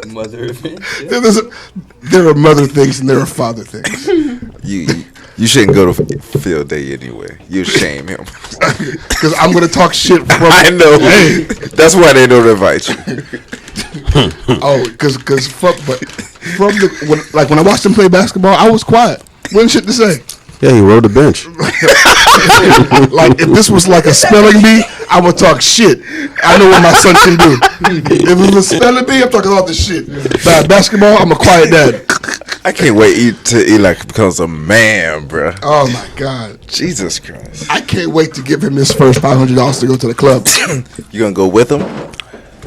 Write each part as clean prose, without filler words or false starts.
Mother event. There are mother things and there are father things. You shouldn't go to field day anyway. You shame him. Because I'm going to talk shit from... I know. Hey. That's why they don't invite you. Because from when I watched him play basketball, I was quiet. Wasn't shit to say. Yeah, he rode the bench. Like, if this was like a spelling bee, I would talk shit. I know what my son can do. If it was a spelling bee, I'm talking all this shit. But basketball, I'm a quiet dad. I can't wait till Eli becomes a man, bro. Oh, my God. Jesus Christ. I can't wait to give him his first $500 to go to the club. You going to go with him?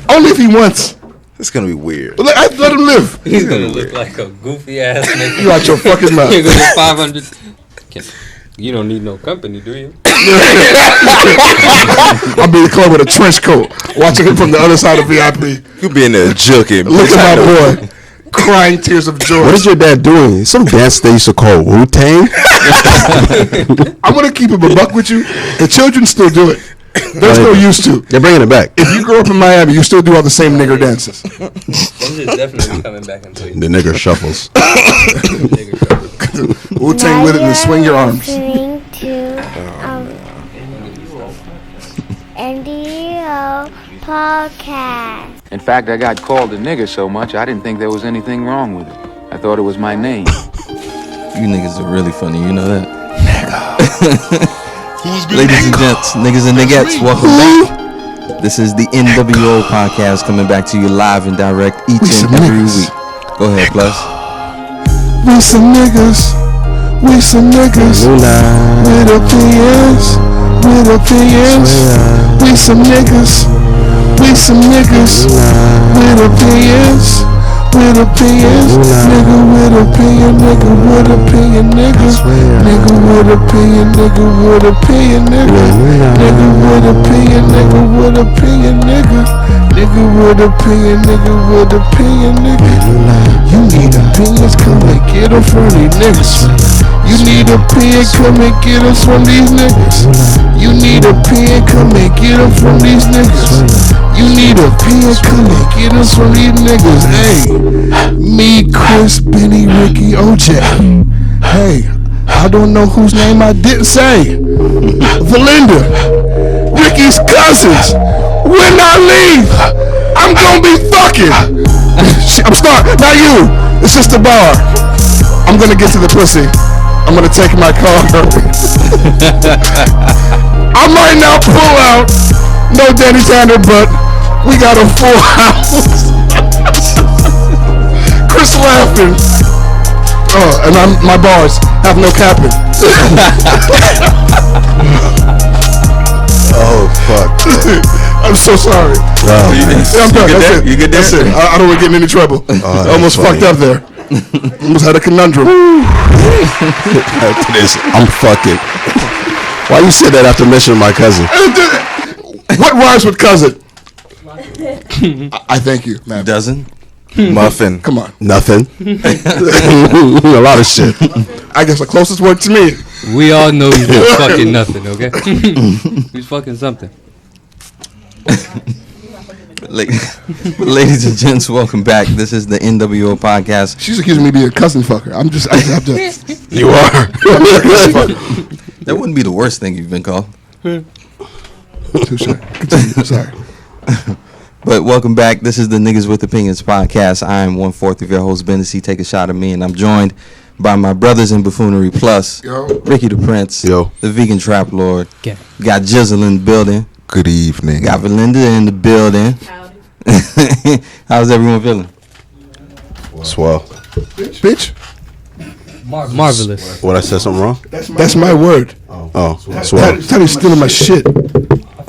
Only if he wants. It's going to be weird. But let him live. He's going to look like a goofy ass nigga. You out your fucking mouth. You're going to 500. You don't need no company, do you? I'll be in the club with a trench coat, watching him from the other side of VIP. You'll be in there juking. Look at my boy, crying tears of joy. What is your dad doing? Some dance they used to call Wu-Tang? I'm going to keep it a buck with you. The children still do it. They're still used to. They're bringing it back. If you grow up in Miami, you still do all the same nigger dances. Them shit definitely coming back into it. The nigger shuffles. Wu-Tang with it and swing your arms. Listening to NWO Podcast. In fact, I got called a nigger so much, I didn't think there was anything wrong with it. I thought it was my name. You niggas are really funny, you know that? Ladies and gents, niggas and niggettes, welcome back. This is the NWO Podcast coming back to you live and direct each and every week. Go ahead, Plus. We some niggas. We some niggas. With opinions. With opinions. We some niggas. We some niggas. With opinions. With opinions. Nigga with opinion. Nigga with opinion. Nigga. Nigga with opinion. Nigga with opinion. Nigga. Nigga with opinion. Nigga with opinion. Nigga. Nigga with opinion. Nigga with opinion. Nigga. You need opinions, come and get them from these niggas. You need opinion, come and get them from these niggas. You need opinion, come and get them from these niggas. You need opinion, come and get them from these niggas. Hey, me, Chris, Benny, Ricky, OJ. Hey, I don't know whose name I didn't say. Valinda, Ricky's cousins. When I leave, I'm gonna be fucking. I'm starting. Not you. It's just a bar. I'm gonna get to the pussy. I'm gonna take my car. I might not pull out. No Danny Tanner, but we got a full house. Chris laughing. Oh, and my bars have no capping. Oh, fuck. I'm so sorry. Oh, I'm done. That's it. You get That's it. I don't want to get in any trouble. I almost fucked up there. Almost had a conundrum. After this, I'm fucking. Why you said that after mentioning my cousin? What rhymes with cousin? I thank you, man. Doesn't? Muffin. Come on. Nothing. A lot of shit. I guess the closest word to me. We all know he's not fucking nothing, okay? He's fucking something. Ladies and gents, welcome back. This is the NWO Podcast. She's accusing me of being a cousin fucker. I have to. You are. That wouldn't be the worst thing you've been called. Touche. Continue. Sorry. But welcome back. This is the Niggas with Opinions Podcast. I am 1/4 of your host, Bendaid. Take a shot at me, and I'm joined by my brothers in buffoonery plus Yo. Ricky the Prince, Yo. the Vegan Trap Lord. Okay. Got Jizzle in the building. Good evening. Got Valinda in the building. How's everyone feeling? Swell. Bitch. Marvelous. What, I said something wrong? That's my word. Oh, swell. Teddy's stealing my shit.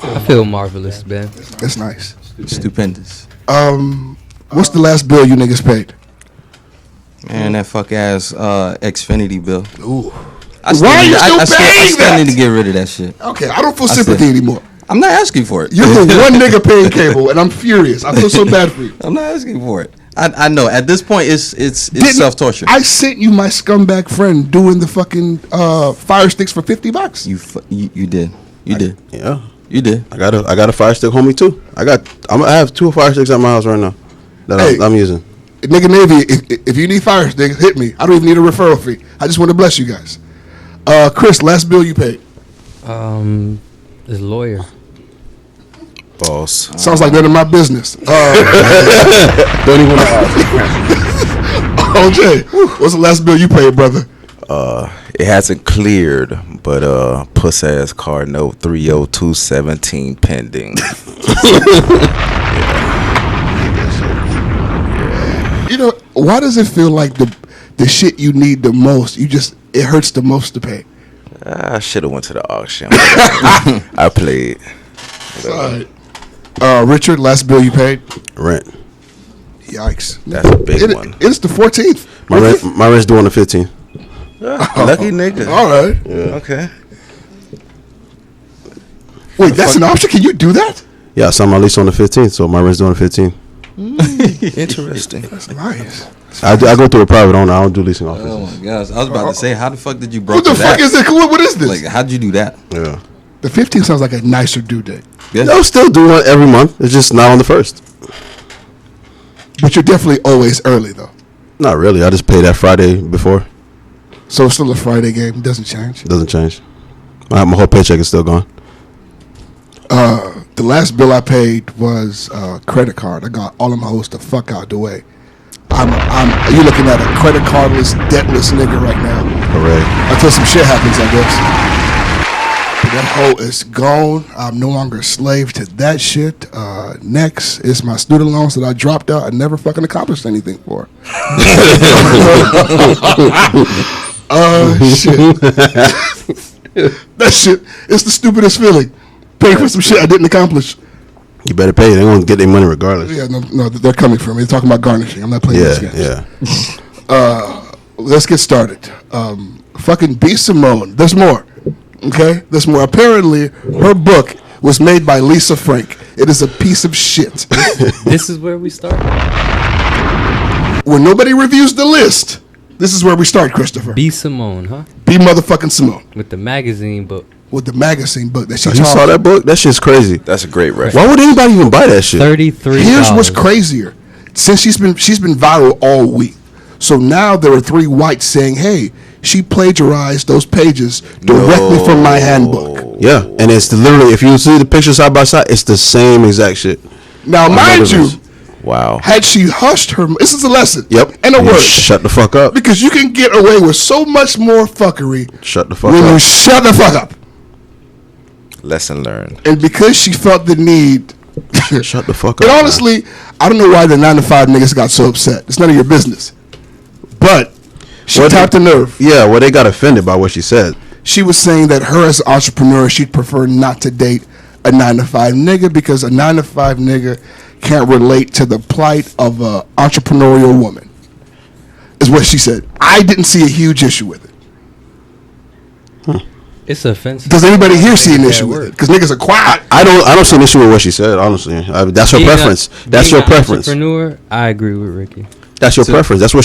I feel marvelous, man. That's nice. Stupendous. What's the last bill you niggas paid? Man, that fuck ass Xfinity bill. Ooh. I Why are you still I paying still that? need to get rid of that shit. Okay, I don't feel I sympathy said- anymore. I'm not asking for it. You're the one nigga paying cable, and I'm furious. I feel so bad for you. I'm not asking for it. I know. At this point, it's Didn't- self-torture. I sent you my scumbag friend doing the fucking fire sticks for $50. You did. You did. Yeah. You did. I got a fire stick homie too. I have 2 fire sticks at my house right now. Hey. I'm using. Nigga Navy, if you need fires, nigga, hit me. I don't even need a referral fee. I just want to bless you guys. Chris, last bill you paid. His lawyer. Boss. Sounds like none of my business. Don't even want to ask. OJ, what's the last bill you paid, brother? It hasn't cleared, but puss ass card note 30217 pending. You know, why does it feel like the shit you need the most, it hurts the most to pay? I should have went to the auction. I played. Sorry. Richard, last bill you paid? Rent. Yikes. That's a big one. It's the 14th. My rent's due on the 15th. Lucky nigga. All right. Yeah. Okay. Wait, that's an option? Can you do that? Yeah, I signed my lease on the 15th, so my rent's due on the 15th. Interesting. That's nice. I go through a private owner. I don't do leasing offices. Oh my gosh! I was about to say, how the fuck did you What broker the fuck that? is this? What is this? Like, how'd you do that? Yeah. The 15th sounds like a nicer due date. Yeah. They'll still do one every month. It's just not on the 1st. But you're definitely always early, though. Not really. I just pay that Friday before. So it's still a Friday game. It doesn't change. It doesn't change. My whole paycheck is still gone. The last bill I paid was credit card. I got all of my hoes the fuck out the way. You're looking at a credit cardless, debtless nigga right now. Hooray. Until some shit happens, I guess. But that hoe is gone. I'm no longer a slave to that shit. Next is my student loans that I dropped out. I never fucking accomplished anything for. Shit. That shit, it's the stupidest feeling. Paying for some shit I didn't accomplish. You better pay. They're going to get their money regardless. Yeah, no, they're coming for me. They're talking about garnishing. I'm not playing these games. Yeah. Let's get started. Fucking B. Simone. There's more. Okay? There's more. Apparently, her book was made by Lisa Frank. It is a piece of shit. This is where we start. When nobody reviews the list, this is where we start, Christopher. B. Simone, huh? B. motherfucking Simone. With the magazine book. With the magazine book that she You saw that book? That shit's crazy. That's a great reference. Why would anybody even buy that shit? $33. Here's what's crazier. Since she's been viral all week. So now there are 3 whites saying, hey, she plagiarized those pages directly from my handbook. Yeah, and it's literally, if you see the picture side by side, it's the same exact shit. Now, mind you, wow. had she hushed her, this is a lesson. Yep. And a word. Shut the fuck up. Because you can get away with so much more fuckery Shut the fuck when you up. shut the fuck up. Lesson learned. And because she felt the need. Shut the fuck up. And honestly, I don't know why the 9-to-5 niggas got so upset. It's none of your business. But she tapped the nerve. Yeah, well, they got offended by what she said. She was saying that her as an entrepreneur, she'd prefer not to date a 9-to-5 nigga because a 9-to-5 nigga can't relate to the plight of a entrepreneurial woman. Is what she said. I didn't see a huge issue with it. It's offensive. Does anybody here see an issue with it? Because niggas are quiet. I don't see an issue with what she said, honestly. That's her preference. That's your preference. Entrepreneur, I agree with Ricky. That's your preference. That's what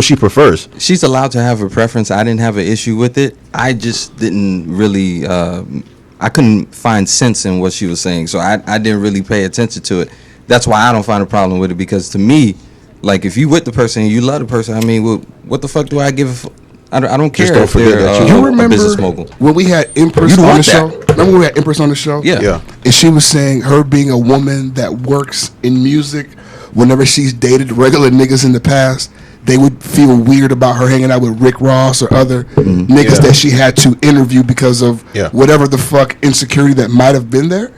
she prefers. She's allowed to have a preference. I didn't have an issue with it. I just didn't really. I couldn't find sense in what she was saying, so I didn't really pay attention to it. That's why I don't find a problem with it, because to me, like, if you with the person and you love the person, I mean, well, what the fuck do I give? I don't care. Just don't if forget they're, that You a remember business mogul. when we had Empress You on the want show? that. Remember when we had Empress on the show? Yeah. And she was saying her being a woman that works in music, whenever she's dated regular niggas in the past, they would feel weird about her hanging out with Rick Ross or other niggas that she had to interview because of whatever the fuck insecurity that might have been there.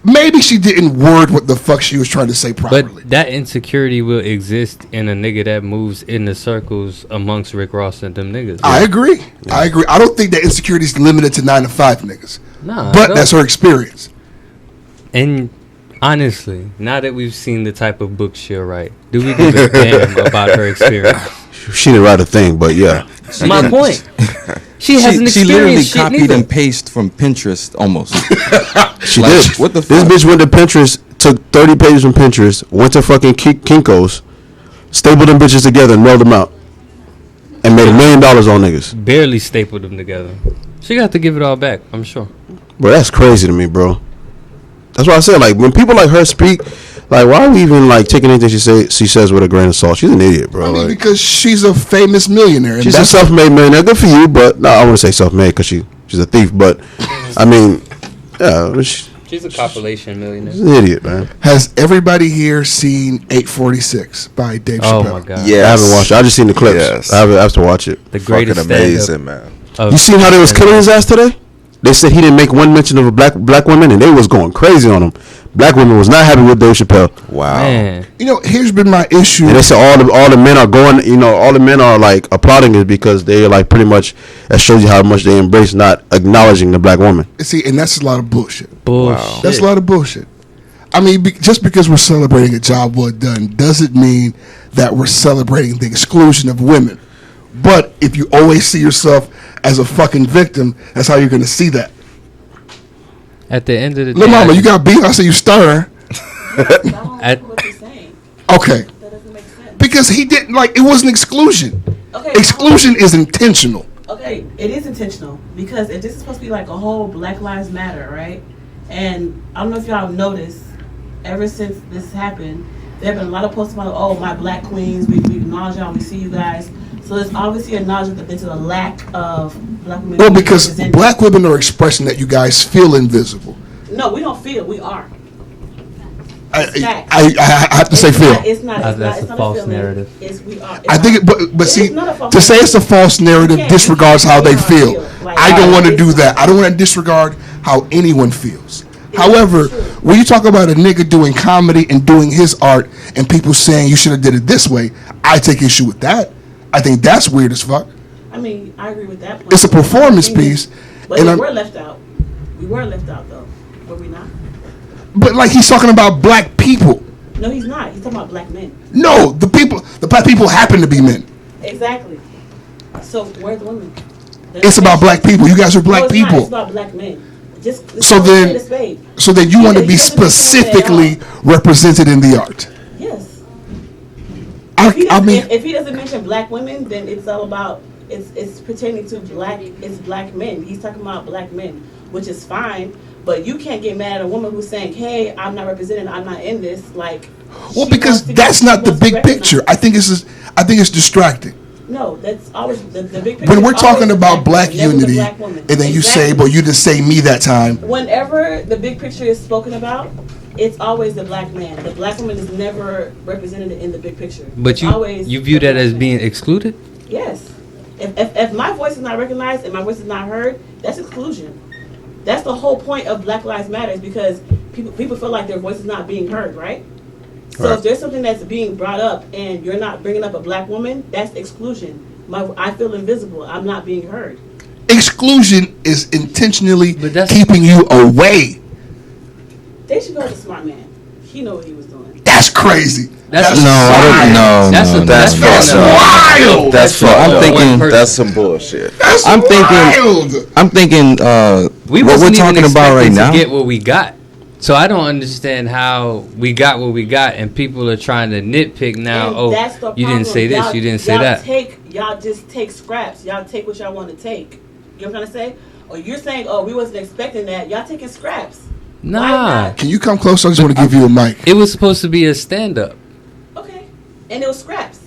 Maybe she didn't word what the fuck she was trying to say properly. But that insecurity will exist in a nigga that moves in the circles amongst Rick Ross and them niggas. I agree. I agree. I don't think that insecurity is limited to 9-to-5 niggas. Nah, But that's her experience. And honestly, now that we've seen the type of book she'll write, do we give a damn about her experience? She didn't write a thing, but yeah. My point. She hasn't She literally experienced shit copied neither. and pasted from Pinterest almost. She Like, did. what the This fuck? bitch went to Pinterest, took 30 pages from Pinterest, went to fucking Kinko's, stapled them bitches together and mailed them out, and made $1 million on niggas. Barely stapled them together. She got to give it all back, I'm sure. Bro, that's crazy to me, bro. That's why I said, like, when people like her speak, like, why are we even like taking anything she says with a grain of salt? She's an idiot, bro. I mean, like, because she's a famous millionaire. And she's a self-made millionaire. Good for you, but no, I wouldn't say self-made because she's a thief. But I mean, yeah, she's a compilation millionaire. She's an idiot, man. Has everybody here seen 846 by Dave Chappelle? Oh my god! Yes. I haven't watched it. I just seen the clips. Yes. I have to watch it. The greatest Fucking amazing, man. You seen how they was killing his ass today? They said he didn't make one mention of a black woman, and they was going crazy on him. Black women was not happy with Dave Chappelle. Wow. Man. You know, here's been my issue. And they said all the men are going. You know, all the men are like applauding it because they like pretty much. That shows you how much they embrace not acknowledging the black woman. See, and that's a lot of bullshit. Bullshit. That's a lot of bullshit. I mean, just because we're celebrating a job well done doesn't mean that we're celebrating the exclusion of women. But if you always see yourself as a fucking victim, that's how you're going to see that. At the end of the day, Little mama, you got beef. I say you stir. What you're saying. Okay. That doesn't make sense. Because he didn't it wasn't exclusion. Okay. Exclusion is intentional. Okay, it is intentional because if this is supposed to be like a whole Black Lives Matter, right? And I don't know if y'all have noticed, ever since this happened, there have been a lot of posts about, oh, my black queens, we acknowledge y'all, we see you guys. So there's obviously acknowledgement that there's a lack of black women. Well, because represented. black women are expressing that you guys feel invisible. No, we don't feel. We are. I have to It's say not- feel. It's not. That's It's a not false feeling. narrative. It's we are. I think, but see, it's not a false to say it's a false narrative You can't- disregards you how can't they say how I feel. feel. Like, I don't want to it's do not- that. I don't want to disregard how anyone feels. However, when you talk about a nigga doing comedy and doing his art and people saying you should have did it this way, I take issue with that. I think that's weird as fuck. I mean, I agree with that point. It's a performance piece, But and we I'm- were left out. We were left out, though. Were we not? But like he's talking about black people. No, he's not. He's talking about black men. No, the black people happen to be men. Exactly. So, where's the women? It's about black people. You guys are black No, it's not. people. It's about black men. Just So then- spade a spade. So then you want to He be doesn't mention women at specifically represented in the art. Yes. I If mean, if he doesn't mention black women, then it's all about it's pertaining to black men. He's talking about black men, which is fine. But you can't get mad at a woman who's saying, "Hey, I'm not represented. I'm not in this." Like, well, she because wants to that's she not the wants to big recognize- picture. I think it's distracting. No, that's always the big picture. When we're is talking always the about black woman, never the unity, black woman. and then you say, Exactly. "But you didn't say me that time." Whenever the big picture is spoken about, it's always the black man. The black woman is never represented in the big picture. But It's always you view the that black as man. being excluded? Yes. If my voice is not recognized and my voice is not heard, that's exclusion. That's the whole point of Black Lives Matter, is because people feel like their voice is not being heard, right? So if there's something that's being brought up and you're not bringing up a black woman, that's exclusion. I feel invisible. I'm not being heard. Exclusion is intentionally But that's- keeping you away. They should go with a smart man. He know what he was doing. That's crazy. That's No, I don't. No, That's no. a- That's that's fucked up. wild. That's So fucked I'm up. thinking- That's some bullshit. That's I'm thinking- wild. I'm thinking. We what we're wasn't even talking about right expecting now. to get what we got. So I don't understand how we got what we got, and people are trying to nitpick now. And Oh, that's the you didn't problem. say this, Y'all- you didn't say y'all that. Y'all just take scraps. Y'all take what y'all want to take. You know what I'm trying to say? Or you're saying, oh, we wasn't expecting that. Y'all taking scraps. Why Nah, not? Can you come closer? I just want to give you a mic. it was supposed to be a stand-up. Okay. And it was scraps.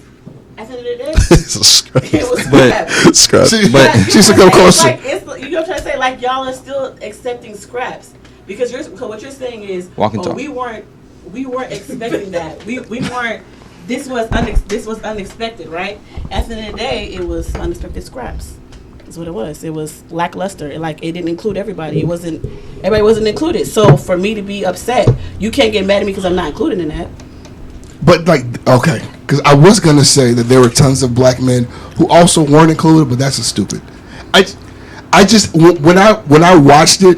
At the end of the day, It's a scrap. it was But- scraps. Scrap. See, But- she said come closer. You know what I'm trying to say? Like, y'all are still accepting scraps. Because what you're saying is, Walk and talk. we weren't expecting that. We weren't. This was unexpected, right? At the end of the day, it was unexpected scraps. That's what it was. It was lackluster. Like, it didn't include everybody. Everybody wasn't included. So for me to be upset, you can't get mad at me because I'm not included in that. But like, okay, because I was gonna say that there were tons of black men who also weren't included, but that's a stupid. I just when I watched it,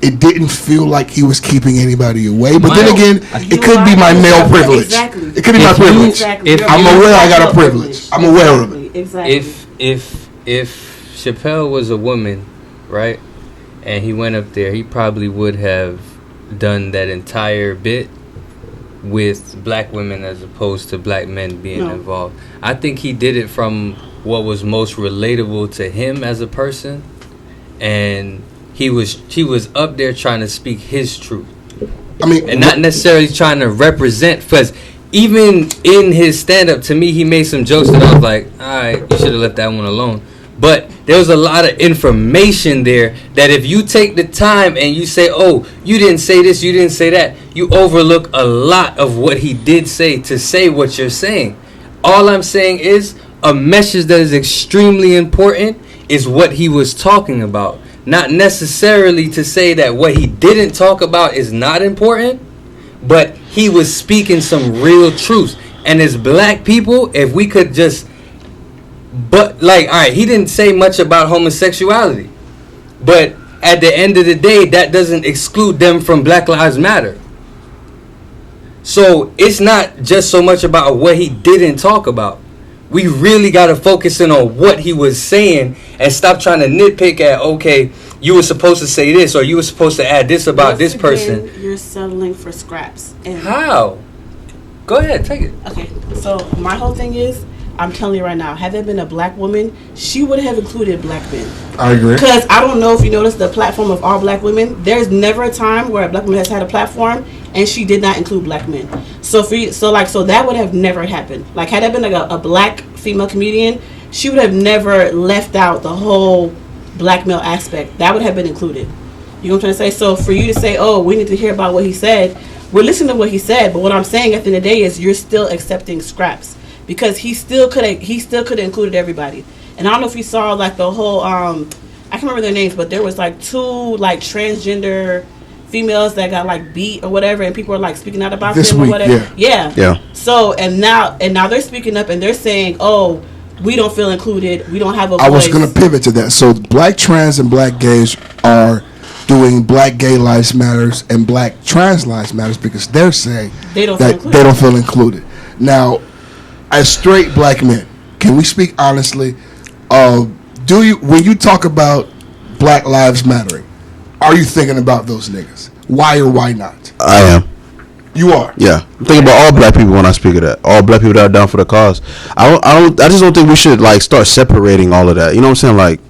it didn't feel like he was keeping anybody away. But then again, it could be my male privilege. Exactly. It could be my privilege. Exactly. If I'm aware I got a privilege. I'm aware of it. Exactly. If Chappelle was a woman, right, and he went up there, he probably would have done that entire bit with black women as opposed to black men being involved. I think he did it from what was most relatable to him as a person, and he was up there trying to speak his truth. I mean, and not necessarily trying to represent. Because even in his stand-up, to me, he made some jokes that I was like, all right, you should have left that one alone. But there was a lot of information there that if you take the time and you say, oh, you didn't say this, you didn't say that, you overlook a lot of what he did say to say what you're saying. All I'm saying is a message that is extremely important is what he was talking about. Not necessarily to say that what he didn't talk about is not important, but he was speaking some real truth. And as black people, if we could just... But, like, all right, he didn't say much about homosexuality. But at the end of the day, that doesn't exclude them from Black Lives Matter. So it's not just so much about what he didn't talk about. We really got to focus in on what he was saying and stop trying to nitpick at, okay, you were supposed to say this or you were supposed to add this about this person. You're settling for scraps. And how? Go ahead, take it. Okay, so my whole thing is, I'm telling you right now, had there been a black woman, she would have included black men. I agree. Because I don't know if you noticed the platform of all black women. There's never a time where a black woman has had a platform and she did not include black men. So that would have never happened. Like, had there been like a black female comedian, she would have never left out the whole black male aspect. That would have been included. You know what I'm trying to say? So for you to say, oh, we need to hear about what he said, we're listening to what he said, but what I'm saying at the end of the day is you're still accepting scraps. Because he still could have included everybody. And I don't know if you saw like the whole I can't remember their names, but there was like 2 like transgender females that got like beat or whatever, and people were like speaking out about this them week, or whatever. Yeah. So and now they're speaking up and they're saying, oh, we don't feel included, we don't have a voice. I was gonna pivot to that. So black trans and black gays are doing Black Gay Lives Matters and Black Trans Lives Matters because they're saying they don't feel included. Now, as straight black men, can we speak honestly? Do you, when you talk about Black Lives Mattering, are you thinking about those niggas? Why or why not? I am. You are. Yeah, I'm thinking about all black people when I speak of that. All black people that are down for the cause. I just don't think we should like start separating all of that. You know what I'm saying? Like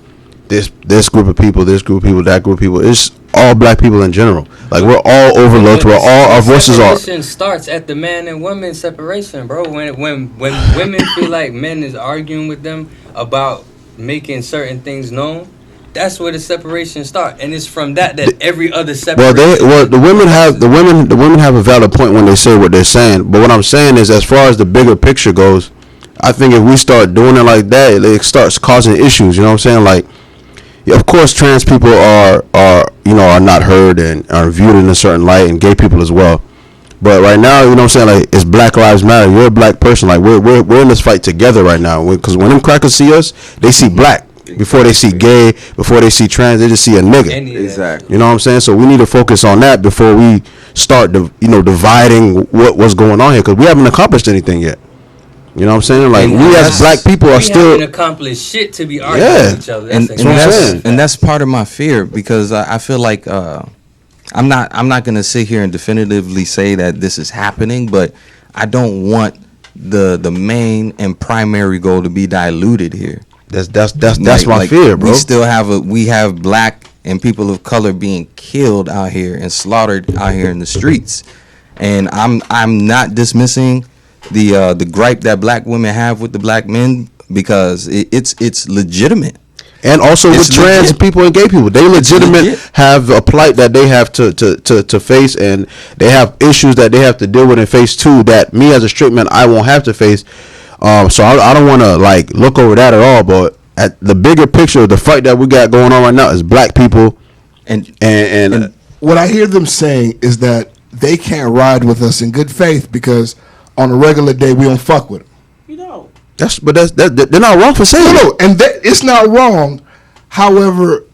this group of people, that group of people. It's all black people in general. Like, we're all overlooked. We're all, our voices are. Separation starts at the man and woman separation, bro. When women feel like men is arguing with them about making certain things known, that's where the separation starts, and it's from that every other separation. The women have a valid point when they say what they're saying. But what I'm saying is, as far as the bigger picture goes, I think if we start doing it like that, it starts causing issues. You know what I'm saying? Like, yeah, of course, trans people are not heard and are viewed in a certain light, and gay people as well. But right now, you know what I'm saying? Like, it's Black Lives Matter. You're a black person. Like, we're in this fight together right now. Because when them crackers see us, they see black. Before they see gay, before they see trans, they just see a nigga. Exactly. You know what I'm saying? So we need to focus on that before we start, dividing what's going on here, because we haven't accomplished anything yet. You know what I'm saying? Like, we as black people are still haven't accomplished shit to be arguing with each other. And that's part of my fear, because I feel like I'm not gonna sit here and definitively say that this is happening, but I don't want the main and primary goal to be diluted here. That's my fear, bro. We have black and people of color being killed out here and slaughtered out here in the streets, and I'm not dismissing the gripe that black women have with the black men, because it's legitimate. And also with trans people and gay people, they legitimate have a plight that they have to face, and they have issues that they have to deal with and face too, that me as a straight man I won't have to face. So I don't want to like look over that at all, but at the bigger picture, the fight that we got going on right now is black people, and what I hear them saying is that they can't ride with us in good faith because on a regular day we don't fuck with them. You know. They're not wrong for saying no, and it's not wrong. However,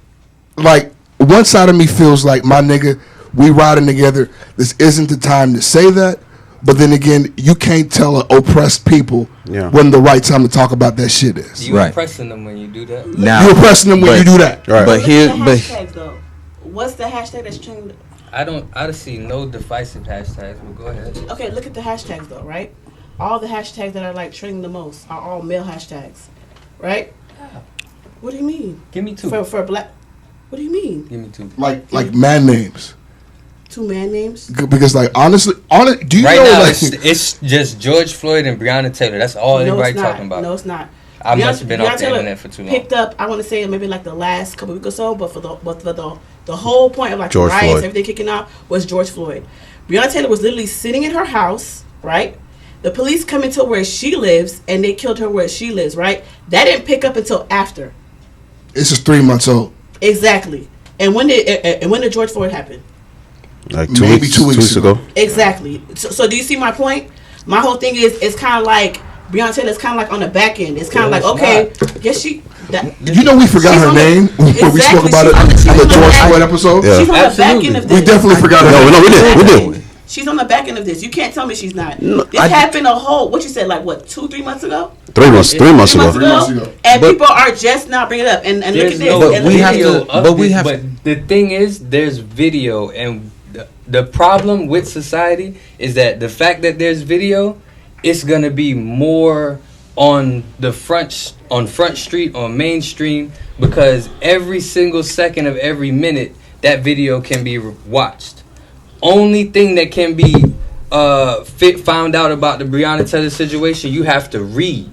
like, one side of me feels like, my nigga, we riding together. This isn't the time to say that. But then again, you can't tell oppressed people when the right time to talk about that shit is. You oppressing them when you do that. You're oppressing them when you do that. Right. But hashtags though. What's the hashtag that's trending? I see no divisive hashtags, but go ahead. Okay, look at the hashtags though, right? All the hashtags that are like trending the most are all male hashtags, right? Yeah. What do you mean? Give me two. For black. What do you mean? Give me 2. Like man names. 2 man names? Because like honestly, do you right know now like it's just George Floyd and Breonna Taylor. That's all anybody talking about. No, it's not. I must have been off the internet for too long. Picked up, I want to say maybe like the last couple weeks or so, but for the whole point of like George riots, Floyd. everything kicking out was George Floyd. Breonna Taylor was literally sitting in her house, right? The police come into where she lives and they killed her where she lives, right? That didn't pick up until after. This is 3 months old. Exactly. And when did George Floyd happen? Like Maybe 2 weeks ago. Exactly. So do you see my point? My whole thing is it's kind of like Breonna Taylor's kind of like on the back end. It's kind of like, okay, guess she. You know we forgot her name when we spoke about it on the George Floyd episode. Yeah. She's on the back end of this. We definitely forgot her. No, we did. She's on the back end of this. You can't tell me she's not. This happened what you said, like what, 2-3 months ago? 3 months. 3 months ago. 3 months ago. And people are just now bringing it up. And look at this. No and look at this. But the thing is, there's video, and the problem with society is that the fact that there's video, it's gonna be more on the front street, on mainstream, because every single second of every minute that video can be watched. Only thing that can be found out about the Breonna Taylor situation, you have to read.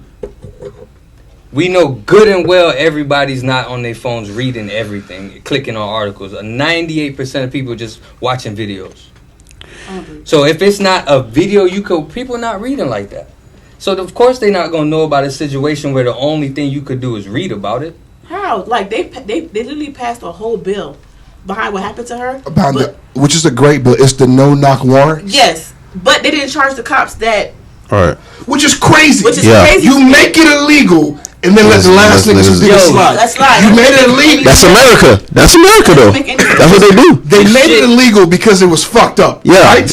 We know good and well everybody's not on their phones reading everything, clicking on articles. 98% of people just watching videos. So if it's not a video, people not reading like that. So of course they're not gonna know about a situation where the only thing you could do is read about it. How? Like they literally passed a whole bill behind what happened to her. Which is a great bill. It's the no-knock warrant. Yes, but they didn't charge the cops that. All right. Which is crazy. Crazy. You make it illegal and then let the last niggas slide. That's right. You made it illegal. That's America. That's America, though. That's what they do. They made it illegal because it was fucked up. Yeah.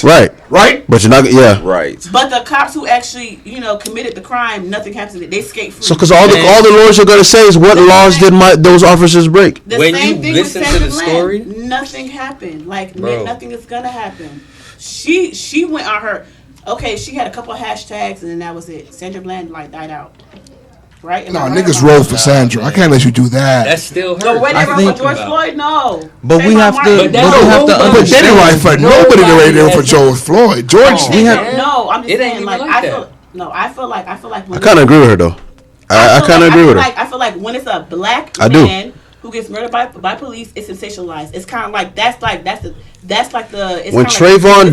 Right. But you're not. Yeah. Right. But the cops who actually, committed the crime, nothing happened to them. They skate free. So, because all the lawyers are gonna say is, what laws did those officers break? The when same you thing listen with to the Sandra story, Bland. Nothing happened. Like Bro. nothing is gonna happen. She went on her. Okay, she had a couple of hashtags and then that was it. Sandra Bland died out. Right? Nah, niggas roll for Sandra. I can't let you do that. That's still her. The way they roll for George Floyd, no. But we have to. But they didn't ride for nobody. They ready there for George Floyd. George. No, I'm just saying. Like I feel like. I kind of agree with her though. I kind of agree with her. I feel like when it's a black man who gets murdered by police, it's sensationalized. It's kind of like that's like the. When Trayvon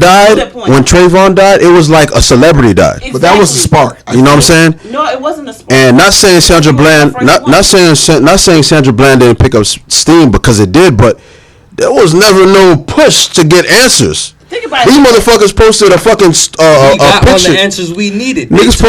died, it was like a celebrity died. Exactly. But that was the spark. You know what I'm saying? No, it wasn't a spark. And not saying Sandra Bland, not saying Sandra Bland didn't pick up steam, because it did, but there was never no push to get answers. Think about These motherfuckers posted a fucking we got picture. all the answers we needed. Niggas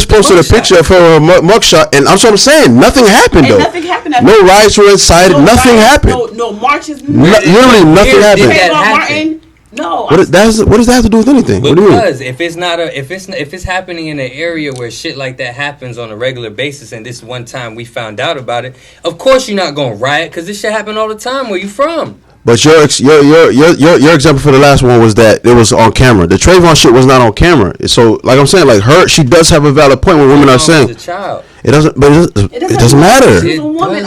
posted a picture of her mugshot, and I'm saying nothing happened though. Nothing happened. No riots were incited. Nothing happened. No marches. Literally nothing happened. Martin. No. What does that have to do with anything? What do you mean? Because if it's happening in an area where shit like that happens on a regular basis, and this one time we found out about it, of course you're not gonna riot, because this shit happen all the time. Where you from? But your example for the last one was that it was on camera. The Trayvon shit was not on camera. So like I'm saying, like she does have a valid point when women are saying a child. It doesn't matter. She's a woman.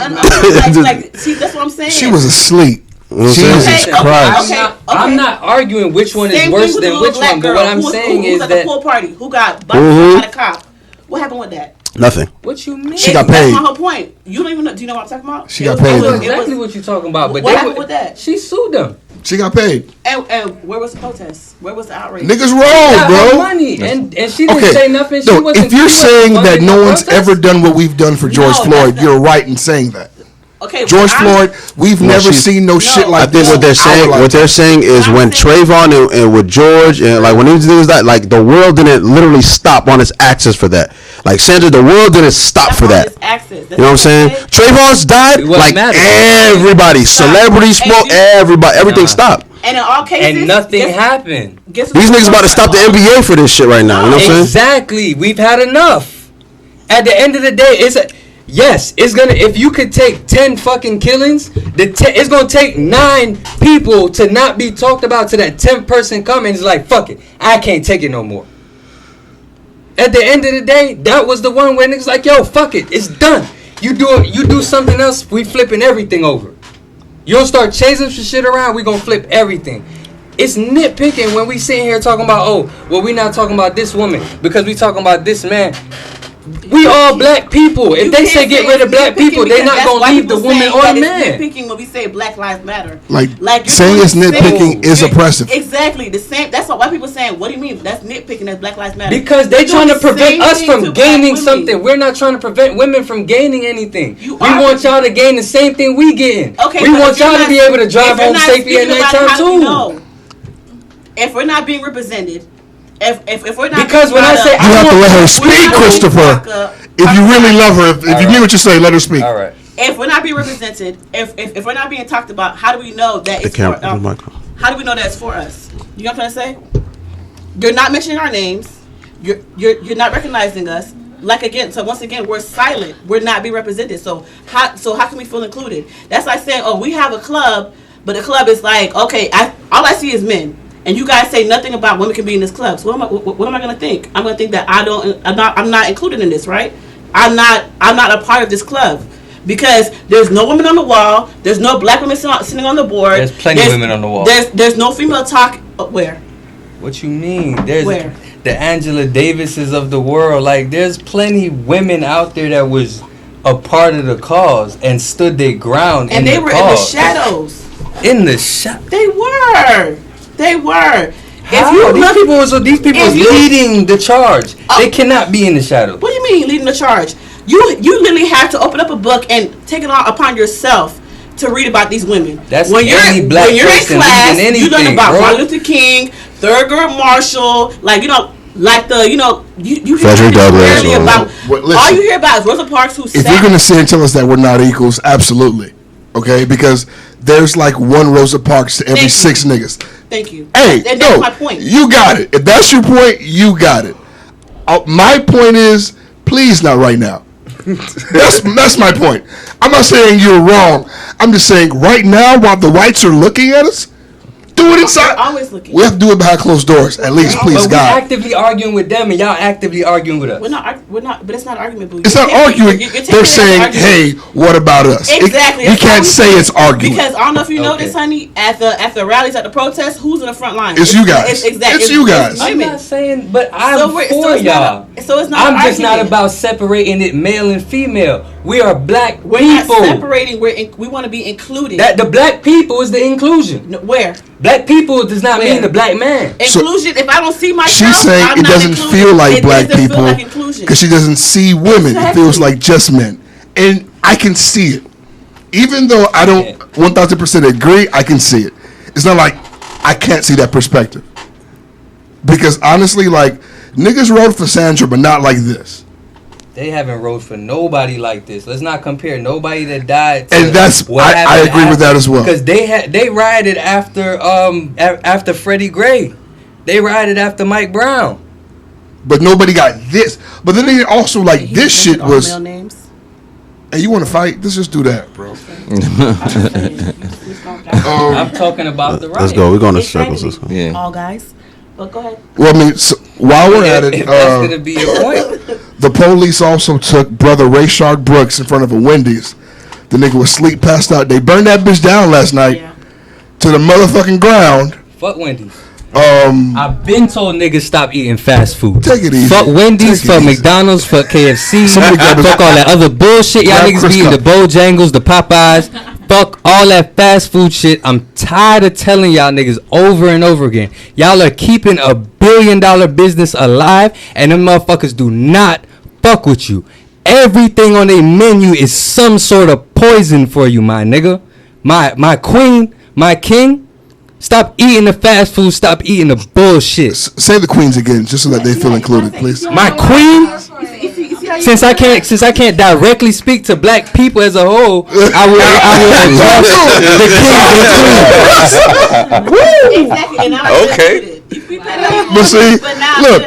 See, that's what I'm saying. She was asleep. Jesus Christ. I'm not arguing which one is worse than which one, but what I'm saying is at that the pool party who got busted by the cop. What happened with that? Nothing. What you mean? She got paid. That's my whole point. You don't even know. Do you know what I'm talking about? She got paid. I know exactly what you're talking about. But what happened with that? She sued them. She got paid. And where was the protest? Where was the outrage? Niggas roll, bro. Money. And she didn't say nothing. She wasn't. If you're saying that no one's ever done what we've done for George Floyd, you're right in saying that. Okay, George Floyd, we've never seen no shit like this. I think what they're saying is when Trayvon and with George and like when these things like the world didn't literally stop on its axis for that. Like Sandra, the world didn't stop for that. You know what I'm saying? Trayvon's died. Like everybody, celebrities, everything stopped. And in all cases, and nothing happened. These niggas about to stop the NBA for this shit right now. You know what I'm saying? Exactly. We've had enough. At the end of the day, yes, it's gonna. If you could take 10 fucking killings, it's gonna take 9 people to not be talked about to that 10th person coming. It's like, fuck it, I can't take it no more. At the end of the day, that was the one where niggas like, yo, fuck it, it's done. You do something else, we flipping everything over. You don't start chasing some shit around, we gonna flip everything. It's nitpicking when we sitting here talking about, oh, well, we not talking about this woman because we talking about this man. We all black people. If they say get rid of black people, they not gonna leave the woman or the man. Nitpicking when we say Black Lives Matter. Like saying it's nitpicking is oppressive. Exactly the same. That's why people saying, what do you mean? That's nitpicking. That's Black Lives Matter. Because they trying to prevent us from gaining something. We're not trying to prevent women from gaining anything. We want y'all to gain the same thing we getting. Okay, we want y'all to be able to drive home safely at nighttime too. If we're not being represented. If we're not, because when I say you have to let her speak, Christopher. If you really love her, if you mean what you say, let her speak. All right. If we're not being represented, if we're not being talked about, how do we know that it's for? How do we know that it's for us? You know what I'm trying to say? You're not mentioning our names. You're not recognizing us. Like again, so once again, we're silent. We're not being represented. So how can we feel included? That's like saying, oh, we have a club, but the club is like, okay, all I see is men. And you guys say nothing about women can be in this club. So what am I going to think? I'm going to think that I'm not included in this, right? I'm not a part of this club because there's no women on the wall. There's no black women sitting on the board. There's plenty of women on the wall. There's no female talk. Where? What you mean? There's where? The Angela Davises of the world. Like there's plenty women out there that was a part of the cause and stood their ground. And they were in the shadows. In the shadows. They were. How? These people was leading the charge. They cannot be in the shadow. What do you mean leading the charge? You literally have to open up a book and take it upon yourself to read about these women. That's when any black when you're in class, you learn about bro. Martin Luther King, Thurgood Marshall, like you Frederick Douglass. All you hear about is Rosa Parks. If you're gonna sit and tell us that we're not equals, absolutely, okay, because there's like one Rosa Parks to every 6 niggas. Thank you. Hey, that's my point. You got it. If that's your point, you got it. My point is, please not right now. That's my point. I'm not saying you're wrong. I'm just saying right now, while the whites are looking at us, do it inside. We're always looking. We have to do it behind closed doors, at least, please, but God. We're actively arguing with them, and y'all actively arguing with us. We're not. But it's not argument. Boo. It's not arguing. They're saying, "Hey, what about us?" Exactly. You can't say it's arguing because I don't know if you noticed, honey. At the rallies, at the protests, who's in the front line? It's you guys. It's you guys. I'm not saying, but I'm for y'all. So it's not. I'm just not about separating it male and female. We are black people. We're not separating. We want to be included. That the black people is the inclusion. Where? Black people does not mean the black man. Inclusion. If I don't see myself, she's saying I'm it doesn't feel like black people because she doesn't see women. Exactly. It feels like just men, and I can see it. Even though I don't 1000% agree, I can see it. It's not like I can't see that perspective. Because honestly, like niggas rode for Sandra, but not like this. They haven't rode for nobody like this. Let's not compare nobody that died to and that's I agree with that as well. Because they rioted after Freddie Gray. They rioted after Mike Brown. But nobody got this. But then they also like this shit was male names. Hey, you want to fight? Let's just do that, bro. I'm talking about the riot. Let's go. We're going to circles. Let's go. Yeah. All guys. But go ahead. Well, I mean, so while we're at it, that's gonna be your point. The police also took brother Rayshard Brooks in front of a Wendy's. The nigga was asleep, passed out. They burned that bitch down last night to the motherfucking ground. Fuck Wendy's. I've been told niggas stop eating fast food. Take it easy. Fuck Wendy's, fuck McDonald's, fuck KFC, fuck all that other bullshit. Y'all niggas be eating the Bojangles, the Popeyes. Fuck all that fast food shit. I'm tired of telling y'all niggas over and over again. Y'all are keeping a $1 billion business alive, and them motherfuckers do not fuck with you. Everything on their menu is some sort of poison for you, my nigga. My queen, my king. Stop eating the fast food. Stop eating the bullshit. Say the queens again, just so that they feel included, please. My queen. Since I can't directly speak to black people as a whole, I will address the king. Okay. But see, look.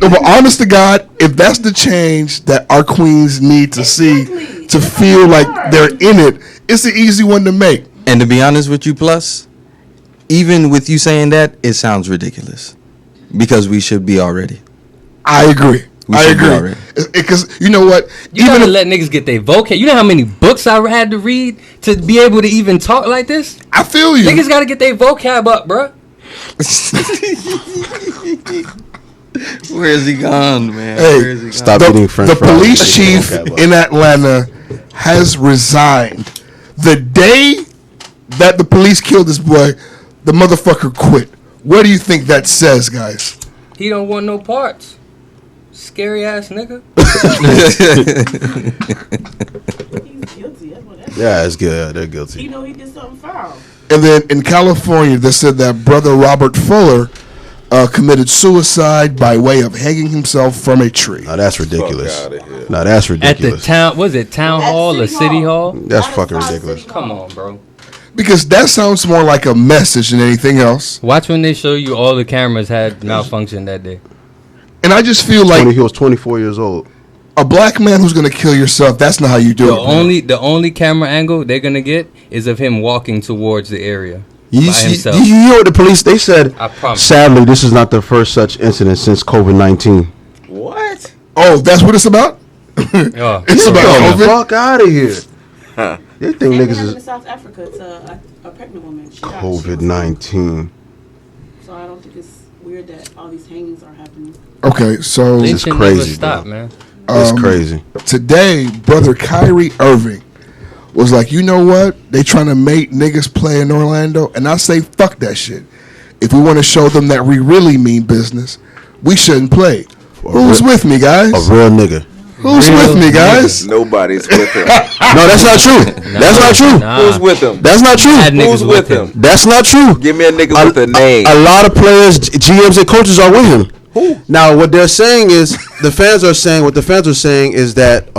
But honest to God, if that's the change that our queens need to see to feel like they're in it, it's an easy one to make. And to be honest with you, Plus, even with you saying that, it sounds ridiculous because we should be already. I agree. I agree. Because you know what? You gotta let niggas get their vocab. You know how many books I had to read to be able to even talk like this? I feel you. Niggas gotta get their vocab up, bro. Where is he gone, man? Hey, stop eating French the fries. police chief in Atlanta has resigned. The day that the police killed this boy, the motherfucker quit. What do you think that says, guys? He don't want no parts. Scary ass nigga. He's guilty. That's what that's. Yeah, it's good. Yeah, they're guilty. You know he did something foul. And then in California, they said that brother Robert Fuller committed suicide by way of hanging himself from a tree. Now that's ridiculous. Fuck outta here. Now that's At ridiculous. the town, was it town At hall or City city Hall. hall? That's Not fucking inside ridiculous. City Come Hall. on, bro. Because that sounds more like a message than anything else. Watch when they show you all the cameras had malfunction that day. And I just feel like He was 24 years old. a black man who's going to kill yourself, that's not how you do it. The only camera angle they're gonna get is of him walking towards the area You by see, himself. you hear what the police, they said, I promise. sadly, this is not the first such incident since COVID-19. What? Oh, that's what it's about? Oh, It's about Get the COVID? fuck out of here. Huh. They think And it niggas happened in is South Africa to a pregnant woman. She got- she was- COVID-19. So I don't think it's weird that all these hangings are happening. Okay, so This is Lynching crazy, never stop, bro. man. It's crazy. today, brother Kyrie Irving was like, you know what? They trying to make niggas play in Orlando. And I say, fuck that shit. If we want to show them that we really mean business, we shouldn't play. Who's with me, guys? A real nigga. Who's Real with me, guys? Nobody's with him. No, that's not true. That's not true. Nah. Who's with him? That's not true. Had niggas Who's with him? That's not true. Give me a nigga with a name. A lot of players, GMs, and coaches are with him. Who? Now, what they're saying is, the fans are saying is that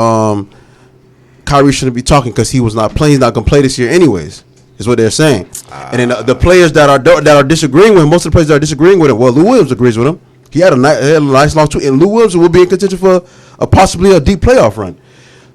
Kyrie shouldn't be talking because he was not playing. He's not going to play this year anyways, is what they're saying. And then the players that are disagreeing with him, most of the players that are disagreeing with him, well, Lou Williams agrees with him. He had a nice long tweet, and Lou Williams will be in contention for possibly a deep playoff run.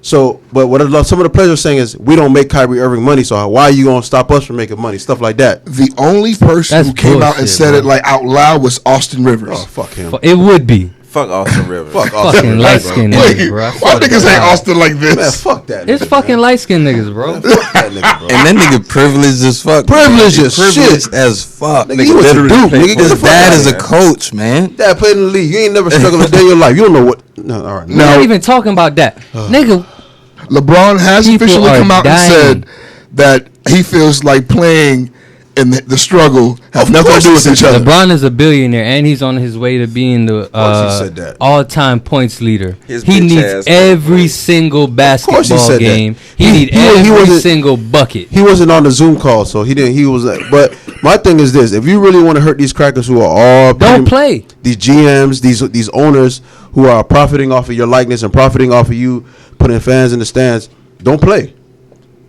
So, but what some of the players are saying is, we don't make Kyrie Irving money, so why are you going to stop us from making money? Stuff like that. The only person That's who came out and bullshit, said bro. it like out loud was Austin Rivers. Oh, fuck him. It would be. Fuck Austin Rivers. Fuck Fucking light skinned niggas, Wait, bro. why niggas ain't Austin like Man, this? fuck that. It's nigga, fucking man. light skinned niggas, bro. Fuck that nigga, bro. And that nigga privileged as fuck. Privileged man. as Privileged shit. as fuck. Nigga, he was a dude, nigga. Get the His fuck dad outta is a here. coach, man. Dad played in the league. You ain't never struggled a day in your life. You don't know what. No, all right. We're not even talking about that. Nigga, LeBron has People officially are come out dying. and said that he feels like playing in the struggle has Of nothing to course do he with said each other. LeBron is a billionaire and he's on his way to being the course he said that. all-time points leader. His He bitch needs ass every played. single course he basketball said that. game. He He- need he- he every wasn't- single bucket. He wasn't on the Zoom call, so he didn't. He was. But my thing is this: if you really want to hurt these crackers who are all Don't play. these GMs, these owners who are profiting off of your likeness and profiting off of you putting fans in the stands, don't play.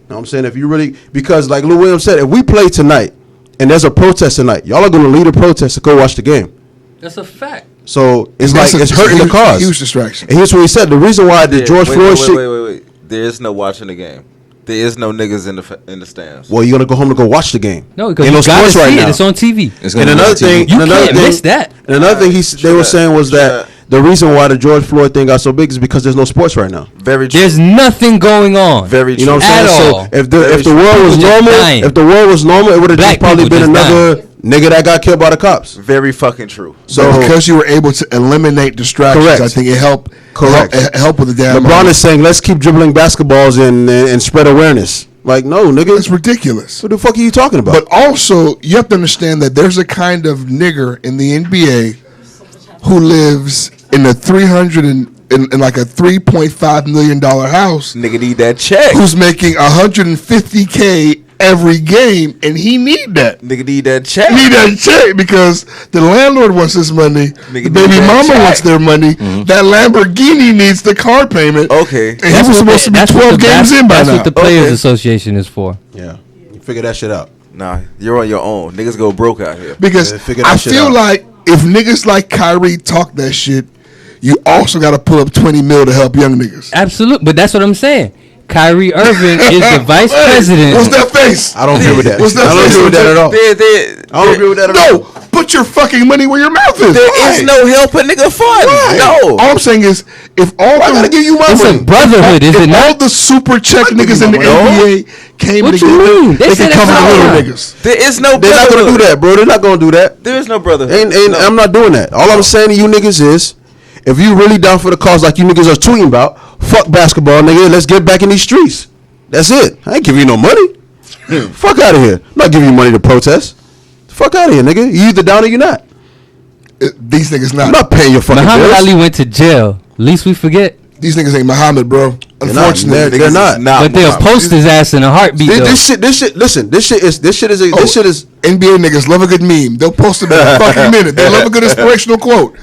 You know what I'm saying? If you really, because like Lou Williams said, if we play tonight and there's a protest tonight, y'all are going to lead a protest to go watch the game. That's a fact. So it's That's like it's a hurting the huge- cause. Huge distraction. And here's what he said: the reason why the Yeah, George Floyd shit. wait. There is no watching the game. There is no niggas in the stands. Well, you're gonna go home to go watch the game. No, because Ain't you no gotta sports see right it. now. It's on TV. It's And gonna be another on TV. thing, You and another can't thing, miss that. And another thing they were saying was that that. the reason why the George Floyd thing got so big is because there's no sports right now. Very true. There's nothing going on. Very true. You know what I'm At saying? all. So if the world was People just normal, dying. if the world was normal, it would have just Black probably people been just another nigga that got killed by the cops. Very fucking true. So But because you were able to eliminate distractions, Correct. I think it helped. Correct. It helped with the damn. LeBron is saying, let's keep dribbling basketballs and spread awareness. Like, no, nigga, It's ridiculous. what the fuck are you talking about? But also, you have to understand that there's a kind of nigger in the NBA who lives in a 300 in like a $3.5 million house, Nigga need that check. who's making $150K every game, and he need that. Nigga need that check. Need that check because the landlord wants his money, Nigga the need baby that mama check. wants their money, that Lamborghini needs the car payment. Okay. And he was supposed to be 12 games in by That's now. what the Players Okay. Association is for. yeah, you figure that shit out. Nah, you're on your own. Niggas go broke out here. Because Yeah, figure that I shit feel out. like if niggas like Kyrie talk that shit, you also got to pull up 20 mil to help young niggas. Absolutely. But that's what I'm saying. Kyrie Irving is the vice president. What's that face? I don't agree with that. What's that I don't face? agree with that at all. There- I don't agree with that at all. No, put your fucking money where your mouth is. There is no help a nigga fund. Right. No. All I'm saying is, if all I gotta give you my It's money. a brotherhood, is it if all not? the super check niggas in the my money. NBA came What you together, mean? They they said could cover it's the little all. niggas. There is no They're not gonna do that, bro. They're not gonna do that. There is no brotherhood. Ain't No. I'm not doing that. All I'm saying to you niggas is, if you really down for the cause like you niggas are tweeting about, fuck basketball, nigga. Let's get back in these streets. That's it. I ain't giving you no money. Fuck out of here. I'm not giving you money to protest. Fuck out of here, nigga. You either down or you not. These niggas I'm not. not paying your fucking Muhammad bills. Ali went to jail. Least we forget. These niggas ain't Muhammad, bro. They're Unfortunately, They're not. But they'll post his ass in a heartbeat. though. This shit. Listen. This shit is. NBA niggas love a good meme. They'll post it in a fucking minute. They love a good inspirational quote.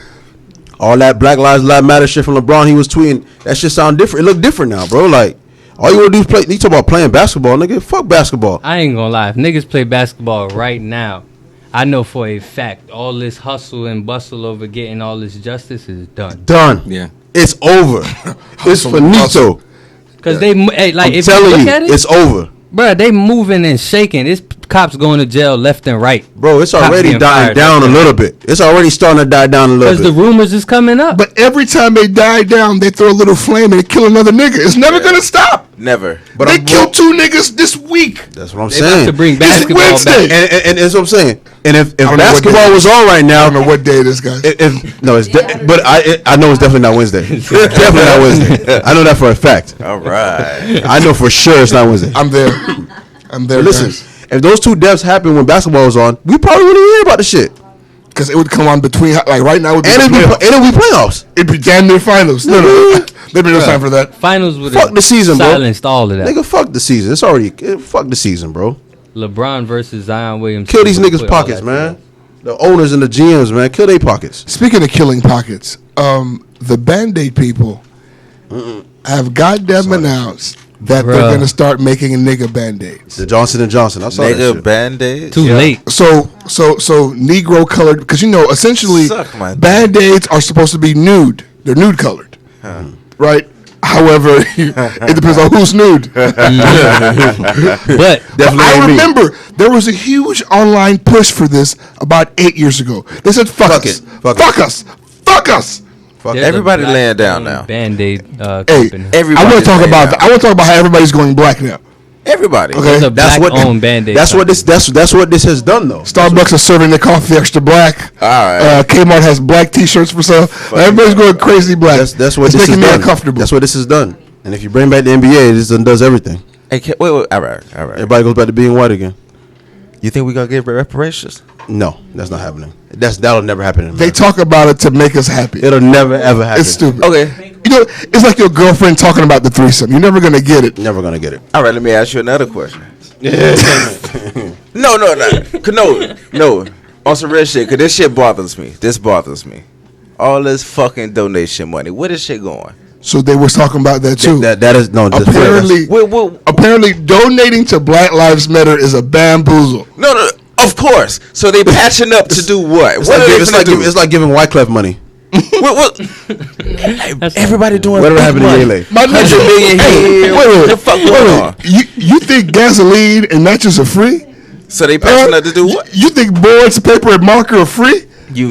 All that Black Lives Matter shit from LeBron. He was tweeting. That shit sound different. It look different now, bro. Like all you wanna do is play. You talk about playing basketball, nigga. Fuck basketball. I ain't gonna lie. If niggas play basketball right now, I know for a fact all this hustle and bustle over getting all this justice is done. Done. Yeah. It's over. It's finito. Cause they like I'm if you telling look you, at it, it's over, bro, they moving and shaking. It's cops going to jail left and right. bro. It's Cops already being dying fired down a left and little bit. It's already starting to die down a little Because the bit. rumors is coming up. But every time they die down, they throw a little flame and they kill another nigga. It's never gonna stop. Never. But They I'm killed 2 niggas this week. That's what I'm they about saying. to bring It's basketball Wednesday. back. And that's what I'm saying. And if don't know what basketball day- was on right I now, don't know what day it is, guys. no, it's but I know it's definitely not Wednesday. It's definitely not Wednesday. I know that for a fact. All right. I know for sure it's not Wednesday. I'm there. I'm there. Listen, if those 2 deaths happened when basketball was on, we probably wouldn't even hear about the shit. because it would come on between like right now. Would be And it'd be playoffs. It'd be damn near finals. No, there'd be no time for that. Finals would Fuck the season, bro. silenced all of that. Nigga, fuck the season. It's already fuck the season, bro. LeBron versus Zion Williamson. Kill these would niggas' put all pockets, that man. together. The owners and the GMs, man. Kill their pockets. Speaking of killing pockets, the Bandaid people have goddamn announced that they're Bruh. gonna start making nigga Band-Aids. The Johnson & Johnson. I saw that Nigga shit. Bandaid. Too late. So Negro colored, because essentially Suck my dick. Band-Aids are supposed to be nude. They're nude colored, right? However, it depends on who's nude. But Definitely I ain't me. remember there was a huge online push for this about 8 years ago. They said, fuck us. it. Fuck Fuck us. Fuck us. Fuck there's a Everybody black laying down owned now. Band-Aid Hey, company. Everybody. I want to talk about I want to talk about how everybody's going black now. Everybody. Okay. There's a That's black what owned Band-Aid That's what company. this. That's what this has done, though. Starbucks is serving their coffee extra black. All right. Kmart has black T-shirts for sale. Everybody's going crazy black. That's what it's this has making me done. uncomfortable. That's what this has done. And if you bring back the NBA, this done does everything. Hey, wait. All right. Everybody goes back to being white again. You think we gonna get reparations? No, that's not happening. That'll never happen. In They America. talk about it to make us happy. It'll never ever happen. It's stupid. Okay. You know, it's like your girlfriend talking about the threesome. You're never gonna get it. Never gonna get it. All right. Let me ask you another question. No. On some real shit, cause this shit bothers me. This bothers me. All this fucking donation money. Where this shit going? So they was talking about that too. That is no. apparently, Well, apparently, donating to Black Lives Matter is a bamboozle. no. Of course. So they patching up to do what? It's What like, are they it's, finna like, do? it's like giving Wyclef money. What? Everybody doing Whatever big happened money. to Yele? My nigga, 100 million here. What the fuck going on? You think gasoline and matches are free? So they patching up to do what? You think boards, paper, and marker are free? You-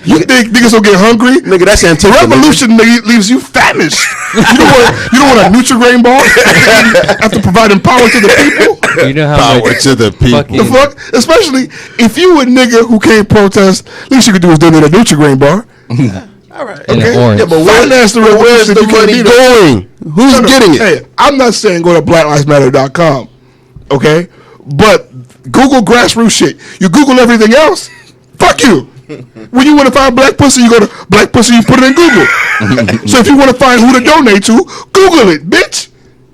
You think niggas will get hungry? Nigga, that's The Antifa. nigga. revolution leaves you famished. You don't want a Nutri-Grain bar after providing power to the people. You know how much to the fucking- The fuck? Especially if you a nigga who can't protest, least you could do is donate a Nutri-Grain bar. All right. in the orange. Yeah, but finance the Where's revolution. the You can't money do that. going? Who's getting it? Hey, I'm not saying go to blacklivesmatter.com, okay? But Google grassroots shit. You Google everything else, fuck you. When you want to find black pussy, you go to black pussy, you put it in Google. So if you want to find who to donate to, Google it, bitch.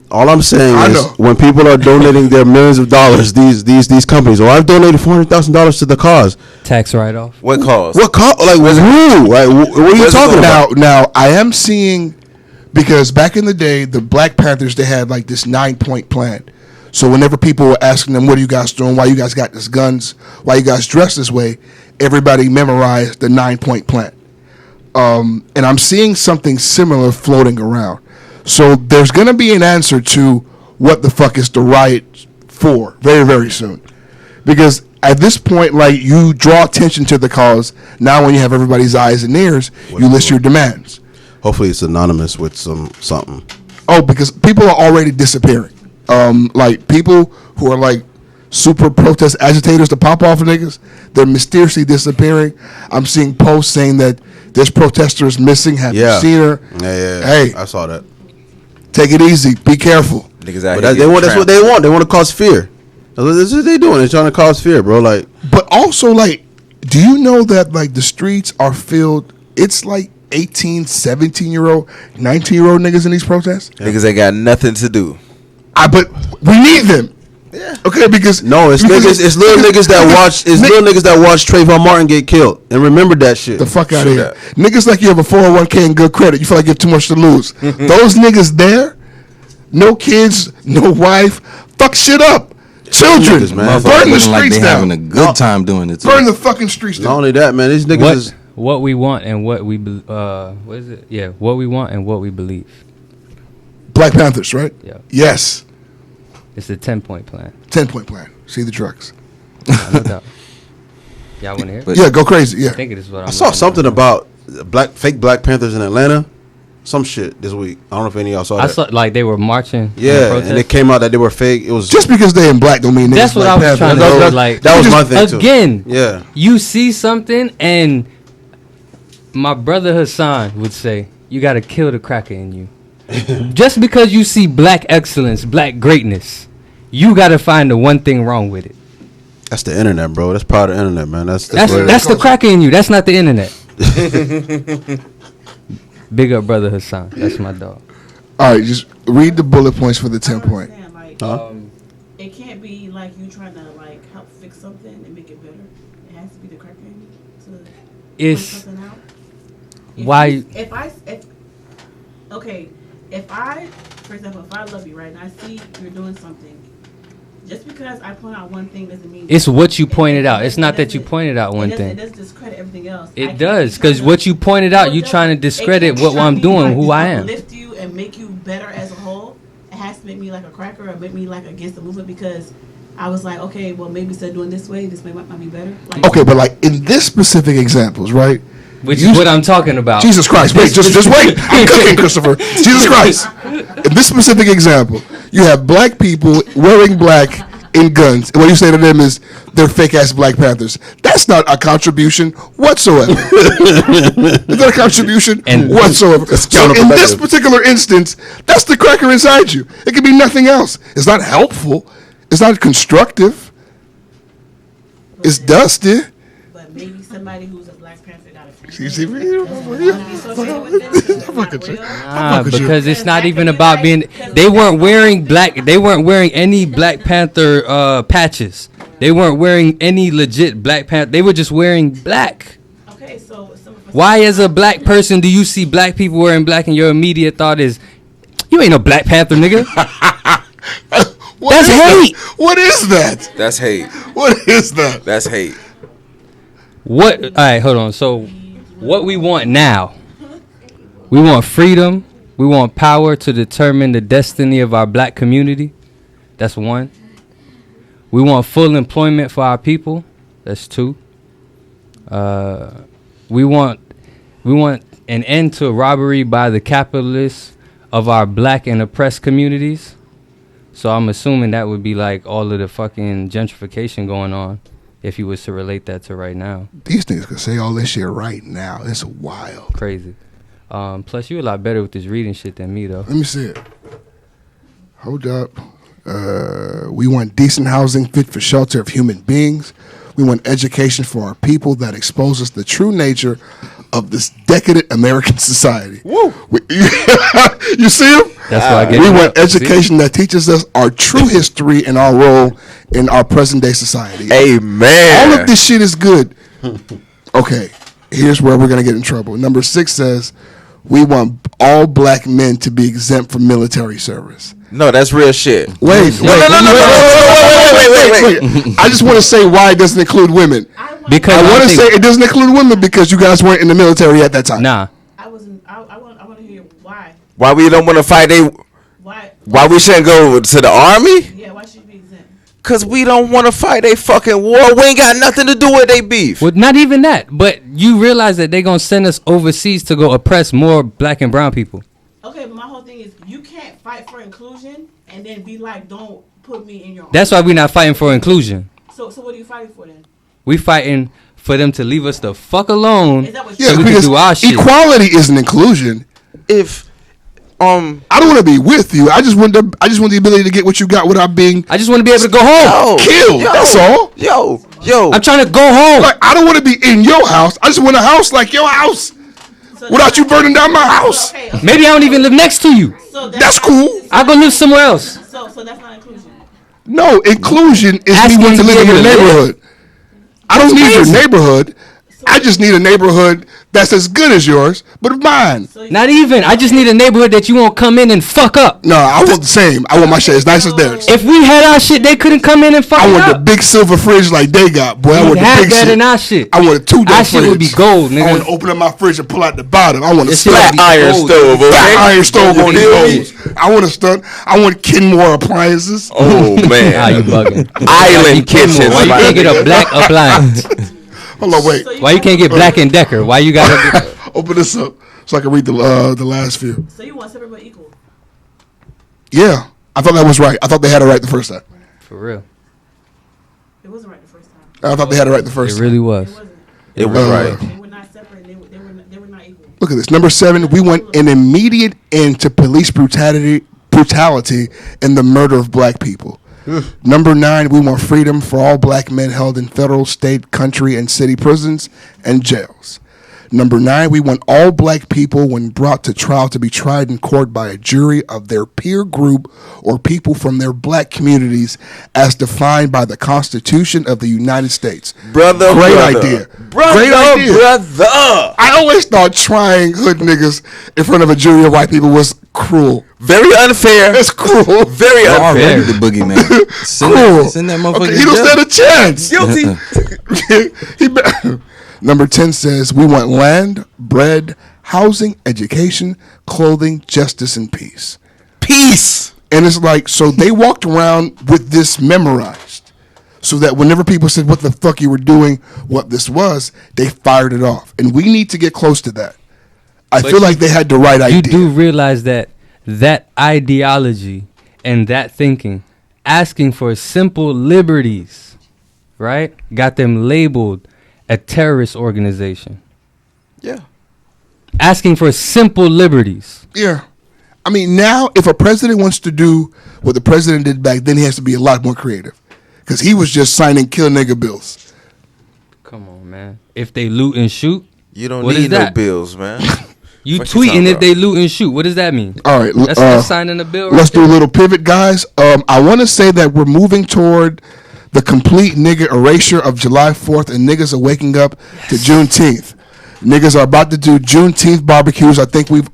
All I'm saying I is know. when people are donating their millions of dollars, these companies, I've donated $400,000 to the cause. Tax write-off. What cause? What cause? Like who? Like what are you Where's it talking going? about? Now I am seeing, because back in the day, the Black Panthers, they had like this 9-point plan. So whenever people were asking them, what are you guys doing? Why you guys got these guns? Why you guys dressed this way? Everybody memorized the 9-point plan. And I'm seeing something similar floating around. So there's going to be an answer to what the fuck is the riot for very, very soon. Because at this point, like, you draw attention to the cause. Now when you have everybody's eyes and ears, you list your demands. Hopefully it's anonymous with something. Oh, because people are already disappearing. Like, people who are like super protest agitators to pop off of niggas, they're mysteriously disappearing. I'm seeing posts saying that this protester is missing. Have you seen her? Yeah. Hey, I saw that. Take it easy. Be careful. Niggas But that's what they want. They want to cause fear. That's what they doing. They're trying to cause fear, bro. Like, but also, like, do you know that, like, the streets are filled? It's like 18, 17-year-old, 19-year-old niggas in these protests. Niggas ain't got nothing to do. But we need them. Yeah. Okay, because no, it's niggas. It's little niggas that watch. It's little niggas that watch Trayvon Martin get killed and remember that shit. The fuck out of here, niggas like you have a 401k and good credit. You feel like you have too much to lose. Those niggas there, no kids, no wife, fuck shit up. Children, niggas, man. Burn the streets like they down. having a good time doing it. Burn the fucking streets down. Not only that, man. These niggas what we want and what we what is it? Yeah, what we want and what we believe. Black Panthers, right? Yeah. Yes. It's a 10-point plan. 10-point plan. See the trucks. No doubt. Y'all want to hear? Yeah, go crazy. Yeah. I think it is what I saw something about fake Black Panthers in Atlanta. Some shit this week. I don't know if any of y'all saw that. I saw like they were marching. Yeah, and it came out that they were fake. It was just because they in black don't mean that's what I was trying to do. Like that was my thing too. Again, yeah. You see something, and my brother Hassan would say, "You got to kill the cracker in you." Just because you see black excellence, black greatness, you got to find the one thing wrong with it. That's the internet, bro. That's part of the internet, man. That's the cracker in you. That's not the internet. Big up, brother Hassan. That's my dog. All right, just read the bullet points for the 10-point. It can't be like you trying to like help fix something and make it better. It has to be the cracker in you to it's something out. Why? If I, for example, if I love you, right, and I see you're doing something, just because I point out one thing doesn't mean it's what you pointed out. It's not that you pointed out one thing. It doesn't discredit everything else. It does, because what you pointed out, you trying to discredit what I'm doing, who I am. Lift you and make you better as a whole. It has to make me like a cracker or make me like against the movement because I was like, okay, well maybe instead of doing this way might be better. Like, okay, but like in this specific examples, right? Which is what I'm talking about. Jesus Christ! Wait, just wait. I'm cooking, Christopher. Jesus Christ! In this specific example, you have black people wearing black in guns, and what you say to them is they're fake ass Black Panthers. That's not a contribution whatsoever. It's not a contribution whatsoever. So in this particular instance, that's the cracker inside you. It could be nothing else. It's not helpful. It's not constructive. It's dusty. But maybe somebody who's a Black Panther got a friend. Because it's not even about being. They weren't wearing black. They weren't wearing any Black Panther patches. They weren't wearing any legit Black Panther. They were just wearing black. Okay, so why, as a black person, do you see black people wearing black and your immediate thought is, you ain't no Black Panther, nigga? That's hate. What is that? That's hate. What is that? That's hate. What? All right, hold on. So, what we want now? We want freedom. We want power to determine the destiny of our black community. That's one. We want full employment for our people. That's two. We want an end to robbery by the capitalists of our black and oppressed communities. So I'm assuming that would be like all of the fucking gentrification going on, if you was to relate that to right now. These niggas can say all this shit right now. It's wild. Crazy. Plus, you a lot better with this reading shit than me, though. Let me see it. Hold up. We want decent housing fit for shelter of human beings. We want education for our people that exposes the true nature of this decadent American society. Woo! You see him? That's why I get we want education that teaches us our true history and our role in our present day society. Amen. All of this shit is good. Okay, here's where we're going to get in trouble. Number 6 says, we want all black men to be exempt from military service. No, that's real shit. Wait. I just want to say why it doesn't include women. Because I want to say it doesn't include women because you guys weren't in the military at that time. Nah. I want to hear why. Why we don't want to fight? Why we shouldn't go to the army? Yeah, why should we be exempt? Cause we don't want to fight a fucking war. We ain't got nothing to do with they beef. Well, not even that. But you realize that they gonna send us overseas to go oppress more black and brown people. Okay, but my whole thing is you can't fight for inclusion and then be like, don't put me in your. That's why we're not fighting for inclusion. So what are you fighting for then? We fighting for them to leave us the fuck alone. Is that what so we can do our shit. Equality isn't inclusion. If I don't want to be with you. I just want the ability to get what you got without being. I just want to be able to go home. Killed. That's all. Yo. I'm trying to go home. Like, I don't want to be in your house. I just want a house like your house. Without you burning down my house. Okay. Maybe I don't even live next to you. So that's cool. I'll go live somewhere else. So that's not inclusion. No, inclusion is Asking me wanting to to live be in your able to neighborhood. I don't need your crazy. neighborhood. I just need a neighborhood that's as good as yours, but mine. Not even. I just need a neighborhood that you won't come in and fuck up. No, I want the same. I want my shit as nice as theirs. If we had our shit, they couldn't come in and fuck I want up. the big silver fridge like they got, boy. I We want the had big that shit. in our shit. I want a 2-door Our fridge. shit would be gold, nigga. I want to open up my fridge and pull out the bottom. I want a This shit flat would be iron gold. stove, okay? flat iron stove on Feel me? these hoes. I want a stunt. I want Kenmore appliances. Oh man. Nah, you bugging. Island kitchens. Why you can't get a black appliance? Hold on, wait. Why you can't get Black and Decker? Why you gotta? Open this up so I can read the last few. So you want separate but equal? Yeah, I thought that was right. I thought they had it right the first time. For real, It wasn't right the first time. I thought they had it right the first it time. really was. It wasn't. It was right. They were not separate. They were not equal. Look at this. Number 7, we want an immediate end to police brutality and the murder of black people. Number 9, we want freedom for all black men held in federal, state, country, and city prisons and jails. Number 9, we want all black people, when brought to trial, to be tried in court by a jury of their peer group or people from their black communities as defined by the Constitution of the United States. Brother, Great brother. idea. Brother, Great idea. brother. I always thought trying hood niggas in front of a jury of white people was cruel. Very unfair. It's cruel. Very You're unfair. already the boogeyman. Cruel. Send that motherfucker Okay, to he don't jail. stand a chance. Guilty. Number 10 says, we want land, bread, housing, education, clothing, justice, and peace. Peace. And it's like, so they walked around with this memorized so that whenever people said what the fuck you were doing, what this was, they fired it off. And we need to get close to that. I feel like they had the right idea. You do realize that ideology and that thinking, asking for simple liberties, right, got them labeled a terrorist organization. Yeah. Asking for simple liberties. Yeah. I mean, now, if a president wants to do what the president did back then, he has to be a lot more creative. Because he was just signing kill nigga bills. Come on, man. If they loot and shoot, You don't what need is no that? bills, man. You What you tweeting talking if about? they loot and shoot. What does that mean? All right. That's signing the bill. Let's right do a there. little pivot, guys. I want to say that we're moving toward the complete nigga erasure of July 4th, and niggas are waking up to Juneteenth. Niggas are about to do Juneteenth barbecues. I think we've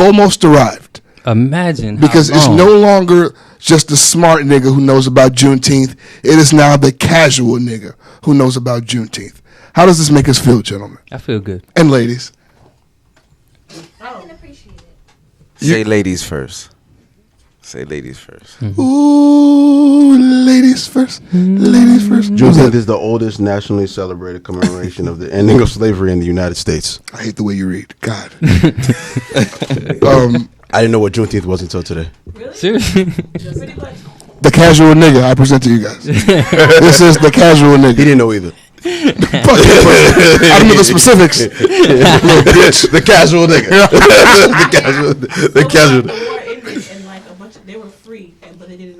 almost arrived. Imagine. Because how it's long. no longer just the smart nigga who knows about Juneteenth. It is now the casual nigga who knows about Juneteenth. How does this make us feel, gentlemen I feel good. and ladies? Say ladies first. Say ladies first. Ooh, ladies first. Ladies first. Juneteenth is the oldest nationally celebrated commemoration of the ending of slavery in the United States. I hate the way you read. God. I didn't know what Juneteenth was until today. Seriously. Pretty much. The casual nigga I present to you guys. This is the casual He nigga. didn't know either. Fuck that person. I don't know the specifics. Little bitch. The casual nigga. the casual. The war ended and like a bunch of, they were free, but they didn't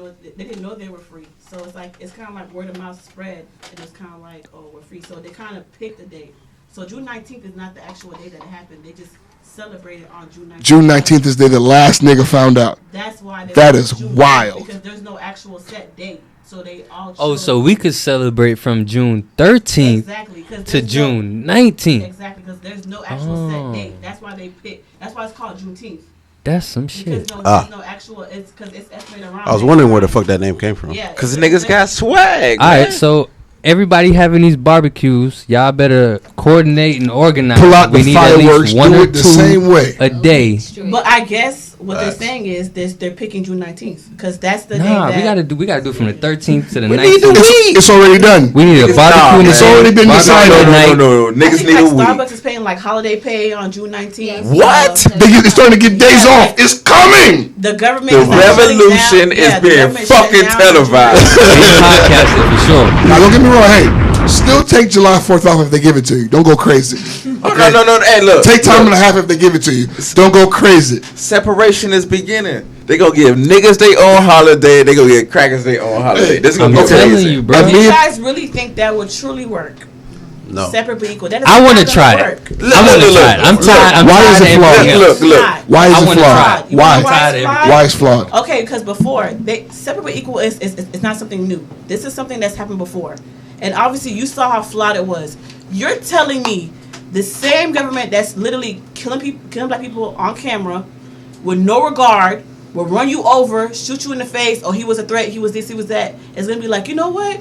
know they were free. So it's kind of like word of mouth spread, and it's kind of like, oh, we're free. So they kind of picked a date. So June 19th is not the actual day that it happened. They just celebrated on June 19th. June 19th is the day the last nigga found out. That's why That is June 19th, wild. because there's no actual set date. So they all. Oh, chose- so we could celebrate from June 13th exactly 'cause to there's no- June 19th. Exactly, because there's no actual set date. That's why they pick. That's why it's called Juneteenth. That's some Because shit. there's no actual. It's because it's estimated around. I was wondering where the fuck that name came from. Yeah, Cause it's- niggas got swag. All man. right, so everybody having these barbecues, y'all better coordinate and organize. Pull out We the need at least fireworks. one Do or it the two same way. a day. But I guess what they're saying is they're picking June 19th because that's the day Nah, that we gotta do from the 13th to the We need the 19th. week. It's already done. We need a barbecue. It's already been decided. No. I Niggas think need a like week. Starbucks is paying like holiday pay on June 19th. What? They're starting to get days off. It's coming. The government The is not shutting revolution down. is The being government fucking shutting down. televised. Podcasting for sure. Now, don't get me wrong. Hey, still take July 4th off if they give it to you. Don't go crazy. Oh, no. Hey, look. Take time look. and a half if they give it to you. Don't go crazy. Separation is beginning. They gonna give niggas their own holiday. They gonna give crackers their own holiday. This is gonna I'm be telling crazy. you, bro. Do you guys really think that would truly work? No. Separate but equal. That is I want to not try gonna it. work. I want to try it. I'm tired. Why is it flawed? Look. Why is I it wanna flawed? try it. You wanna know Why? tired of everything. Why is flawed? Okay, because before separate but equal is not something new. This is something that's happened before, and obviously you saw how flawed it was. You're telling me the same government that's literally killing black people on camera with no regard will run you over, shoot you in the face. Oh, he was a threat. He was this. He was that. It's gonna be like, you know what?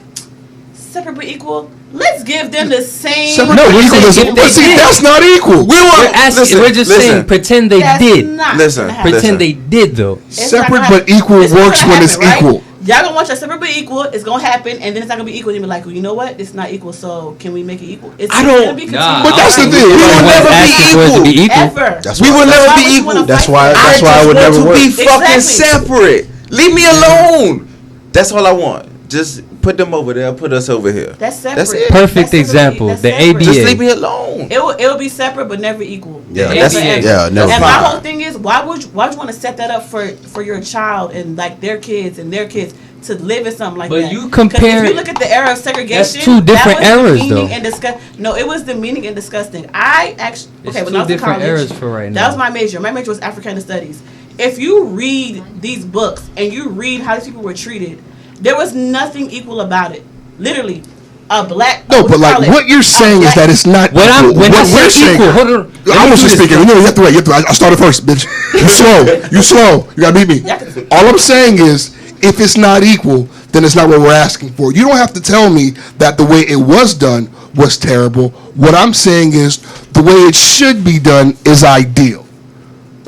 Separate but equal. Let's give them the same. Separate No, but we're equal. saying if they But see, did. that's not equal. We're just saying pretend they That's did. not Listen. gonna happen. Pretend they did though. It's not Separate gonna but happen. equal It's not works gonna when it's happen, right? equal. Y'all gonna watch a separate but equal. It's gonna happen, and then it's not gonna be equal. And you'll be like, well, you know what? It's not equal. So can we make it equal? It's I don't- gonna be Nah, But that's the I thing. don't We think will anyone's never be asking for it to be equal. ever. That's We why- will never Why be would you equal. wanna That's fight why. for That's that? why I would never work. be fucking Exactly. separate. Leave me alone. That's all I want. Just put them over there. Put us over here. That's separate. That's it. Perfect That's separate. example. That's The separate. ABA. Just leave me alone. It will be separate, but never equal. Yeah, that's- Never, yeah, ever. never. And my Fine. whole thing is, why would you want to set that up for your child and like their kids to live in something like But that? you 'Cause compare- if you look at the era of segregation, That's two different that was eras, demeaning though. and No, it was demeaning and disgusting. I actually It's when two I was in different college, eras for right that now. was my major. My major was Africana Studies. If you read these books and you read how these people were treated, there was nothing equal about it. Literally, a black. No, but like what you're saying is that it's not. When equal. when I What we're say saying- equal, hold on. Let I me was do just this. speaking. You have to wait. I started first, bitch. You slow. You gotta beat me. All I'm saying is, if it's not equal, then it's not what we're asking for. You don't have to tell me that the way it was done was terrible. What I'm saying is, the way it should be done is ideal.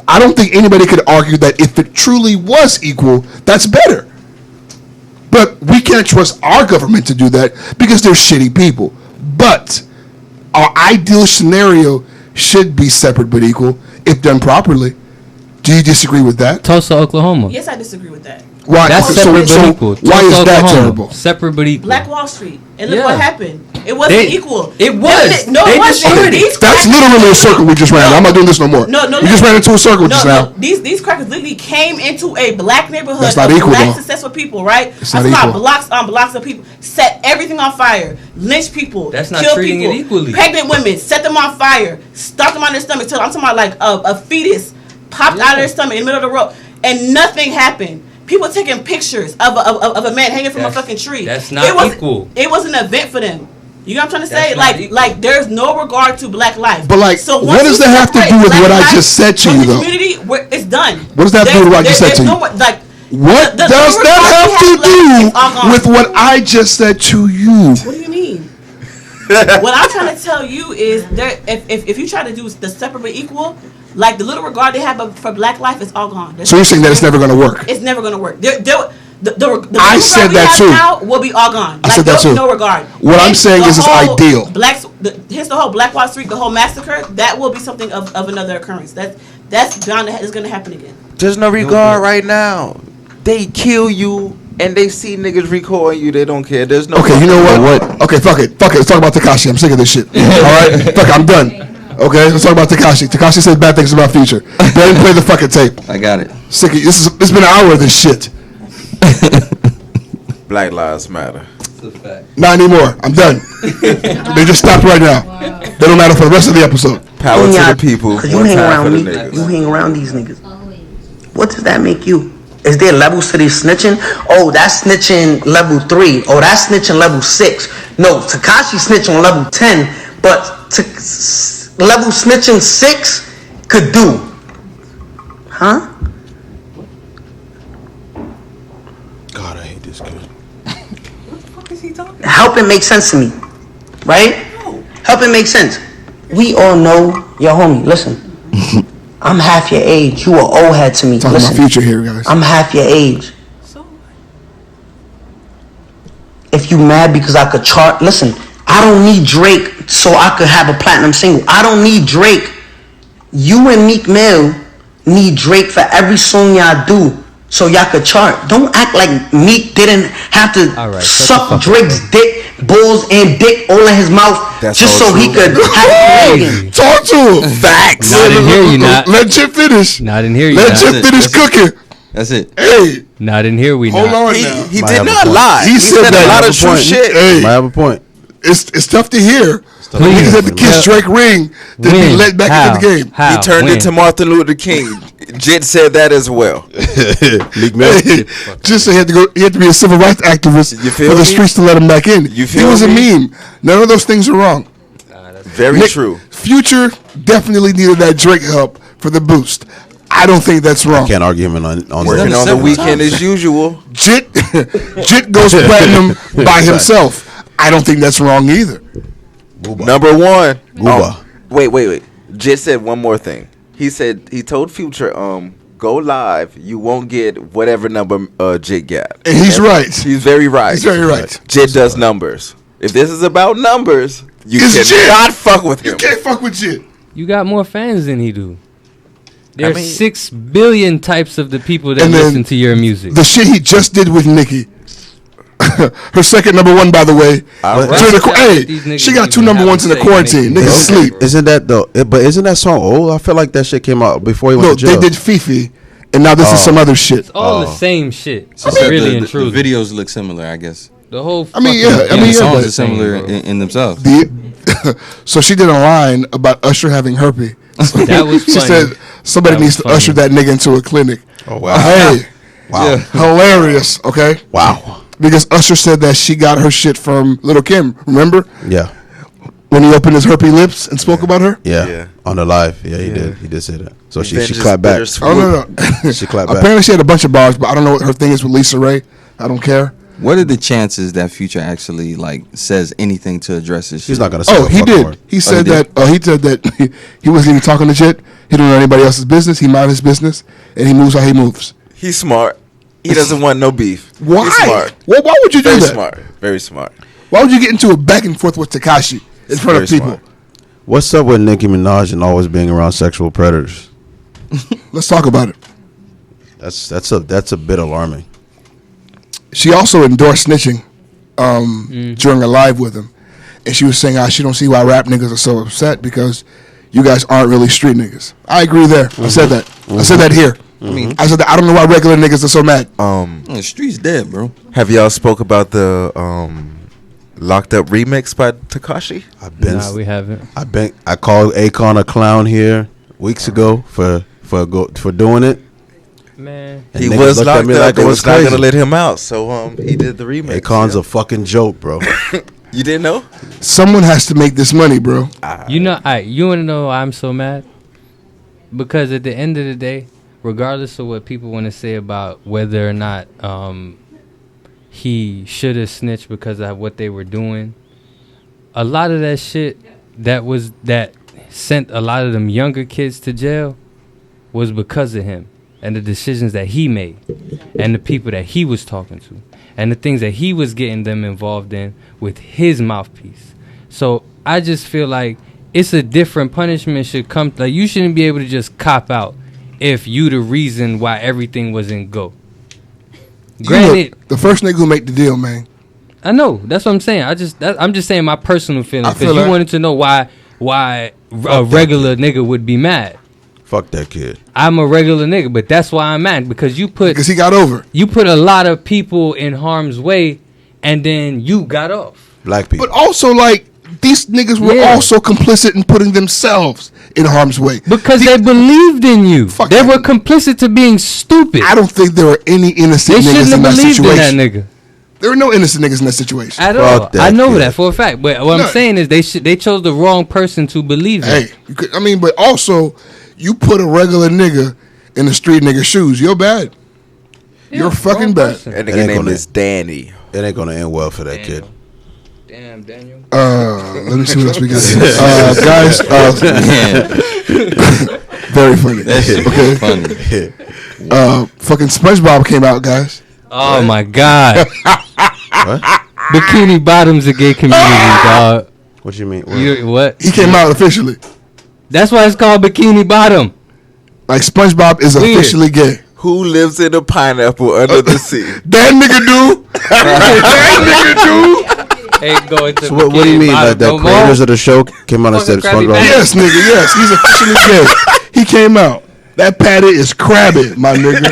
I don't think anybody could argue that if it truly was equal, that's better. But we can't trust our government to do that because they're shitty people. But our ideal scenario should be separate but equal if done properly. Do you disagree with that? Tulsa, Oklahoma. Yes, I disagree with that. Why? That's so- separate so but equal. why is Tulsa, that Oklahoma. terrible? Separate but equal. Black Wall Street, and look Yeah. what happened. It wasn't They- equal. it was. No, They it wasn't. destroyed it. These That's crackers- literally a circle we just ran. I'm not doing this no more. No, You just ran into a circle just now. These crackers literally came into a black neighborhood That's not of equal, black though. successful people, right? It's I'm not talking equal. about blocks on blocks of people, set everything on fire, lynch people, That's not kill treating people, it equally. pregnant women, set them on fire, stuck them on their stomach. I'm talking about like a fetus popped out of their stomach in the middle of the road, and nothing happened. People taking pictures of a man hanging from a fucking tree. That's not it was, equal. It was an event for them. You know what I'm trying to say? That's not equal. Like there's no regard to black life. But, like, so what once does you that have to separate do with black what I life just said to from you, the though? community, it's done. What does that have to do with what I just said to you? What What does that have to do with what I just said to you? What do you mean? What I'm trying to tell you is if you try to do the separate but equal, like the little regard they have for black life is all gone. So you're saying that it's never going to work? It's never going to work. The I said that too. Now will be all gone. I said that there'll be too. No regard. What I'm saying is it's ideal. Here's the whole Black Wall Street, the whole massacre. That will be something of another occurrence. That's bound to is going to happen again. There's no regard right now. They kill you and they see niggas recording you. They don't care. There's no. Okay, you know what? Okay, fuck it. Let's talk about Tekashi. I'm sick of this shit. All right? Fuck it, I'm done. Okay, let's talk about Tekashi. Tekashi said bad things about Future. Go ahead and play the fucking tape. I got it. Sick of it's been an hour of this shit. Black Lives Matter. Not anymore. I'm done. They just stopped right now. They don't matter for the rest of the episode. Power to the people. Because you One hang time around for the me. niggas. You hang around these niggas. What does that make you? Is there levels to this snitching? Oh, that's snitching level 3. Oh, that's snitching level 6. No, Tekashi snitching level 10, but level snitching 6 could do. Huh? God, I hate this kid. Help it make sense to me. Right? Help it make sense. We all know your homie. Listen. I'm half your age. You an old head to me. Talking Listen, about Future here, guys. I'm half your age. If you mad because I could chart, listen, I don't need Drake so I could have a platinum single. I don't need Drake. You and Meek Mill need Drake for every song y'all do so y'all could chart. Don't act like Meek didn't have to suck Drake's dick, balls, and dick all in his mouth just so he could have Talk to him. Facts. Not in here, you not. Let Chip finish. Not in here, you Let not. Chip finish cooking. That's it. Hey, Not in here, we hold not. on now. He Might did have a not point. lie. He said said that. a lot Have of a true point. shit. Hey. Might have a point. It's tough to hear. tough. Niggas had to kiss Yeah. Drake ring to be let back into the game. How? He turned When? into Martin Luther King. Jit said that as well. Meek Mill. Hey, just so he had to be a civil rights activist You feel for the me? streets to let him back in. You He feel was a me? meme. None of those things are wrong. Very Nick, true. Future definitely needed that Drake help for the boost. I don't think that's wrong. Can't argue him on Working that. on the weekend as usual. Jit goes platinum by himself. I don't think that's wrong either. Number one. Gooba. Wait. Jit said one more thing. He said he told Future, go live. You won't get whatever number Jit got. And he's right. He's very right. He's very right. Jit does numbers. If this is about numbers, you It's cannot Jit. fuck with him. You can't fuck with Jit. You got more fans than he do. There's mean- 6 billion types of the people that And then listen to your music. The shit he just did with Nicki. Her second number one, by the way. All right. During the Shout out to these hey, niggas she got 2 even number having ones in the sex, quarantine. niggas. Niggas sleep. Isn't that though? But isn't that song old? I feel like that shit came out before he went No, to they jail. did Fifi, and now this is some other shit. It's all the same shit. So Really the, and the truly. videos look similar, I guess. The whole I mean, fucking yeah, I thing mean, the is yeah, songs but- are similar bro. in themselves. So she did a line about Usher having herpes. That was She funny. said somebody That needs was to usher funny. that nigga into a clinic. Oh wow! Hey, Wow! hilarious. Okay, Wow! because Usher said that she got her shit from Little Kim. Remember Yeah, when he opened his herpes lips and spoke about her? yeah. Yeah. On the live, yeah, he did. He did say that. So she Revenge is clapped back. bittersweet. Oh no. She clapped back. Apparently she had a bunch of bars, but I don't know what her thing is with Lisa Ray. I don't care. What are the chances that Future actually like says anything to address this? She's shit? not gonna say. Oh, a he fucking did. word. He said he did? that. He said that he wasn't even talking to shit. He don't know anybody else's business. He mind his business, and he moves how he moves. He's smart. He doesn't want no beef. Why? He's smart. Well, why would you do Very that? smart. Very smart. Why would you get into a back and forth with Tekashi in front Very of people? smart. What's up with Nicki Minaj and always being around sexual predators? Let's talk about it. That's a bit alarming. She also endorsed snitching during a live with him, and she was saying how she don't see why rap niggas are so upset because you guys aren't really street niggas. I agree there. I said that. I said that here. I said that I don't know why regular niggas are so mad. The street's dead, bro. Have y'all spoke about the Locked Up remix by Tekashi? Nah, we haven't. I called Akon a clown here weeks ago for doing it. Man. And He niggas was looked at locked me up. like They it was not crazy. gonna let him out, so he did the remix. Akon's a fucking joke, bro. You didn't know? Someone has to make this money, bro. You know, you want to know why I'm so mad? Because at the end of the day, regardless of what people want to say about whether or not he should have snitched because of what they were doing, a lot of that shit that sent a lot of them younger kids to jail was because of him and the decisions that he made and the people that he was talking to and the things that he was getting them involved in with his mouthpiece. So I just feel like it's a different punishment should come. Like, you shouldn't be able to just cop out if you the reason why everything wasn't go. Granted, the first nigga who make the deal, man. I know. That's what I'm saying. I'm just saying my personal feeling. I Because feel you like- wanted to know why a regular nigga would be mad. Fuck that kid. I'm a regular nigga, but that's why I'm mad because Because he got over. you put a lot of people in harm's way, and then you got off. Black people. But also, like, these niggas were Yeah. also complicit in putting themselves in harm's way. Because they believed in you. Fuck They that. were complicit to being stupid. I don't think there were any innocent They niggas shouldn't in have that believed in situation. that nigga There were no innocent niggas in that situation. at Fuck all. that I know kid. that for a fact. But what No. I'm saying is they chose the wrong person to believe in. Hey, you could, I mean, but also, you put a regular nigga in the street nigga shoes. You're bad. Yeah, You're fucking wrong bad. person. That It nigga ain't name gonna- is Danny. It ain't gonna end well for that kid. Damn, Daniel. Let me see what else we got here. Guys, Very funny. That shit Okay. was funny. Fucking SpongeBob came out, guys. Oh my god. What? Bikini Bottom's a gay community, dog. What you mean? What? What? He came out officially. That's why it's called Bikini Bottom. Like SpongeBob is Weird. officially gay. Who lives in a pineapple under the sea? That nigga do. That nigga do. Ain't going to So what do you mean? Like the creators of the show came out and said Fucking SpongeBob? Krabby Yes, nigga. Yes, he's officially gay. He came out. That Patty is Krabby, my nigga.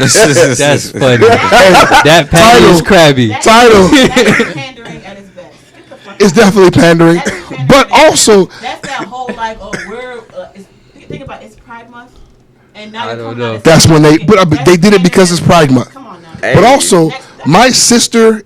That's funny. That Patty is Krabby. Title. That's pandering at its best. Get the fuck It's out. definitely pandering, That is pandering but at its also best. That's that whole like, oh, we're think about it's Pride Month, and now I you're don't coming know. out and that's saying when they. it's But gay. they did it because it's Pride Month. Come on now. But also, my sister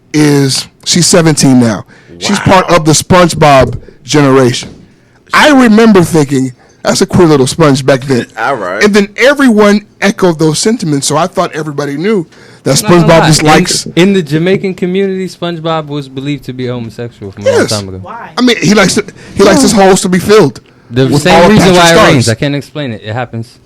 she's 17 now. She's part of the SpongeBob generation. I remember thinking, that's a queer little sponge back then. All right. And then everyone echoed those sentiments, so I thought everybody knew that I'm not gonna SpongeBob lie. just likes. In the Jamaican community, SpongeBob was believed to be homosexual from a long Yes. time ago. Why? I mean, he likes his holes to be filled. The with all same reason Patrick why it Stars. rains. I can't explain it. It happens.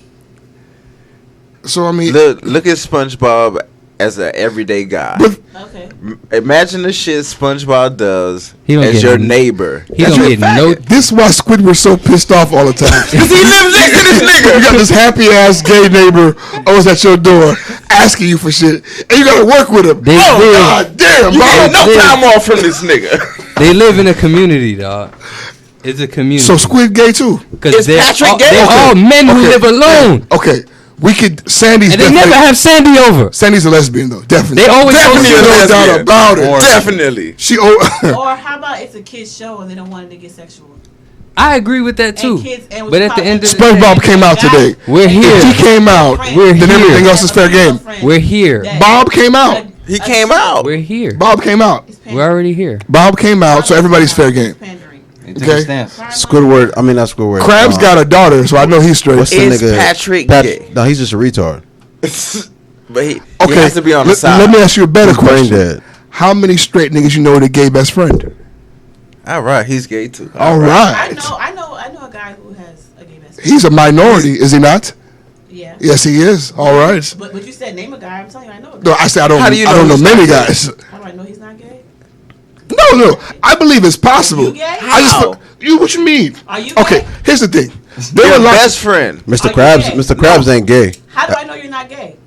So I mean, Look at SpongeBob as an everyday guy. but Okay. Imagine the shit SpongeBob does He don't as get your n- neighbor. He don't get no. this is why Squidward's so pissed off all the time. Cause he lives next to this nigga. You got this happy ass gay neighbor always at your door asking you for shit, and you gotta work with him. They Oh live- god damn, You Bob. get no live- time off from this nigga. They live in a community, dog. It's a community. So Squid gay too. Because Is they're, Patrick all, gay? they're all men who Okay. live alone, Okay, we could. Sandy's and they never definitely- have Sandy over. Sandy's a lesbian though, definitely. They always Definitely go a to- no doubt lesbian. about it. Definitely. She Or how about it's a kids show and they don't want it to get sexual? I agree with that too. And kids and But at the end of the SpongeBob day, came out today. we're If he here. came out, We're then here. everything else is fair game. We're here. Bob came out. He came out. We're here. Bob came out. We're already here. Bob came out, so everybody's fair game. Okay. Squidward. I mean, not Squidward. Crab's got a daughter, so I know he's straight. What's the Is nigga? Patrick gay? No, he's just a retard. But he Okay, has to be on the side. let me ask you a better He's brain question. dead. How many straight niggas you know with a gay best friend? All right, he's gay too. All right. I know a guy who has a gay best friend. He's a minority, is he not? Yeah. Yes, he is. All right. But you said name a guy. I'm telling you, I know a guy. No, I said I don't. How do you I know don't know he's many not gay? guys. How do I know he's not gay? No. I believe it's possible. You gay? I just How? you. What you mean? Are you Okay. gay? Here's the thing. There Your were lots. best friend. Are Mr. you Krabs. gay? Mr. Krabs ain't gay. How do I know you're not gay?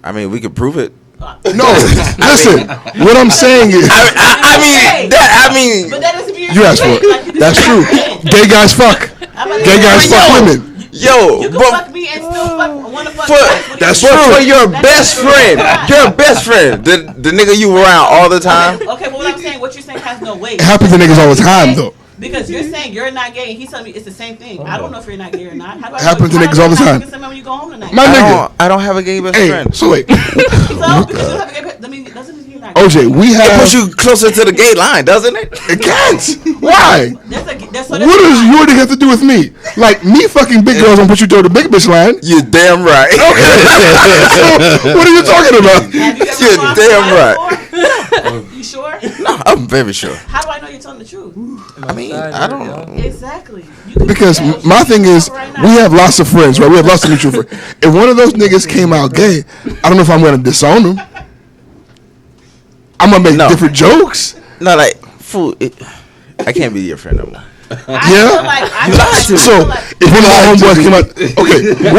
I mean, we could prove it. No, listen. What I'm saying is, I mean, But that doesn't mean you asked for Like, it. you can That's still true. fuck me. Gay guys fuck. I'm about to Gay say, guys fuck yo. women. Yo, You can but fuck me and still want to fuck for, guys. That's but true. for your That's best true. friend, your best friend, the nigga you around all the time. Okay, but what I'm saying, what you're saying has no weight. It happens to niggas all the time, though. Because you're saying you're not gay, and he's telling me it's the same thing. I don't know if you're not gay or not. How do I It happens to know niggas all the you're not time. gay when you go home tonight? My nigga. I don't have a gay best Hey, friend. so wait, So, because you don't have a gay, that means doesn't mean you're not gay. OJ, we It have. puts you closer to the gay line, doesn't it? It can't. Why? That's What does your dick have to do with me? Like me fucking big girls don't put you toward the big bitch line. You're damn right. So, what are you talking about? Have you ever You're gone damn to right. before? You sure? No, I'm very sure. How do I know you're telling the truth? I mean, I don't know. Exactly. You can Because do that. my You thing can is, go right now. we have lots of friends, right? We have lots of mutual friends. If one of those niggas came out gay, I don't know if I'm gonna disown him. I'm gonna make No. different jokes. No, like, fool, I can't be your friend no more. I Yeah? feel like, I feel like, So if one of my homeboys came out, okay,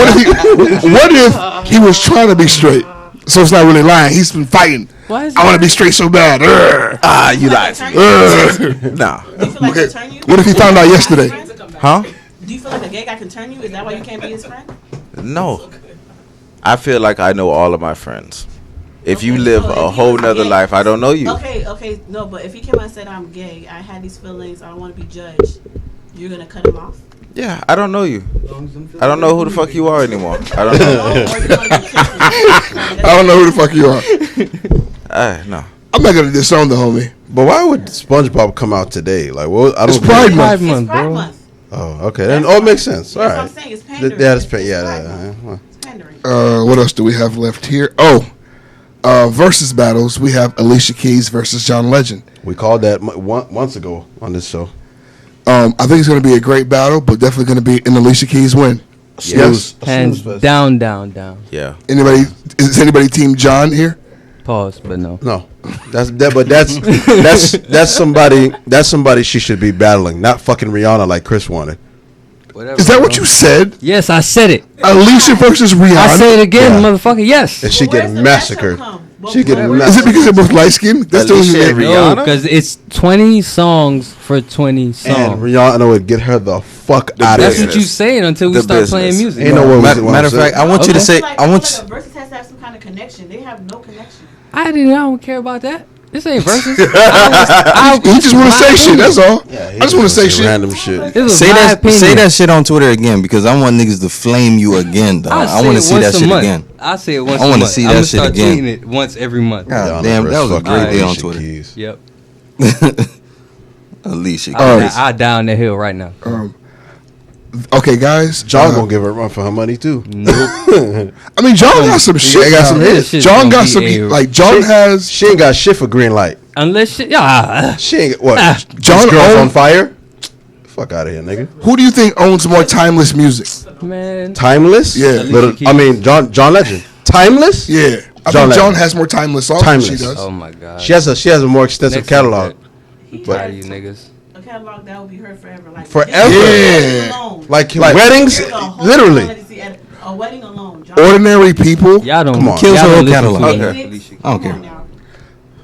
what if he was trying to be straight? So it's not really lying. He's been fighting. Why is I want to be straight so bad. Ah, you lied to me. Nah. do you feel like Okay. he turn you? What if he found out yesterday? Huh? Do you feel like a gay guy can turn you? Is that why you can't be his friend? No. I feel like I know all of my friends. If you Okay, live so if a you whole was nother gay- life, I don't know you. Okay, no, but if he came out and said I'm gay, I had these feelings, I don't want to be judged, you're gonna cut him off? Yeah, I don't know you. I don't know who the fuck you are anymore. I don't know. Or you wanna be kissed? I don't know who the fuck you are. No. I'm not gonna disown the homie. But why would SpongeBob come out today? Like, well, I don't. It's Pride Pride Month. Month, It's Pride bro. Month. Oh, okay. Then That's it makes sense. All That's what right. I'm saying. It's pandering. That's It's Pride yeah. Month. It's pandering. What else do we have left here? Versus battles. We have Alicia Keys versus John Legend. We called that months ago on this show. I think it's going to be a great battle, but definitely going to be an Alicia Keys win. Yes. Hands down. Yeah. Is anybody Team John here? Pause, but no. No, that's somebody she should be battling, not fucking Rihanna like Chris wanted. Whatever, Is that what you said? Yes, I said it. Alicia versus Rihanna. I say it again, motherfucker. Yes. And she getting massacred. She getting Is it massacred. because they're both light skinned? That's the Alicia only and thing. Rihanna? No, because it's 20 songs for 20 songs. And Rihanna would get her the fuck out of That's here. what you saying until we The start business. playing music. Ain't no way. Matter of fact, I want you to say. I want. Like a versus has to have some kind of connection. They have no connection. I don't care about that. This ain't versus. He just want to say shit. That's all. Yeah, I just want to say shit. random shit. Say that shit on Twitter again because I want niggas to flame you again, dog. I want to see that shit again. I say it once. I want to see that shit again. Tweeting it once every month. God damn, that was a great day on Twitter. Yep. Alicia. I down the hill right now. Okay, guys. John gonna give her a run for her money too. Nope. I mean, John got some shit. Got some hits. John got some. Like John has. She ain't got shit for green light. Unless she, She ain't what? John Girls own- on fire. Fuck out of here, nigga. Who do you think owns more timeless music? man. Timeless. Yeah. I mean, John Legend. Timeless. Yeah, I John think John Legend. has more timeless songs Timeless. than she does. Oh my god. She has a more extensive Next catalog. subject. Tired of you niggas. A catalog that will be heard forever. Like Forever. Yeah. Like weddings, Here's a whole literally. legacy at a wedding alone. John. Ordinary people. Y'all don't. Come on. Kills y'all her don't whole listen to catalog. me. Okay. I don't care. Come on now.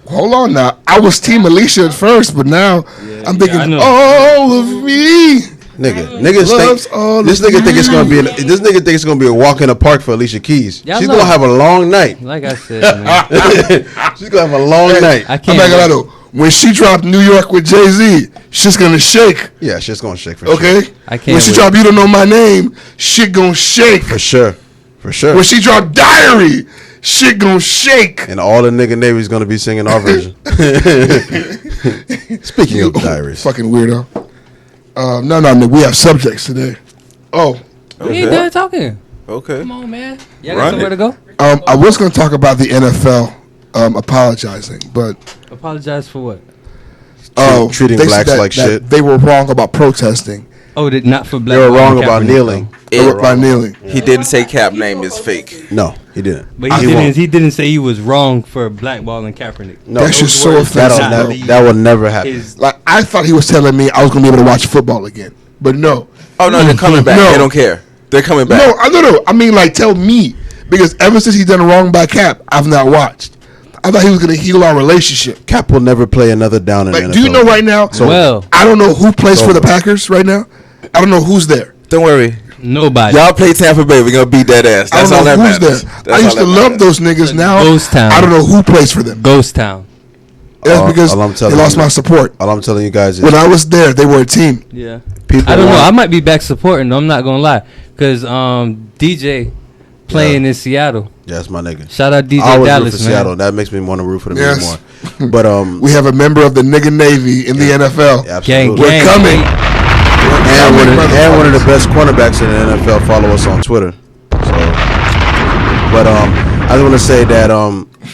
Hold on now. I was Team Alicia at first, but now I'm thinking I know. all of me. Niggas Loves think all this of nigga think it's gonna be me. this nigga think it's gonna be a walk in the park for Alicia Keys. Y'all She's know. gonna have a long night. Like I said, man. She's gonna have a long night. I I'm can't. not gonna lie though. When she dropped New York with Jay-Z, shit's gonna shake. Yeah, shit's gonna shake for sure. Okay? I can't When she wait. dropped You Don't Know My Name, shit gonna shake. For sure. When she dropped Diary, shit gonna shake. And all the nigga Navy's gonna be singing our version. Speaking of diaries. Fucking weirdo. No, we have subjects today. Oh, We ain't done talking. Okay. Come on, man. Y'all Run got somewhere it. to go? I was gonna talk about the NFL apologizing, but Apologize for what? treating they blacks said like shit. They were wrong about protesting. Oh, not for black. They were wrong Kaepernick, about kneeling. By kneeling. He didn't say Cap name is fake. No, he didn't. But won't. he didn't say he was wrong for blackballing Kaepernick. No, That's just so offensive. that will never happen. His, Like I thought he was telling me I was gonna be able to watch football again, but no. Oh no, they're coming back. No. They don't care. They're coming back. No, no. I mean, like, tell me because ever since he done wrong by Cap, I've not watched. I thought he was gonna heal our relationship. Cap will never play another down in the Like, NFL. do you know right now? So, well, I don't know who plays for the over. Packers right now. I don't know who's there. Don't worry. nobody. Y'all play Tampa Bay. We're gonna beat that ass. I That's don't all know that who's matters. there. That's I used all to that love matters. those niggas. Now Ghost town. I don't know who plays for them. Ghost Town. That's because all I'm they telling lost you- my support. All I'm telling you guys is When I was there, they were a team. Yeah. people I don't know. want- I might be back supporting though. I'm not gonna lie, cause DJ playing in Seattle. Yeah, that's my nigga. Shout out DJ I always root Dallas, for man. Seattle. That makes me want to root for them Yes. even more. But We have a member of the nigga Navy in the NFL. Gang, absolutely. gang. We're coming. And one of the best cornerbacks in the NFL. Follow us on Twitter. So, but I just want to say that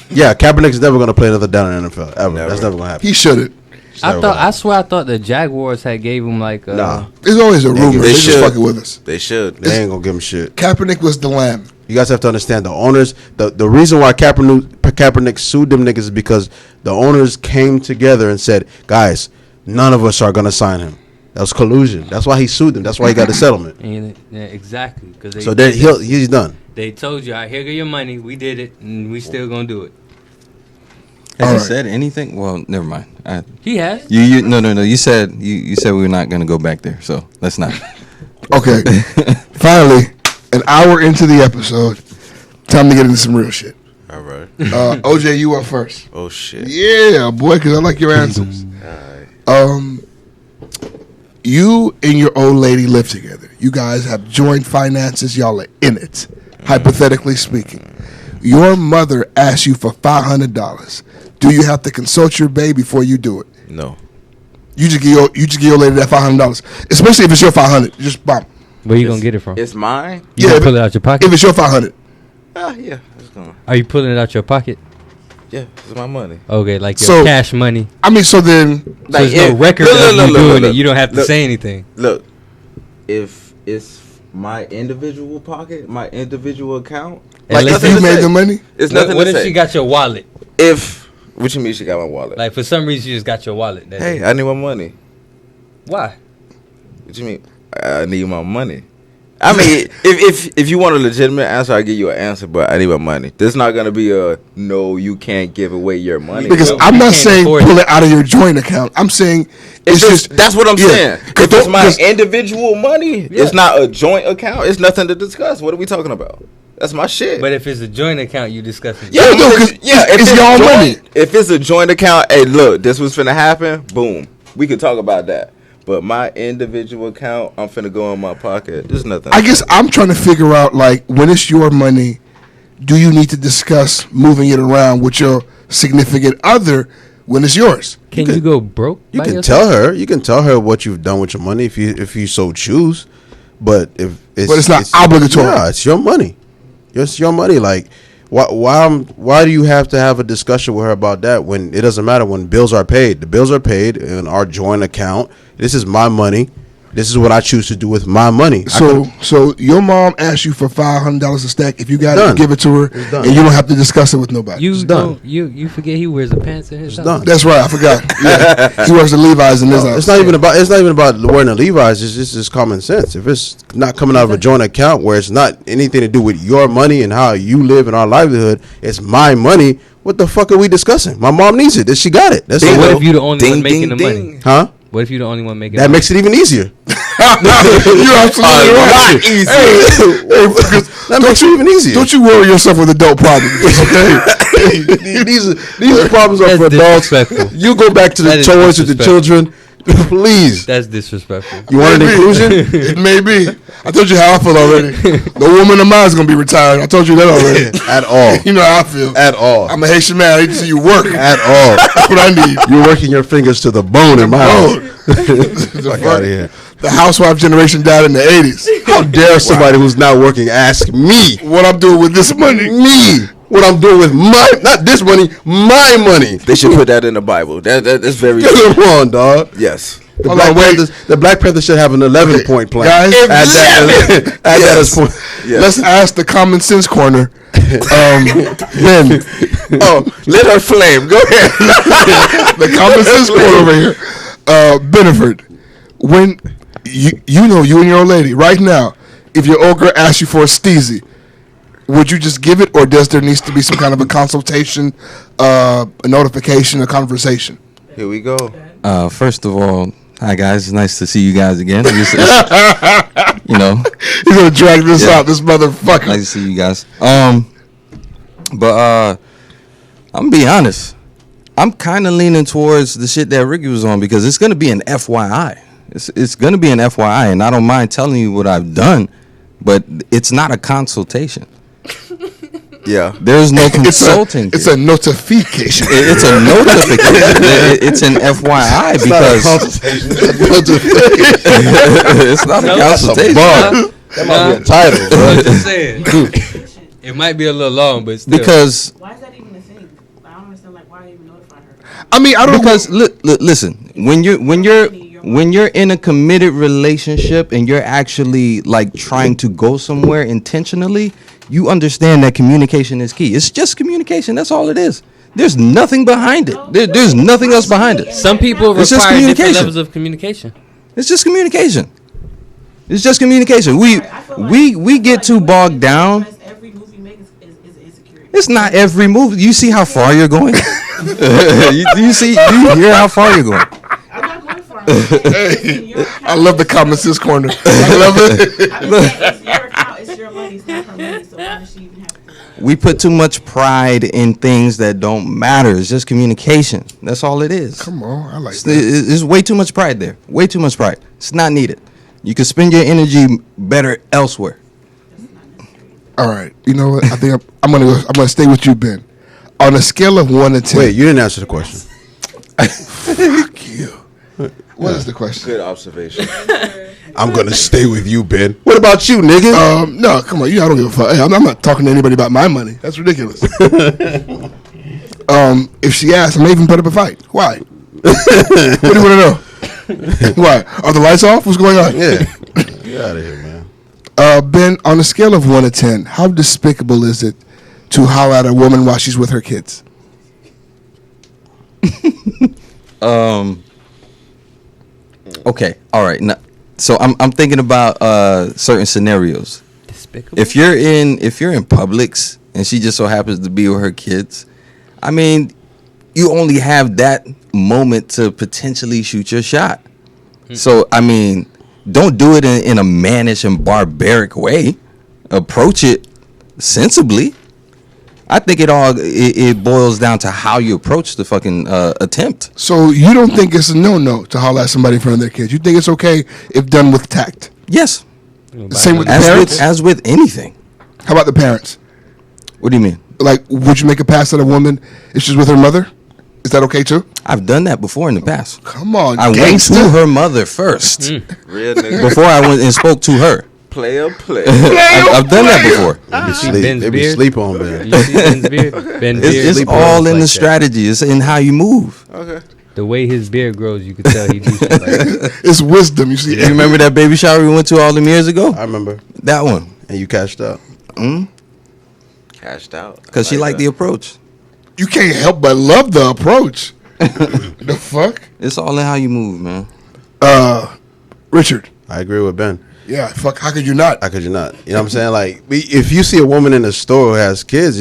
yeah, Kaepernick's never gonna play another down in the NFL ever. Never. That's never gonna happen. He shouldn't. It's never I gonna happen. swear I thought the Jaguars had gave him like Nah, There's always a rumor. They They're just should. fucking with us. They should. they ain't gonna give him shit. Kaepernick was the lamb. You guys have to understand the owners. The reason why Kaepernick sued them niggas is because the owners came together and said, guys, none of us are gonna sign him. That was collusion. That's why he sued them. That's why he got the settlement. yeah, exactly. Cause So then he's done. they told you, "I here go your money. We did it, and we still gonna do it." Has he Alright. said anything? Well, never mind. He has. No. You said we're not gonna go back there. So let's not. Okay. Finally, an hour into the episode, time to get into some real shit. All right. OJ, you up first. Oh shit. Yeah, boy, because I like your answers. You and your old lady live together. You guys have joint finances. Y'all are in it, hypothetically speaking. Your mother asks you for $500. Do you have to consult your babe before you do it? No. You just give your lady that $500, especially if it's your $500. Just bomb. Where you gonna get it from? It's mine. You Yeah, gonna but pull it out your pocket? If it's your $500, Yeah. It's gonna. Are you pulling it out your pocket? Yeah. It's my money. Okay, like your So- cash money. I mean, so then So there's no if- record look, of look, you look, doing look, it. You don't have to look. say anything. Look, if it's my individual pocket, my individual account. Like if you made the money? It's nothing What to if say. she got your wallet? What you mean she got my wallet? Like for some reason you just got your wallet. Hey, I need my money. Why? What you mean? I need my money. I mean, if you want a legitimate answer, I'll give you an answer, but I need my money. There's not going to be a, no, you can't give away your money. Because I'm not saying pull it out of your joint account. I'm saying it's just. That's what I'm saying. If it's my individual money, it's not a joint account. It's nothing to discuss. What are we talking about? That's my shit. But if it's a joint account, you discuss it. Yeah, it's your money. If it's a joint account, hey, look, this was finna happen, boom. We could talk about that. But my individual account, I'm finna go in my pocket. There's nothing. I guess I'm trying to figure out, like, when it's your money, do you need to discuss moving it around with your significant other when it's yours? Can you go broke? You can tell her. You can tell her what you've done with your money if you so choose. But it's not obligatory. Yeah, it's your money. It's your money. Like, why do you have to have a discussion with her about that when it doesn't matter when bills are paid? The bills are paid in our joint account. This is my money. This is what I choose to do with my money. So your mom asked you for $500 a stack. If you got it, give it to her, and you don't have to discuss it with nobody. You forget he wears the pants in his house. Done. That's right. I forgot. Yeah. He wears the Levi's in his house. It's not even about wearing the Levi's. It's just common sense. If it's not coming out of a joint account where it's not anything to do with your money and how you live in our livelihood, it's my money. What the fuck are we discussing? My mom needs it. She got it. That's so it. What if you the only one making the money? Huh? What if you the only one making that makes it even easier. You're absolutely right. That makes it even easier. Don't you worry yourself with adult problems, okay? these problems are for adults. You go back to the toys with the children. Please. That's disrespectful. You want an inclusion? It may be. I told you how I feel already. No woman of mine is going to be retired. I told you that already. At all. You know how I feel. At all. I'm a Haitian man. I need to see you work. At all. That's what I need. You're working your fingers to the bone in my house. Fuck out of here. The housewife generation died in the 80s. How dare somebody who's not working ask me what I'm doing with this money? Me. What I'm doing with not this money, my money. They should put that in the Bible. That's very Come on, dog. Yes. The Black Panther should have an 11-point plan. Guys, add that as point. Yes. Let's ask the common sense corner. Ben. Let her flame. Go ahead. The common sense corner over here. Beneford, when you know you and your old lady right now, if your old girl asks you for a steezy, would you just give it, or does there needs to be some kind of a consultation, a notification, a conversation? Here we go. First of all, hi guys, it's nice to see you guys again. He's gonna drag this out, this motherfucker. Nice to see you guys. But I'm gonna be honest. I'm kind of leaning towards the shit that Ricky was on because it's gonna be an FYI. It's gonna be an FYI, and I don't mind telling you what I've done, but it's not a consultation. Yeah, there's no consulting. It's a notification. It's a notification. It's an FYI because it's not a consultation. That might be a title. Bro. I'm just saying. It might be a little long, but still. Because why is that even a thing? I don't understand. Like, why even notify her? I mean, I don't because listen, when you're in a committed relationship and you're actually like trying to go somewhere intentionally, you understand that communication is key. It's just communication. That's all it is. There's nothing behind it. There's nothing else behind it. Some people require different levels of communication. It's just communication. It's just communication. We get too bogged down. Every move you make is insecurity. It's not every move. You see how far you're going? you hear how far you're going? I'm not going far. Hey, I love the common sense corner. I love it. It's your account. It's your money. It's not her money. So why does she even have to? We put too much pride in things that don't matter. It's just communication. That's all it is. Come on, I like that. There's way too much pride there. Way too much pride. It's not needed. You can spend your energy better elsewhere. All right. You know what? I think I'm gonna stay with you, Ben. On a scale of 1 to 10. Wait, you didn't answer the question. Fuck you. What is the question? Good observation. I'm gonna stay with you, Ben. What about you, nigga? No, come on. I don't give a fuck. Hey, I'm not talking to anybody about my money. That's ridiculous. If she asks, I may even put up a fight. Why? What do you want to know? Why? Are the lights off? What's going on? Yeah. Get out of here, man. Ben, on a scale of 1 to 10, how despicable is it to holler at a woman while she's with her kids? Okay. All right. Now, so I'm thinking about certain scenarios. Despicable. If you're in Publix and she just so happens to be with her kids, I mean, you only have that moment to potentially shoot your shot. So I mean, don't do it in a mannish and barbaric way. Approach it sensibly. I think it boils down to how you approach the fucking attempt. So you don't think it's a no-no to holler at somebody in front of their kids? You think it's okay if done with tact? Yes. Same with the parents? As with anything. How about the parents? What do you mean? Like, would you make a pass at a woman if she's with her mother? Is that okay too? I've done that before in the past. Come on, I gangster. went to her mother first Real nigga. before I went and spoke to her. Player. I've done that before. They be sleep on, man. You see Ben's beard? Ben's beard It's sleep all on in like the that. strategy. It's in how you move. Okay. The way his beard grows, you can tell he do shit like that. It's wisdom. You see, You remember that baby shower we went to all them years ago? I remember. That one. And you cashed out. Cashed out. Because she liked the approach. you can't help but love the approach. The fuck? It's all in how you move, man. Richard. I agree with Ben. Yeah, fuck. How could you not? How could you not? You know what I'm saying? Like, if you see a woman in the store who has kids,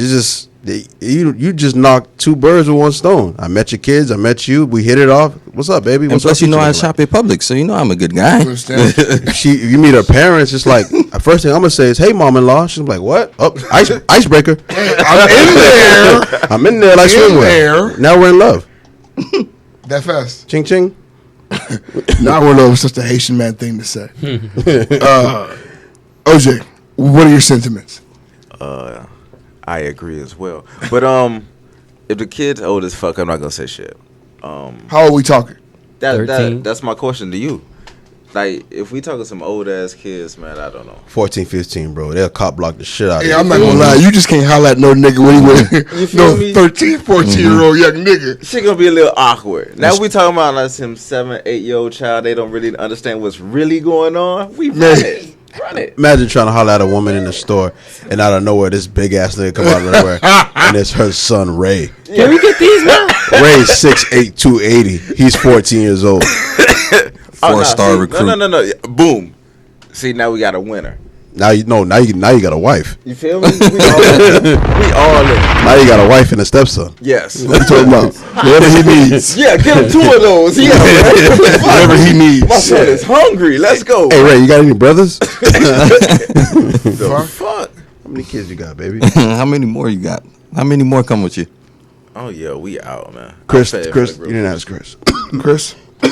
you just knock two birds with one stone. I met your kids. I met you. We hit it off. What's up, baby? And What's plus, up? you know I Like, shop at Publix, so you know I'm a good guy. Understand? if you meet her parents, it's like first thing I'm gonna say is, "Hey, mom-in-law." She's like, "What? Oh, icebreaker." I'm in there. I'm in there like In swimwear. there. Now we're in love. That fast. Ching ching. Now we're over such a Haitian man thing to say. OJ, what are your sentiments? I agree as well. But if the kid's old as fuck, I'm not gonna say shit. How are we talking? 13? That's my question to you. Like, if we talking some old ass kids, man, I don't know. 14, 15, bro. They'll cop block the shit out of Hey, you. I'm not gonna lie. You just can't holler at no nigga when he with You feel no me? 13, 14-year-old young nigga. Shit gonna be a little awkward. Now we talking about like some 7, 8-year-old child. They don't really understand what's really going on. We run it. Run it. Imagine trying to holler at a woman in the store, and out of nowhere, this big ass nigga come out of nowhere, and it's her son Ray. Can we get these now? Ray's 6'8", 280. He's 14 years old. 4-star recruit. No. Boom. See, now we got a winner. Now you got a wife. You feel me? We all in. Now you got a wife and a stepson. Yes. What you talking about? Whatever he needs. Yeah, give him 2 of those. Yeah, Whatever he needs. my son is hungry. Let's go. Hey Ray, you got any brothers? The fuck? How many kids you got, baby? How many more you got? How many more come with you? Oh yeah, we out, man. Chris, I'm fed you for the didn't ask Chris. Chris, do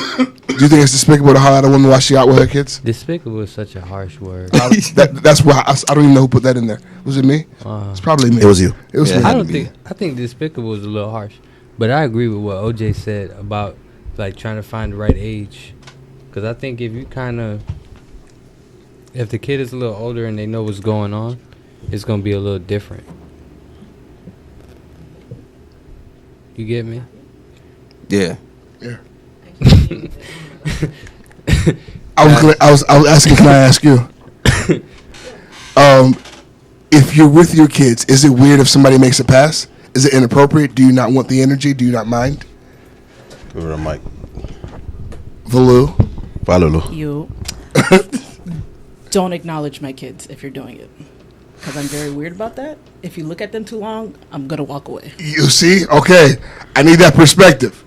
you think it's despicable to holler at a woman while she out with her kids? Despicable is such a harsh word. That's why I don't even know who put that in there. Was it me? It's probably me. It was you. It was Yeah. me. I think despicable is a little harsh, but I agree with what OJ said about like trying to find the right age, because I think if the kid is a little older and they know what's going on, it's gonna be a little different. You get me? Yeah. I was asking. Can I ask you? If you're with your kids, is it weird if somebody makes a pass? Is it inappropriate? Do you not want the energy? Do you not mind? Give her a mic. Valu. Valulu. You don't acknowledge my kids if you're doing it, because I'm very weird about that. If you look at them too long, I'm gonna walk away. You see? Okay. I need that perspective.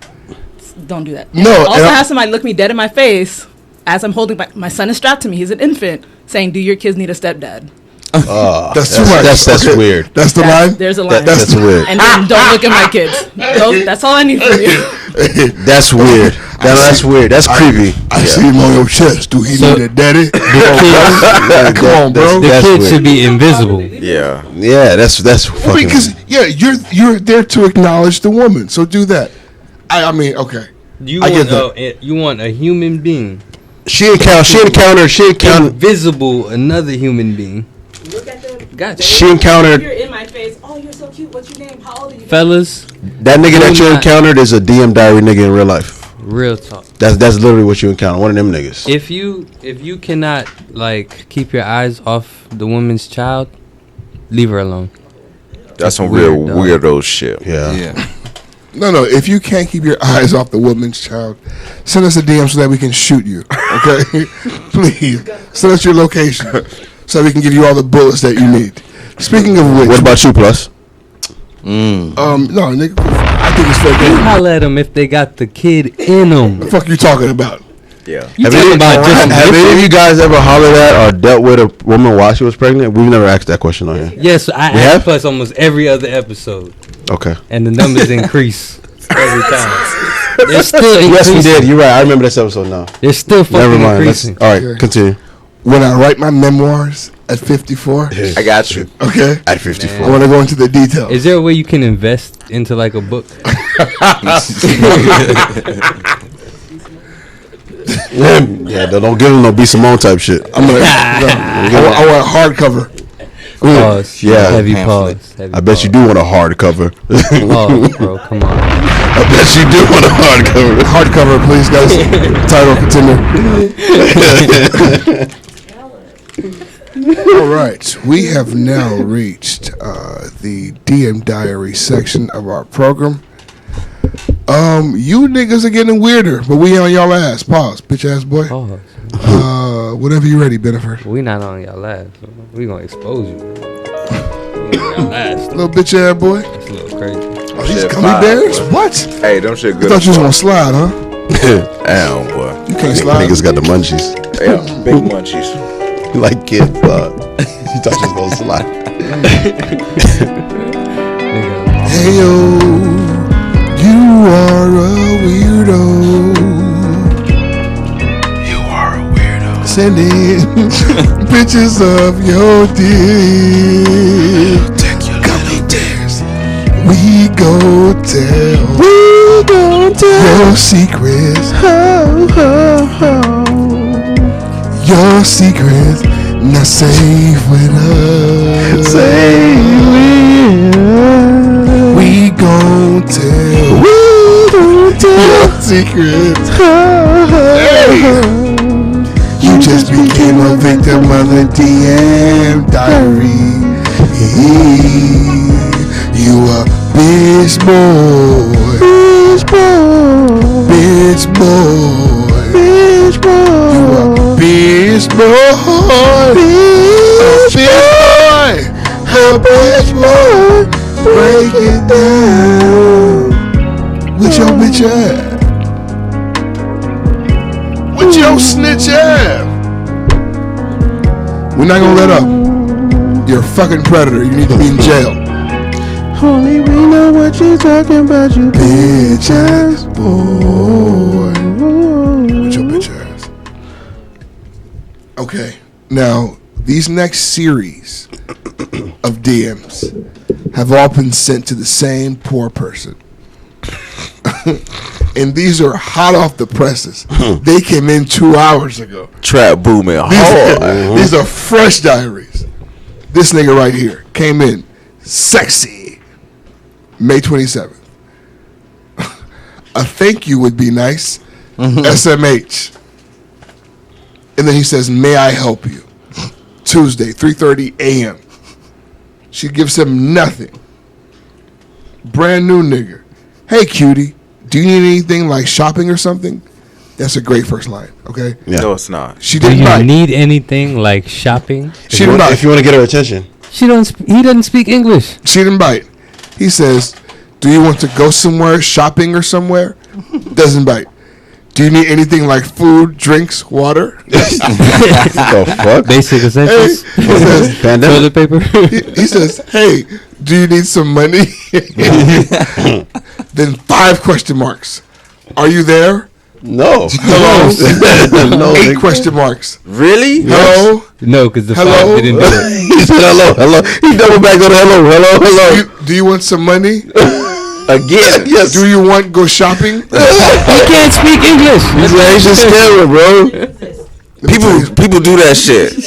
Don't do that. No. Also, have somebody look me dead in my face as I'm holding my son is strapped to me. He's an infant, saying, "Do your kids need a stepdad?" That's too much. That's weird. That's the line? There's a line. That's weird. And then don't look at my kids. Nope, that's all I need from you. That's weird. That's weird. That's creepy. I see him on your chest. Do he need a daddy? Come on, bro. The kid should be invisible. Yeah. Yeah, that's fucking. Because you're there to acknowledge the woman. So do that. I mean, okay. You I want get you want a human being, She encountered. invisible another human being. Look at them. Gotcha. She encountered. You're in my face. Oh, you're so cute. What's your name? How old are you? Fellas, That nigga that you not- encountered is a DM diary nigga in real life. Real talk. That's literally what you encounter. One of them niggas. If you cannot like keep your eyes off the woman's child, leave her alone. That's some real weirdo shit. Yeah. No. If you can't keep your eyes off the woman's child, send us a DM so that we can shoot you. Okay, please send us your location so that we can give you all the bullets that you need. Speaking of which, what about you, Plus? No, nigga, I think it's fair You game. holler at them if they got the kid in them. The fuck you talking about? Yeah. Have any of you guys ever hollered at or dealt with a woman while she was pregnant? We've never asked that question on here. Yes, I ask Plus almost every other episode. Okay. And the numbers increase every time. They're still increasing. Yes, we did. You're right. I remember this episode now. They're still fucking Never mind. increasing. All right, continue. When I write my memoirs at 54, I got you. okay, At 54. I want to go into the details. Is there a way you can invest into like a book? Yeah, don't give him no B. Simone type shit. I'm gonna. I want hardcover. Pause. Yeah. Heavy Pamphlet. pause. Heavy I bet you do want a hard cover. Pause, bro. Come on. I bet you do want a hard cover. Hardcover, please, guys. Title continue. All right, we have now reached the DM Diary section of our program. You niggas are getting weirder, but we on y'all ass. Pause, bitch ass boy. Pause. Whenever you ready, Bennifer. We not on y'all last. We gonna expose you. We on y'all last. Little bitch ass boy. That's a little crazy. Oh, these Shit gummy fire, bears? boy. What? Hey, them shit I good. thought you was gonna slide, huh? Damn, boy. You can't slide. Niggas got the munchies. Yeah, big munchies. Like kid, you thought you was gonna slide. Hey yo, you are a weirdo. You are a weirdo. Send in pictures of your dick. Take your little dicks. We go tell your secrets. Your secrets not safe with us. We gon' tell your secrets. Hey. You just became a victim of the DM Diary. You a bitch boy. Bitch boy. You a bitch boy. A bitch boy. Break it down. With your bitch ass. With your snitch ass. We're not gonna let up. You're a fucking predator. You need to be in jail. Only we know what you're talking about, you Bitch ass boy. With your bitch ass. Okay. Now, these next series of DMs have all been sent to the same poor person. And these are hot off the presses. They came in 2 hours ago. Trap booming hard. These are fresh diaries. This nigga right here came in sexy. May 27th. A thank you would be nice. SMH. And then he says, may I help you? Tuesday, 3:30 a.m. She gives him nothing. Brand new nigga. Hey, cutie. Do you need anything like shopping or something? That's a great first line, okay? Yeah. No, it's not. She Do didn't you bite. need anything like shopping? She didn't bite. If you want to get her attention. He doesn't speak English. She didn't bite. He says, do you want to go somewhere, shopping or somewhere? Doesn't bite. Do you need anything like food, drinks, water? The fuck? Basic essentials. He says, Toilet paper. he says, hey, do you need some money? Then 5 question marks. Are you there? No. Hello? No. 8 question marks. Really? Hello? No, because the Hello? 5 didn't do it. He said hello. He doubled back on hello. Do you want some money? Again? Yes. Do you want go shopping? He can't speak English. He's an Asian scammer, bro. People do that shit.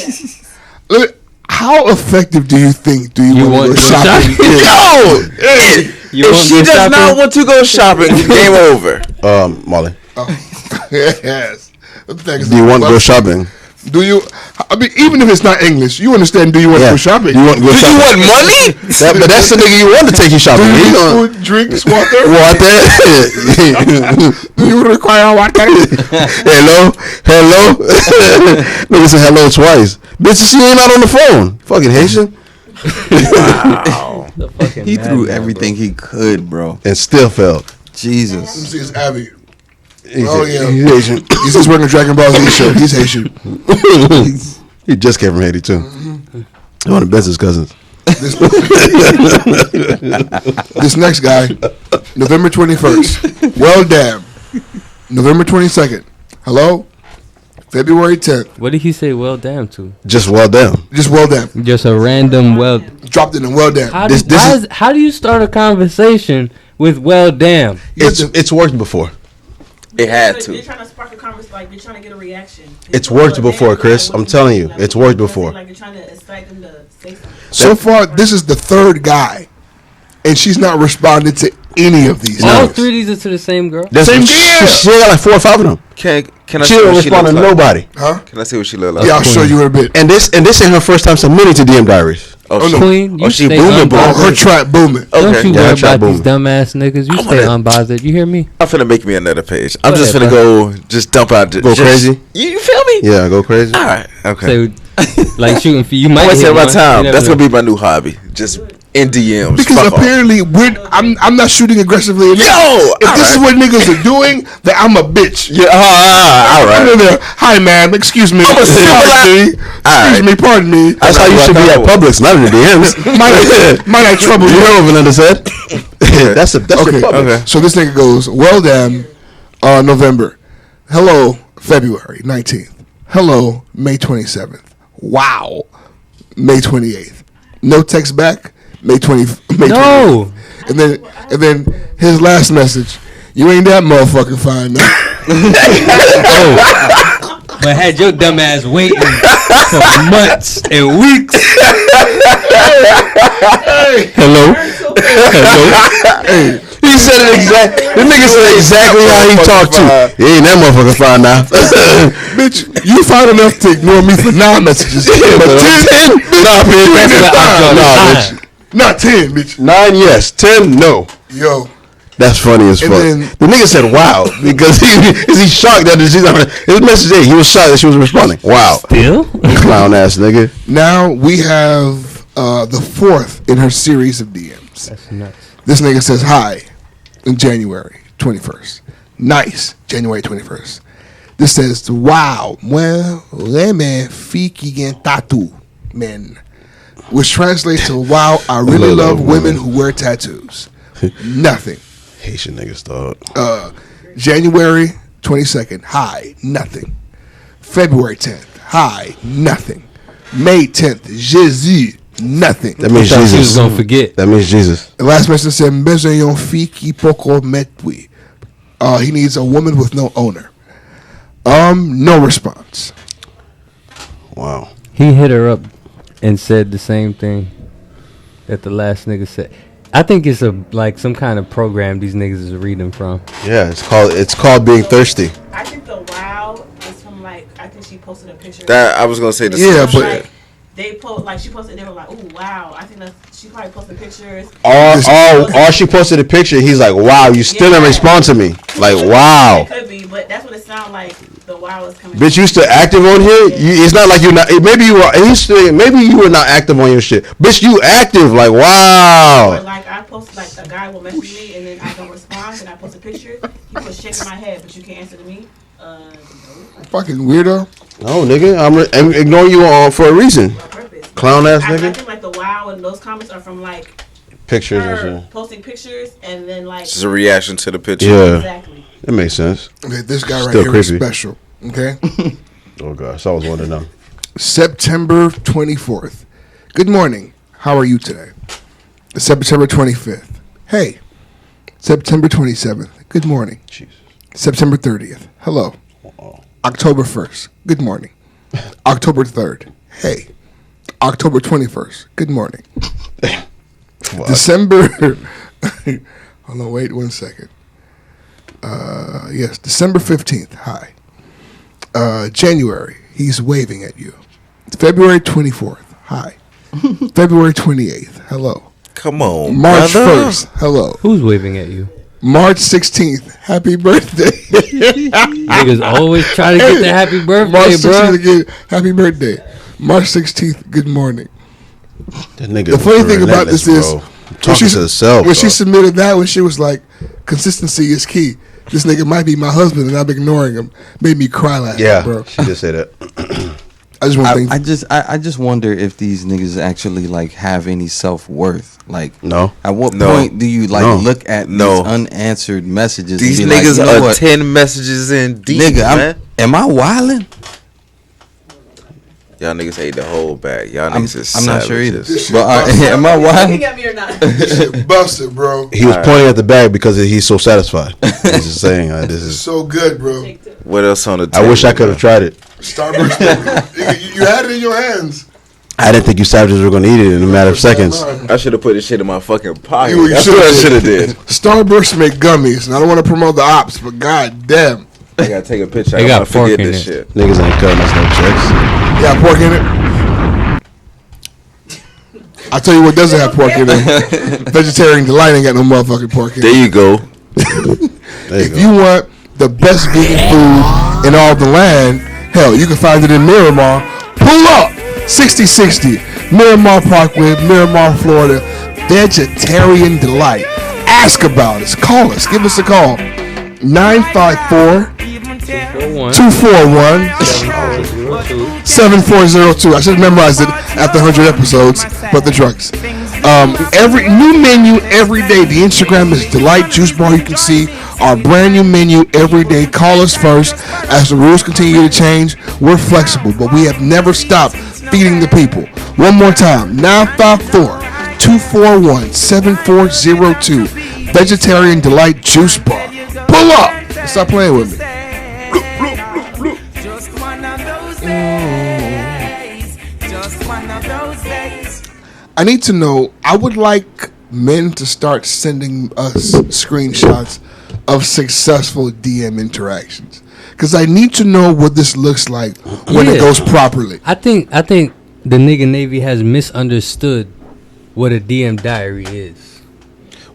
How effective do you think do you want to go shopping? Yo! If she does not want to go shopping, game over. Molly. Yes. Do you want to go shopping? Do you? I mean, even if it's not English, you understand. Do you want to go shopping? Do you want to go shopping? You want money? But that's the nigga you want to take you shopping. Do you need food, drinks, water? Water. Do you require water? Hello. Nigga said hello twice. Bitch, she ain't out on the phone. Fucking Haitian. Wow. He threw everything he could, bro, and still failed. Jesus. Let me see, it's Abby. He's He's Haitian. He's just working Dragon Ball Z show. He's Haitian. He just came from Haiti too. One of Benson's cousins. This next guy, November 21st. Well, damn. November 22nd. Hello. February 10th. What did he say? Well, damn to. Just well damn. Just well damn. Just a random well. Dropped it in well damn. How do you start a conversation with well damn? It's worked before. It had to. They're trying to spark a conversation, like they're trying to get a reaction. It's worked before, Chris. I'm telling you, it's worked before. Like they're trying to excite them to say something. So far, this is the third guy, and she's not responded to any of these. All three of these are to the same girl. Same girl. She got like 4 or 5 of them. Can I She see don't what she respond to looks like? nobody. Huh? Can I see what she look like? Yeah, I'll show you in a bit. And this ain't her first time submitting to DM Diaries. Oh, she, Queen, you she stay booming, boy. unbothered. Her trap booming. Don't Okay. you Yeah, worry I tried about these booming. dumbass niggas. You stay unbothered. You hear me? I'm finna make me another page. I'm Go just ahead, finna go, just dump out. Go crazy? You feel me? Yeah, go crazy. All right. Okay. So, like shooting for you I'm might gonna hit say my one. time. You That's never gonna be my new hobby. Just in DMs. Because Fuck off. apparently I'm not shooting aggressively enough. Yo, if this is alright. what niggas are doing, then I'm a bitch. Yeah. All I'm in right. there. Hi, man. Excuse me. I'm a Pardon me. Excuse me. Pardon me. That's how you should be at Publix, not in the DMs. Might I trouble You you? know what Vanessa said? That's your Publix. Okay. So this nigga goes, well, damn, November. Hello, February 19th. Hello, May 27th. Wow, May 28th. No text back. May 20th. May 28th. And then his last message. You ain't that motherfucking fine, man. But had your dumb ass waiting for months and weeks. Hello. Hey. He said it exactly. The nigga said exactly how he talked to. He ain't that motherfucker fine now. Bitch, you fine enough to ignore me for 9 messages. But 10? Nah, bitch. Not 10, bitch. 9, yes. 10, no. Yo. That's funny as And fuck. then- The nigga said wow because he's shocked that she's on his message. Hey, he was shocked that she was responding. Wow. Still? Clown ass nigga. Now we have the 4th in her series of DMs. That's nuts. This nigga says hi in January 21st. Nice. January 21st. This says, wow, well, leme fiki gen tatu, men. Which translates to, wow, I really love women who wear tattoos. Nothing. Haitian niggas, dog. January 22nd, hi, nothing. February 10th, hi, nothing. May 10th, Jésus, nothing. That means She was Jesus. gonna forget. That means Jesus. The last message said, "Besoin yon fille qui poko metwi." He needs a woman with no owner. No response. Wow. He hit her up and said the same thing that the last nigga said. I think it's like some kind of program these niggas is reading from. Yeah, it's called being thirsty. I think the wow is from like I think she posted a picture. That I was gonna say the Yeah, same but shit. They post like she posted. They were like, "Ooh, wow!" I think she probably posted pictures. Or she posted a picture. He's like, wow, you still didn't respond to me. Like, wow. It could be, but that's what it sounds like. The wow is coming. Bitch, you still active on here? It's not like you're not. Maybe you are. Maybe you were not active on your shit. Bitch, you active. Like, wow. Or like I post, like a guy will message me and then I don't respond and I post a picture. He was shaking my head, but you can't answer to me. No. fucking weirdo. No, nigga, I'm ignoring you for a reason. Clown ass I nigga. think like the wow and those comments are from like Pictures and her shit. posting pictures and then like Just a reaction to the picture. Yeah. Exactly. That makes sense. Okay, this guy right Still here is creepy. special. Okay. Oh gosh, I was wondering now. September 24th. Good morning. How are you today? September 25th. Hey. September 27th. Good morning. Jesus. September 30th. Hello. October 1st. Good morning. October 3rd. Hey. October 21st. Good morning. December. Hold on. Wait 1 second. Yes, December 15th. Hi. January. He's waving at you. February 24th. Hi. February 28th. Hello. Come on, March brother. 1st. Hello. Who's waving at you? March 16th. Happy birthday. Niggas always try to get the happy birthday, March bro. 16th again. Happy birthday. March 16th. Good morning. That nigga The funny thing about relentless, this is, bro. Talking to herself. when she submitted that, when she was like, consistency is key. This nigga might be my husband, and I'm ignoring him. Made me cry laughing, Yeah, bro. she did say that. I just want to think. I just wonder if these niggas actually like have any self-worth. Like, No. at what No. point do you like No. look at No. these unanswered messages? These and be niggas like, you know are what? 10 messages in deep, Nigga, man. am I wilding? Y'all niggas ate the whole bag. Y'all niggas is I'm not sure either. savages. But am I wilding? Looking at me or not? This shit busted, bro. He was pointing at the bag because he's so satisfied. He's just saying, this is. So good, bro. What else on the I table? wish I could have tried it. Starburst. you had it in your hands. I didn't think you savages were gonna eat it in a matter of seconds. I should have put this shit in my fucking pocket. You That's what I should have did. Starburst make gummies, and I don't want to promote the ops, but god damn. I gotta take a picture. They I got gotta pork forget in this it. shit. Niggas ain't cutting us no checks. Yeah, pork in it. I'll tell you what doesn't have pork in it. Vegetarian Delight ain't got no motherfucking pork in There it. you go. If you want the best vegan food in all the land, hell, you can find it in Miramar. Pull up 6060 Miramar Parkway, Miramar, Florida. Vegetarian Delight. Ask about us. Call us. Give us a call. 954-241-7402. I should have memorized it after 100 episodes, but the drugs. Every new menu every day. The Instagram is Delight Juice Bar. You can see our brand new menu every day. Call us first. As the rules continue to change, we're flexible, but we have never stopped feeding the people. One more time, 954-241-7402. Vegetarian Delight Juice Bar. Pull up. Stop playing with me. I need to know. I would like men to start sending us screenshots of successful DM interactions, because I need to know what this looks like when it goes properly. I think the nigga Navy has misunderstood what a DM diary is.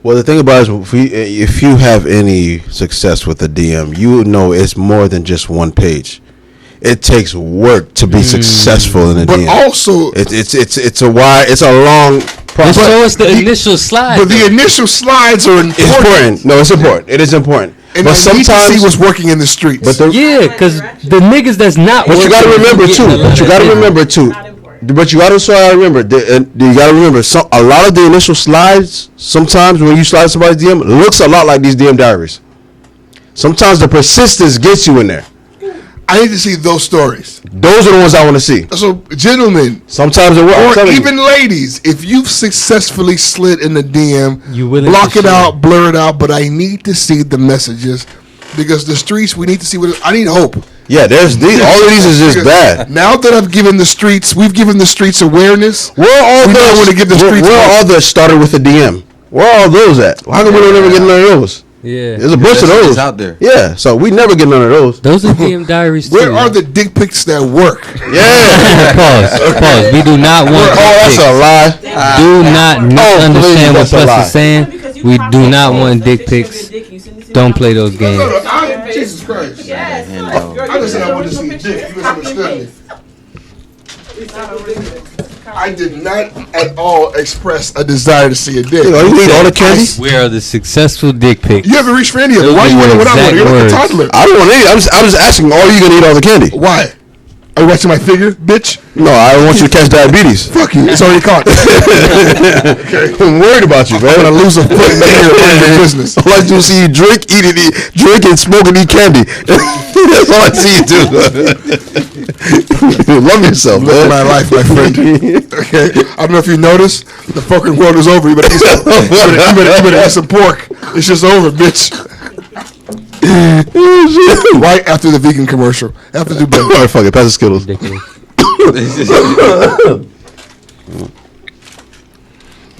Well, the thing about it is, if you have any success with a DM, you know it's more than just one page. It takes work to be successful in a But DM. also, it's a long process. Just show us the initial slide. But the initial slides are important. It's important. No, it's important. It is important. And but I need to sometimes see what's working in the streets. But because the niggas that's not. But you got to remember too. But you got to remember too. But you got to remember. You got to remember. A lot of the initial slides, sometimes when you slide somebody's DM, looks a lot like these DM diaries. Sometimes the persistence gets you in there. I need to see those stories. Those are the ones I want to see. So, gentlemen, sometimes it works. Or even ladies, if you've successfully slid in the DM, you willing block to it share? out, blur it out. But I need to see the messages, because the streets. We need to see what. I need hope. Yeah, there's these. All of these is just bad. Now that we've given the streets awareness. Where all those? Want to give the streets. Where all the started with a DM? Where are all those at? How come we don't ever get none of those? Yeah, there's a bunch of those out there. Yeah, so we never get none of those. Those are DM diaries. Where too. are the dick pics that work? Yeah. Pause. We do not want. That's a lie. Do not misunderstand what Plus is saying. We do not want dick pics. Don't play those games. Jesus Christ. Yes. I just said I wanted to see dick. You misunderstood me. I did not at all express a desire to see a dick. You need all the candy? Where are the successful dick pics? You haven't reached for any of them. Why you want what I want? You're like a toddler. I don't want any. I'm just asking, are you going to eat all the candy? Why? Are you watching my figure, bitch? No, I don't want you to catch diabetes. Fuck you. It's already caught. Okay. I'm worried about you, man. I'm going to lose a foot in your business. All I do is see you drink and smoke and eat candy. That's all I see you do. Love yourself, man. Live my life, my friend. Okay. I don't know if you noticed, the fucking world is over. You better eat some pork. It's just over, bitch. Right after the vegan commercial. After the All right, fuck it. Pass the Skittles.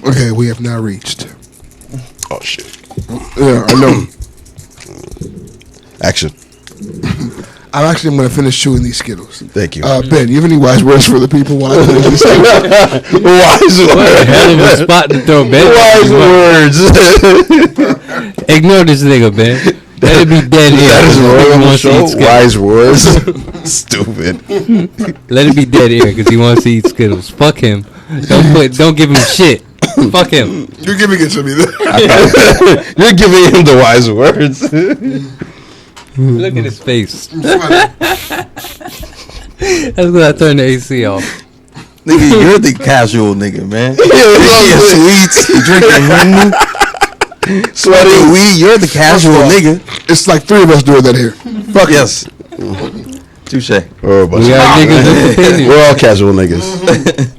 Okay, we have now reached. Oh, shit. Yeah, I know. I'm actually going to finish chewing these Skittles. Thank you. Ben, you have any wise words for the people while I finish these Skittles? Wise words. Hell of a spot to throw Ben. Wise words. Ignore this nigga, Ben. Let it be dead air. That is wrong on the show. Wise words. Stupid. Let it be dead air because he wants to eat Skittles. Fuck him. Don't give him shit. Fuck him. You're giving it to me. You're giving him the wise words. Look at his face. That's when I turn the AC off. Nigga, you're the casual nigga, man. Yeah, sweets, you drinking Henny, sweating weed. You're the casual nigga. It's like 3 of us doing that here. Fuck yes. Touche. We're all casual niggas.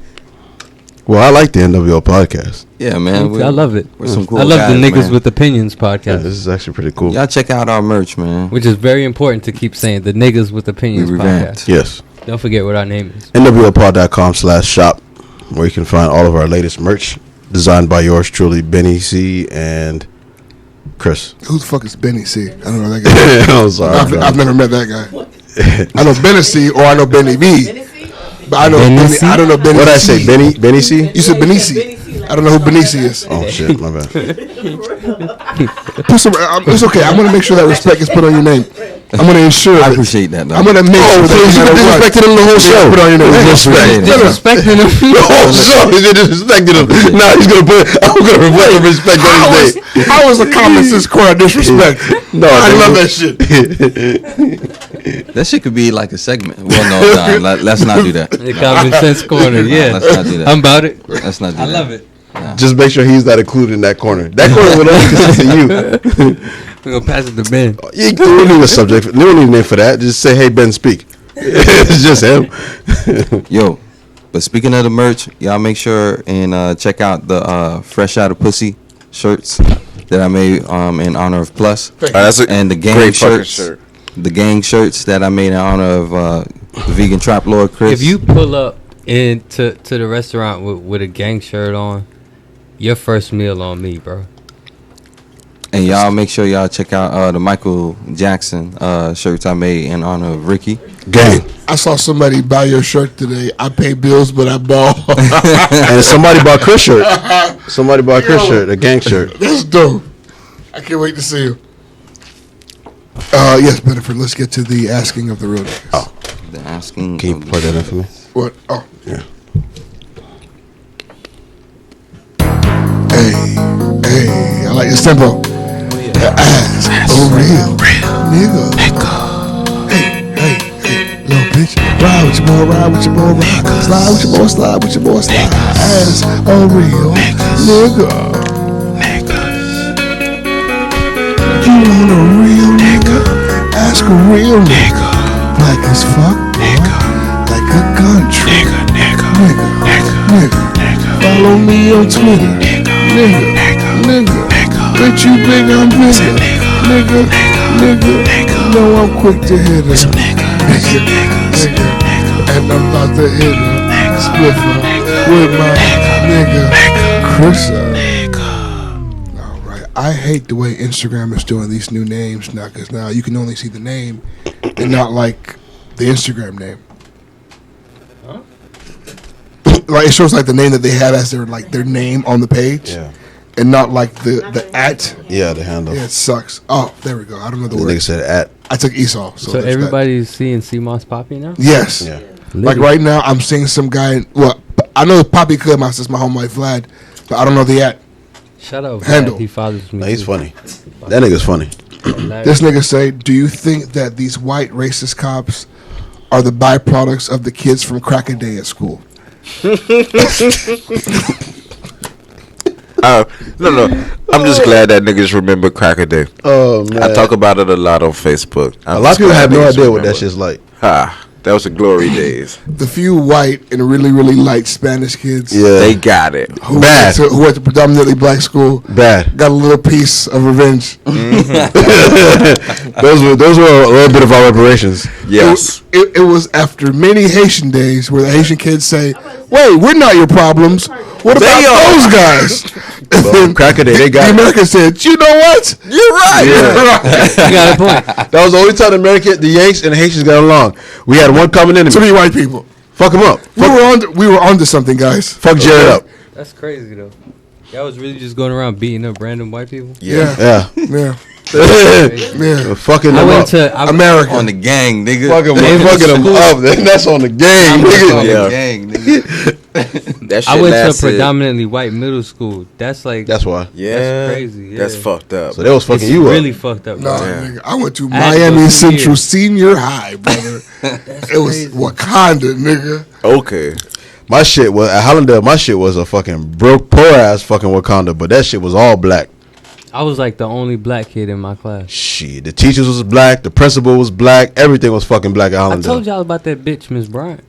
Well, I like the NWO podcast. Yeah, man. I love it. We're some cool I love guys, the Niggas man. with Opinions podcast. Yeah, this is actually pretty cool. Y'all check out our merch, man. Which is very important to keep saying. The Niggas with Opinions podcast. Yes. Don't forget what our name is. NWOpod.com/shop, where you can find all of our latest merch, designed by yours truly, Benny C. and Chris. Who the fuck is Benny C? I don't know that guy. I'm sorry. I've never met that guy. I know Benny C or I know Benny V. But I know Benny, I don't know Benny. What did I say? Benny C? You said Benny C. I don't know who Benny C is. Oh shit, my bad. It's okay. I'm gonna make sure that respect is put on your name. I'm gonna ensure. I appreciate that. I'm gonna make sure that you disrespected him the whole show. Put on your name. Disrespecting him the whole show. He disrespected him. Now he's gonna put. I'm gonna reflect the respect on his name. How was the common sense core disrespect? No, I love that shit. That shit could be like a segment. Well, no, let's not do that. The common sense corner, yeah. Let's not do that. I'm about it. Let's not do that. I love it. Nah. Just make sure he's not included in that corner. That corner would only consist of you. We're gonna pass it to Ben. You don't need a subject. You don't need a name for that. Just say, "Hey, Ben, speak." It's just him. Yo, but speaking of the merch, y'all make sure and check out the Fresh Out of Pussy shirts that I made in honor of Plus, and the gang shirts. The gang shirts that I made in honor of the vegan trap lord Chris. If you pull up into the restaurant with a gang shirt on, your first meal on me, bro. And y'all make sure y'all check out the Michael Jackson shirts I made in honor of Ricky. Gang. I saw somebody buy your shirt today. I pay bills, but I ball. And somebody bought Chris shirt. Somebody bought Chris shirt, a gang shirt. That's dope. I can't wait to see you. Yes, Benefit. Let's get to the asking of the real niggas. Oh, the asking. Can you put that in for me? What? Oh, yeah. Hey, I like this tempo. Ask a real nigga. Hey, little bitch. Ride with your boy, ride. Slide with your boy, slide. Ask a real nigga. You want a real nigga? Ask a real nigga. Black as fuck, nigga. Like a country. Nigga. Follow me on Twitter. Nigga. Bitch, you think I'm bigger. Nigga. No, I'm quick to hit her. Nigga. And I'm about to hit her. Spliffer with my nigga Chrissa. I hate the way Instagram is doing these new names now, because now you can only see the name and not like the Instagram name. Huh? Like it shows like the name that they have as their name on the page, and not like the at. Yeah, the handle. Yeah, it sucks. Oh, there we go. I don't know the word. Nigga said at. I took Esau. So everybody's seeing CMOS Poppy now? Yes. Yeah. Like right now, I'm seeing some guy. Well, I know Poppy Clubhouse is my home wife Vlad, but I don't know the at. Shut up, handle. He fathers me. No, he's funny. That nigga's funny. This nigga say, do you think that these white racist cops are the byproducts of the kids from crack a day at school? No. I'm just glad that niggas remember crack a day. Oh, man. I talk about it a lot on Facebook. A lot of people have no idea what that shit's like. That was the glory days. The few white and really, really light Spanish kids. Yeah. They got it. Who went to predominantly black school. Bad. Got a little piece of revenge. Those were a little bit of our reparations. Yes. It was after many Haitian days where the Haitian kids say, "Wait, we're not your problems. What about those guys?" Well, Cracker Day, they got the American said, "You know what? You're right. Yeah. You got a point. That was the only time the Yanks and the Haitians got along. We had one common enemy. Too many white people. Fuck them up. We were onto something, guys. Fuck Jared up. That's crazy though. Y'all was really just going around beating up random white people. Yeah. Yeah. Fucking I them went up. to America. On the gang, nigga. Fucking them up. That's on the game, nigga. On Yeah. the gang, nigga. That shit I went to a lasted- predominantly white middle school. That's like That's why. Yeah. That's crazy. Yeah. That's fucked up. So they was fucking It's you really up. fucked up. Nah, bro. nigga. I went to I had to go Miami 2 Central years. Senior High, brother. It was Wakanda, nigga. Okay. My shit was at Hollandale. My shit was a fucking broke, poor ass fucking Wakanda, but that shit was all black. I was like the only black kid in my class. Shit, the teachers was black, the principal was black, everything was fucking black at I Hollandale. told y'all about that bitch, Miss Bryant.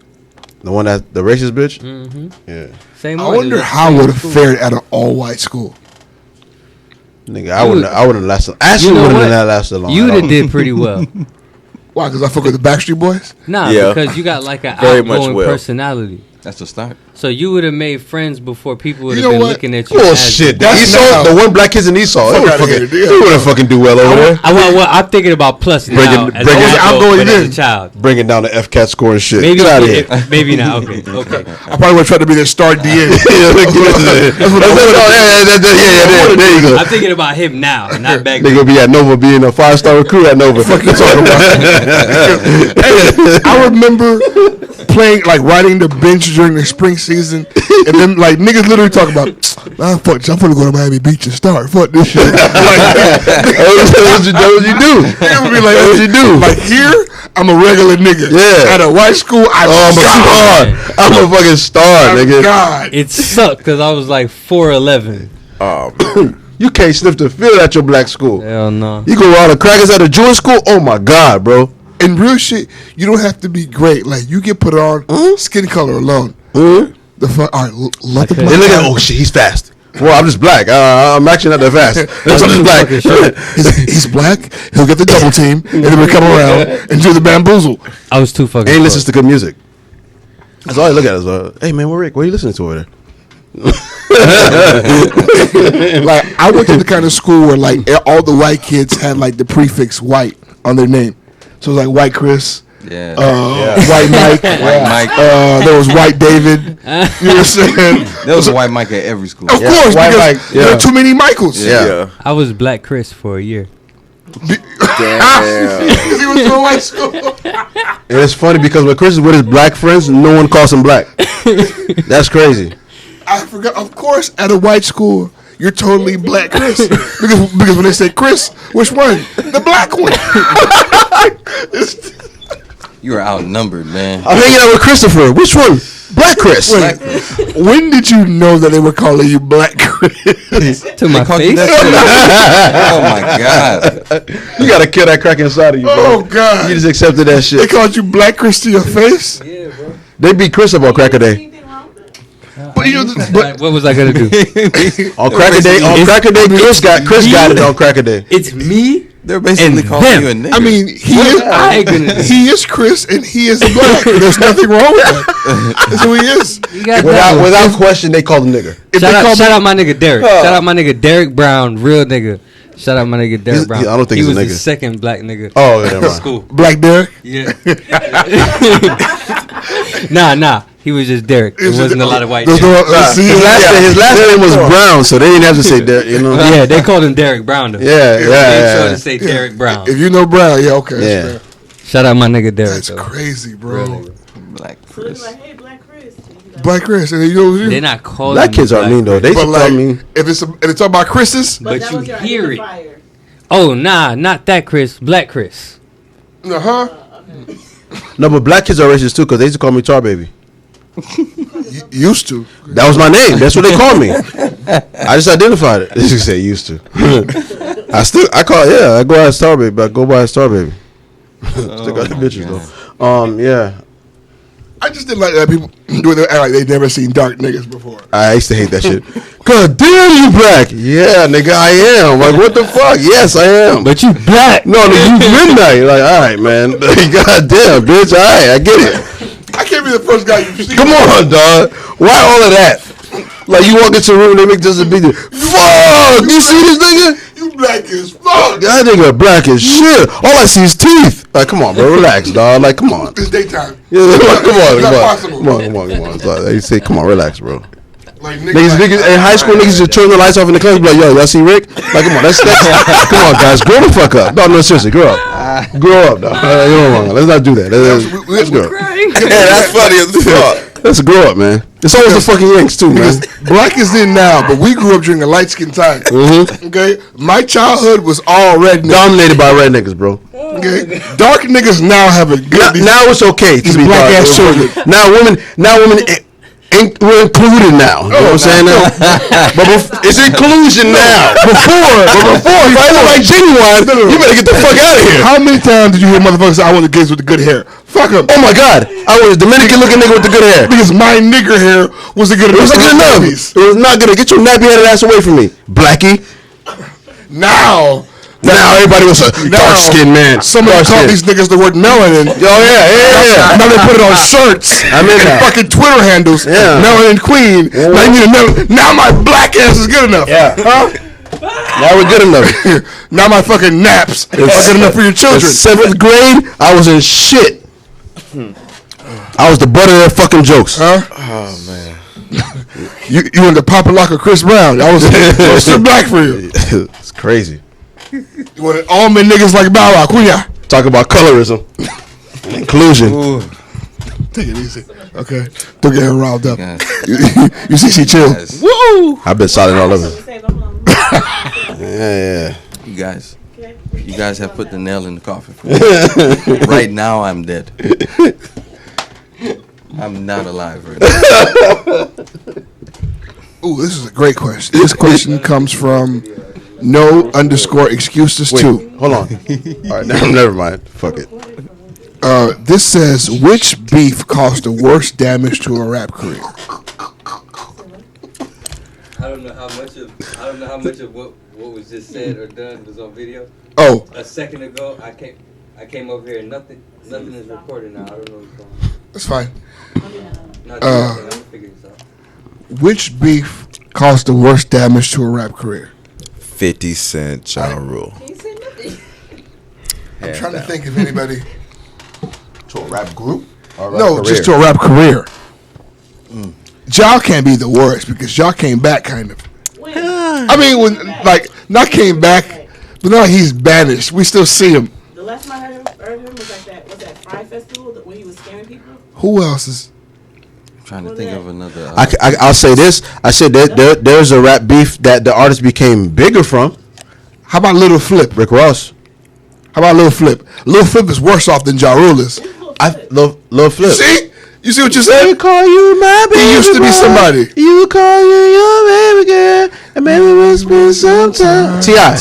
The one that the racist bitch. Mm-hmm. Yeah, Same I one. wonder It was how I same would have school. fared at an all-white school. nigga, I wouldn't have lasted. Actually, You know wouldn't what? have lasted long. You'd at all. have did pretty well. Why? Because I fuck with the Backstreet Boys? Nah, Yeah. because you got like an Very much outgoing will. personality. That's a start. So you would have made friends before people would You have know been what? looking at you. Oh as shit! The That's Esau, now- the one black kids in Esau, Fuck they outta wouldn't here, yeah. fucking do well over there. I'm thinking about plus now Bring it- as bring an it- adult, I'm going but as in. a child. Bringing down the FCAT score and shit. Maybe Get out of here. maybe not. Okay, okay. I probably would try to be their star DA. Yeah, there you go. I'm thinking about him now, not back They then. gonna be at Nova, being a 5-star recruit at Nova. Fuck you talking about? I remember playing, like, riding the bench during the spring season, and then, like, niggas literally talk about, fuck, I'm gonna go to Miami Beach and start. Fuck this shit. Like, That what you do. niggas would be like, That's what you do. Like, here, I'm a regular nigga. Yeah. At a white school, I'm I'm a star. I'm a fucking star, nigga. God. It sucked because I was like 4'11". You can't sniff the field at your black school. Hell no. You go around the crackers at a Jewish school. Oh my god, bro. And real shit, you don't have to be great. Like, you can put it on skin color alone. Mm-hmm. The fuck, all right, let the They black look at, guy- oh shit, he's fast. Well, I'm just black. I'm actually not that fast. I'm just black. he's black. He'll get the double team, and then we'll come around and do the bamboozle. I was too fucking. And listens to good music. That's all I look at is, hey man, Rick, what are you listening to over there? Like, I went to the kind of school where, like, all the white kids had, like, the prefix white on their name. So it was like White Chris, Yeah. White Mike, White Mike. there was White David. You know what I'm saying? There was a white Mike at every school. Of course, White because Mike, there yeah. are too many Michaels. Yeah. I was Black Chris for a year. Damn. Because he was in white school. And it's funny because when Chris is with his black friends, no one calls him black. That's crazy. I forgot. Of course, at a white school, you're totally Black Chris. because when they say Chris, which one? The black one. You were outnumbered, man. I'm hanging out with Christopher. Which one? Black Chris. Wait, when did you know that they were calling you Black Chris? To my Called you face. that shit? Oh my god. You gotta kill that crack inside of you, bro. Oh, God. You just accepted that They shit. called you Black Chris to your face? They beat Chris up on Cracker Day. But you know, but What was I gonna do? On Cracker Day, Chris got it on Cracker Day. It's me. They're basically And calling them. you a nigga. I mean, I ain't gonna do? he is Chris and he is black. There's nothing wrong with that. That's who he is. You got that one. Without question, they called him nigger. If they call Shout me, out my nigga Derek. Shout out my nigga Derek Brown, real nigga. Shout out my nigga Derek Brown. I don't think he he's a was nigga. the second black nigga. Oh, yeah, never in mind. school. Black Derek, Yeah. Nah. He was just Derek. It wasn't a lot of white. there's Derek. no, see, His last name was Brown, so they didn't have to say Derek. You know? Yeah, they called him Derek Brown though. Yeah, They yeah. sure to say Derek Brown. if you know Brown, yeah, okay. Yeah. That's fair. Shout out my nigga Derek. That's though. crazy, bro. Black So Chris. it's like, hey, Black Chris. Black Chris, and you know They're not calling. Black kids me are Black mean though. They Chris. used but to call like, me. if it's talking about Chris's, But that you was your hear it. identifier. Oh nah, not that Chris. Black Chris. No, but black kids are racist too because they used to call me Tar Baby. Used to. That was my name. That's what they called me. I just identified it. They just say used to. I go by Star Baby, but I go by Star Baby. Still got the bitches though. Yeah. I just didn't like that people doing it act like they'd never seen dark niggas before. I used to hate that shit. God damn, you black. Yeah, nigga, I am. Like, what the fuck? Yes, I am. But you black. No, you midnight. Like, all right, man. God damn, bitch. All right, I get it. I can't be the first guy you see. Come on, dog. Why all of that? Like, you walk into a room, they make just a big deal. Fuck! You see this nigga? You black as fuck. That nigga black as shit. All I see is teeth. Like, come on, bro. Relax, dog. Like, come on. It's daytime. Yeah, like, come on. Like, You say, come on, relax, bro. Like, Niggas in high school, niggas just turn the lights off in the class and be like, yo, y'all see Rick? Like, come on, that's come on, guys, grow the fuck up. No, seriously, grow up. Grow up, dog. You know what? Let's not do that. Let's go. Yeah, that's funny as fuck. Let's grow up, man. It's always the fucking Yanks, too, man. Black is in now, but we grew up during a light skin time. Mm-hmm. Okay? My childhood was all red niggas. Dominated by red niggas, bro. Okay? Dark niggas now have a good... Now it's okay to be black ass children. Now women we're included now. You know what I'm saying now? But it's inclusion now. Before, if I look like Genuine, you better get the fuck out of here. How many times did you hear motherfuckers say, I want the kids with the good hair? Fuck them. Oh my God. I was a Dominican looking nigga with the good hair. Because my nigger hair wasn't good enough. It wasn't good enough. It was not good. Get your nappy headed ass away from me, Blackie. Now everybody was a dark skinned man. Somebody called these niggas the word melanin. Oh yeah. Now they put it on shirts. I'm in and fucking Twitter handles. Yeah. Melanin queen. Now my black ass is good enough. Yeah. Huh? Now we're good enough. Now my fucking naps are good enough for your children. 7th grade, I was in shit. I was the butt of their fucking jokes. Huh? Oh man. You in the Papa Lock of Chris Brown. I was too black for you. It's crazy. You want all men niggas like Bow Wow. Kuya. Talk about colorism. Inclusion. Ooh. Take it easy. Okay. Don't get her riled up. You see she chill. Woo! I've been solid all of it. Yeah. You guys have put the nail in the coffin for me. Right now, I'm dead. I'm not alive right now. Ooh, this is a great question. This question comes from no_excuses2. Hold on. All right, never mind. Fuck it. This says, which beef caused the worst damage to a rap career? I don't know how much of what was just said or done was on video. Oh. A second ago, I came over here and nothing is recorded now. I don't know what's going on. That's fine. I'm gonna figure this out. Which beef caused the worst damage to a rap career? 50 Cent, Ja Rule. I'm trying to think of anybody. To a rap group? No, just to a rap career. Ja can't be the worst because Ja came back kind of. I mean, not came back, but not like he's banished. We still see him. The last time I heard him was like that Fry Festival where he was scaring people. Who else is? I'm trying to think of another. I'll say this. I said that there's a rap beef that the artist became bigger from. How about Little Flip? Rick Ross. How about Lil Flip? Lil Flip is worse off than Ja Rule is. Lil Flip. See? You see what you're saying? You call you my baby. He used to be somebody. You call you your baby girl, and maybe we'll spend some time. T.I.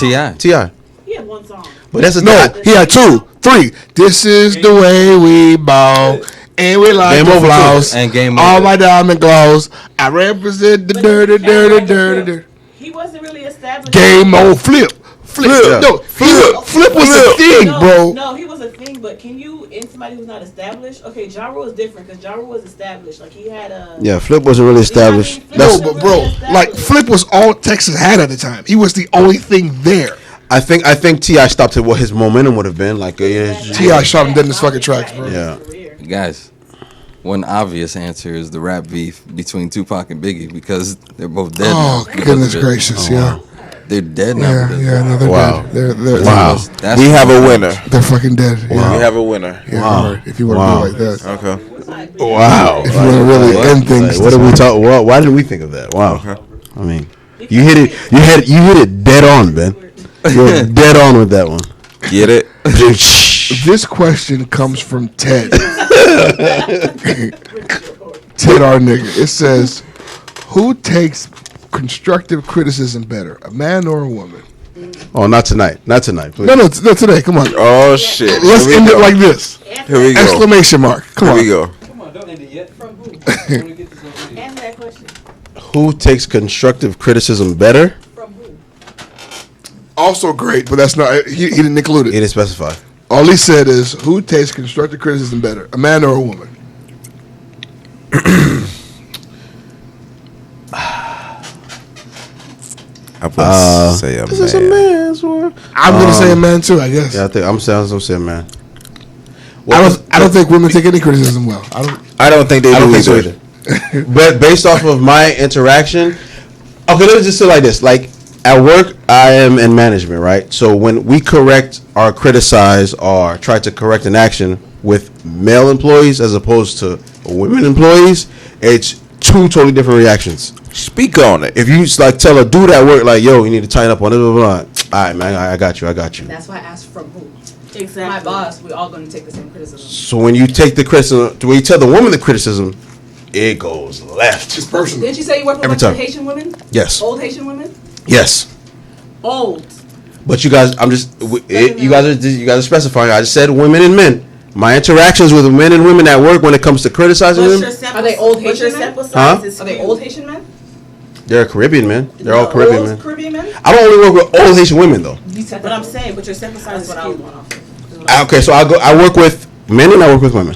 He had one song. But that's he had 2, 3. This is the way we ball. And we like the flows. And Game All Over. my diamond glows. I represent the dirty. He wasn't really established. Game on Flip. Flip was a thing, bro. No, he was a thing, but can you, in somebody who's not established? Okay, Ja Rule is different because Ja Rule was established. Like he had a. Yeah, Flip wasn't really established. No, but bro, like Flip was all Texas had at the time. He was the only thing there. I think T.I. stopped at what his momentum would have been. Like T.I. shot him dead in his fucking tracks, bro. Yeah. Guys, one obvious answer is the rap beef between Tupac and Biggie because they're both dead. Oh, goodness gracious, yeah. They're dead now. No, they're dead. They're Wow. We have a winner. They're fucking dead. Wow. We have a winner. Yeah, wow. If you want to do it like that. Okay. Wow. If you want to really end things. What did we talk? Why didn't we think of that? Wow. Okay. I mean, you hit it. You hit it dead on, Ben. You're dead on with that one. Get it? This question comes from Ted. Ted, our nigga. It says, who takes constructive criticism better, a man or a woman? Oh, not tonight. Not tonight, please. No, today. Come on. Oh, shit. Let's end it like this. Here we go. Exclamation mark. Come on. Here we go. Come on, don't end it yet. Answer that question. Who takes constructive criticism better? From who? Also great, but that's not. He didn't include it. It is specified. All he said is, who takes constructive criticism better, a man or a woman? I would say a This is a man. man's word. I'm gonna say a man too, I guess. Yeah, I'm saying man. I don't think women take any criticism well. I don't think they I don't do think so either. either. But based off of my interaction, okay, let's just say like this. Like at work, I am in management, right? So when we correct or criticize or try to correct an action with male employees as opposed to women employees, it's two totally different reactions. Speak on it. If you just, like tell a dude at work like, "Yo, you need to tighten up on this," blah, blah, blah. All right, man, I got you. That's why I asked from who. Exactly. My boss, we all going to take the same criticism. So when you take the criticism, when you tell the woman the criticism, it goes left. It's personal. Didn't you say you work with Every a bunch time. of Haitian women? Yes. Old Haitian women? Yes. Old. But you guys, you guys are specifying. I just said women and men. My interactions with men and women at work when it comes to criticizing them, Are they old Haitian men? Huh? Are they old Haitian men? they're Caribbean men. They're all Caribbean men. Caribbean men? I don't only work with old Haitian women though. But I'm saying, but your sample size is what I was going off of. Okay, so I work with men and I work with women.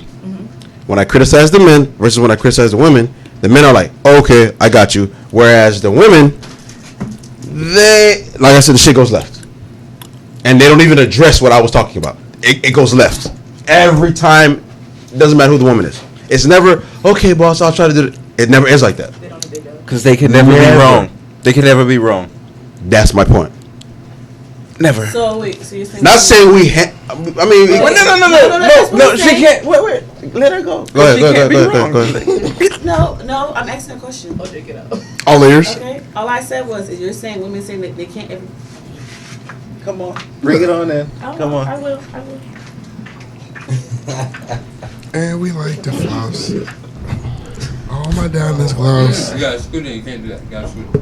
When I criticize the men versus when I criticize the women are like, oh, okay, I got you. Whereas the women, they, like I said, the shit goes left. And they don't even address what I was talking about. It goes left. Every time, it doesn't matter who the woman is. It's never, okay, boss, I'll try to do it. It never is like that. Because they can never be wrong. They can never be wrong. That's my point. Never. So wait, so you're saying Not saying we I mean, no, she can't. Wait, let her go. Go ahead, She go can't be ahead, wrong. go ahead. No, I'm asking a question. Oh, check it out. All ears. Okay. All I said was, is you're saying women saying that they can't ever. Come on, bring it on in. Come on. I will. And we like to floss. All my diamonds gloves. You got a scooter, you can't do that. You got a scooter.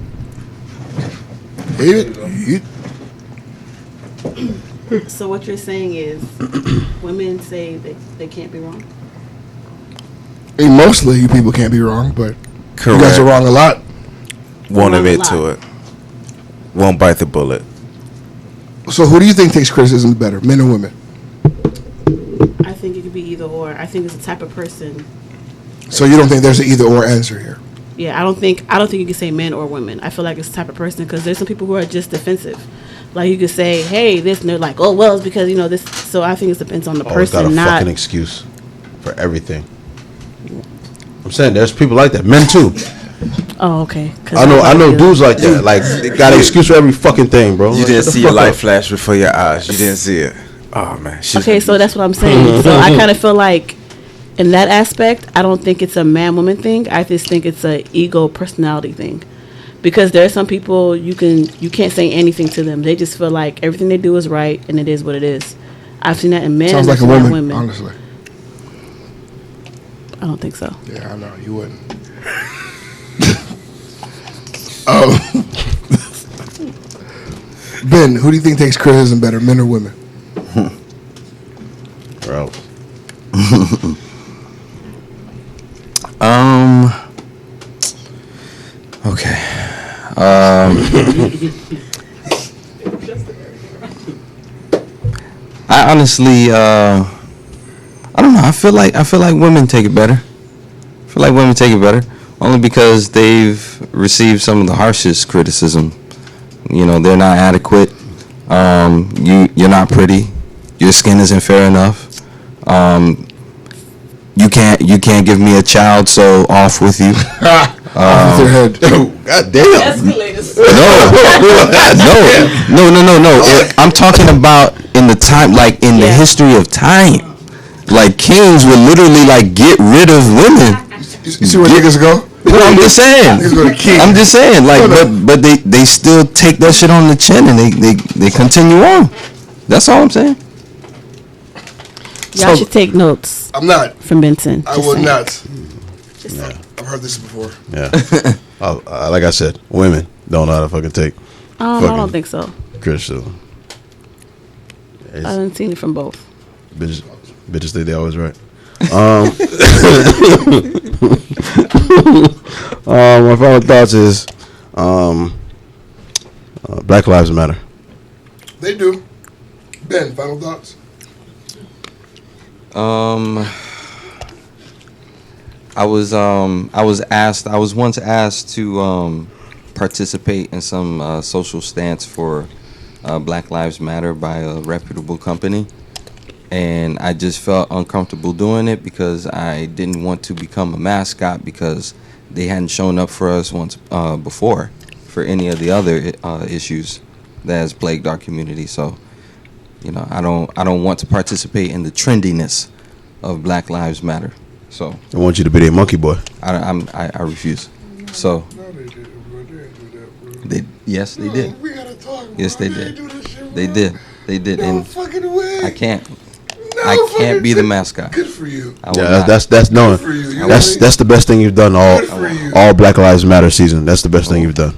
So what you're saying is, women say they can't be wrong. I mean, mostly you people can't be wrong, but Correct. you guys are wrong a lot. Won't Wrong a admit lot. to it. Won't bite the bullet. So who do you think takes criticism better, men or women? I think it could be either or. I think it's the type of person. So you don't think there's an either or answer here? Yeah, I don't think you can say men or women. I feel like it's the type of person because there's some people who are just defensive. Like you could say, "Hey, this," and they're like, "Oh, well, it's because this." So I think it depends on the Always person, got a not. fucking excuse for everything. I'm saying there's people like that, men too. Oh, okay. I know dudes like that. Like they got an excuse for every fucking thing, bro. You Like, didn't shut the see your fuck light up. flash before your eyes. You didn't see it. Oh man. Okay, so that's what I'm saying. So I kind of feel like, in that aspect, I don't think it's a man-woman thing. I just think it's a ego personality thing, because there are some people you can't say anything to them. They just feel like everything they do is right, and it is what it is. I've seen that in men. Sounds and like a I've seen that in woman, women. honestly. I don't think so. Yeah, I know you wouldn't. Oh, Ben, who do you think takes criticism better, men or women? Bro. Okay. I honestly, I don't know. I feel like women take it better. Only because they've received some of the harshest criticism. You know, they're not adequate. You're not pretty. Your skin isn't fair enough. You can't give me a child, so off with you. Off with your head. God damn. Escalators. No. I'm talking about in the time, like in the history of time. Like kings would literally like get rid of women. You see where niggas go? No, I'm just saying. Niggas go to king. I'm just saying. Like, but they still take that shit on the chin and they continue on. That's all I'm saying. Y'all should take notes. I'm not. From Benson. I will not. Just saying. I've heard this before. Yeah. Like I said, women don't know how to fucking take. I don't think so. Criticism. I haven't seen it from both. Bitches think they always right. My final thoughts is Black Lives Matter. They do. Ben, final thoughts? I was once asked to participate in some social stance for Black Lives Matter by a reputable company, and I just felt uncomfortable doing it because I didn't want to become a mascot because they hadn't shown up for us once before for any of the other issues that has plagued our community. So, I don't want to participate in the trendiness of Black Lives Matter. So I want you to be their monkey boy. I refuse. So yes, they did. We gotta talk. Yes, they did. They did. No And fucking way. I can't be the mascot. Good for you. That's knowing. That's the best thing you've done all Black Lives Matter season. That's the best thing you've done.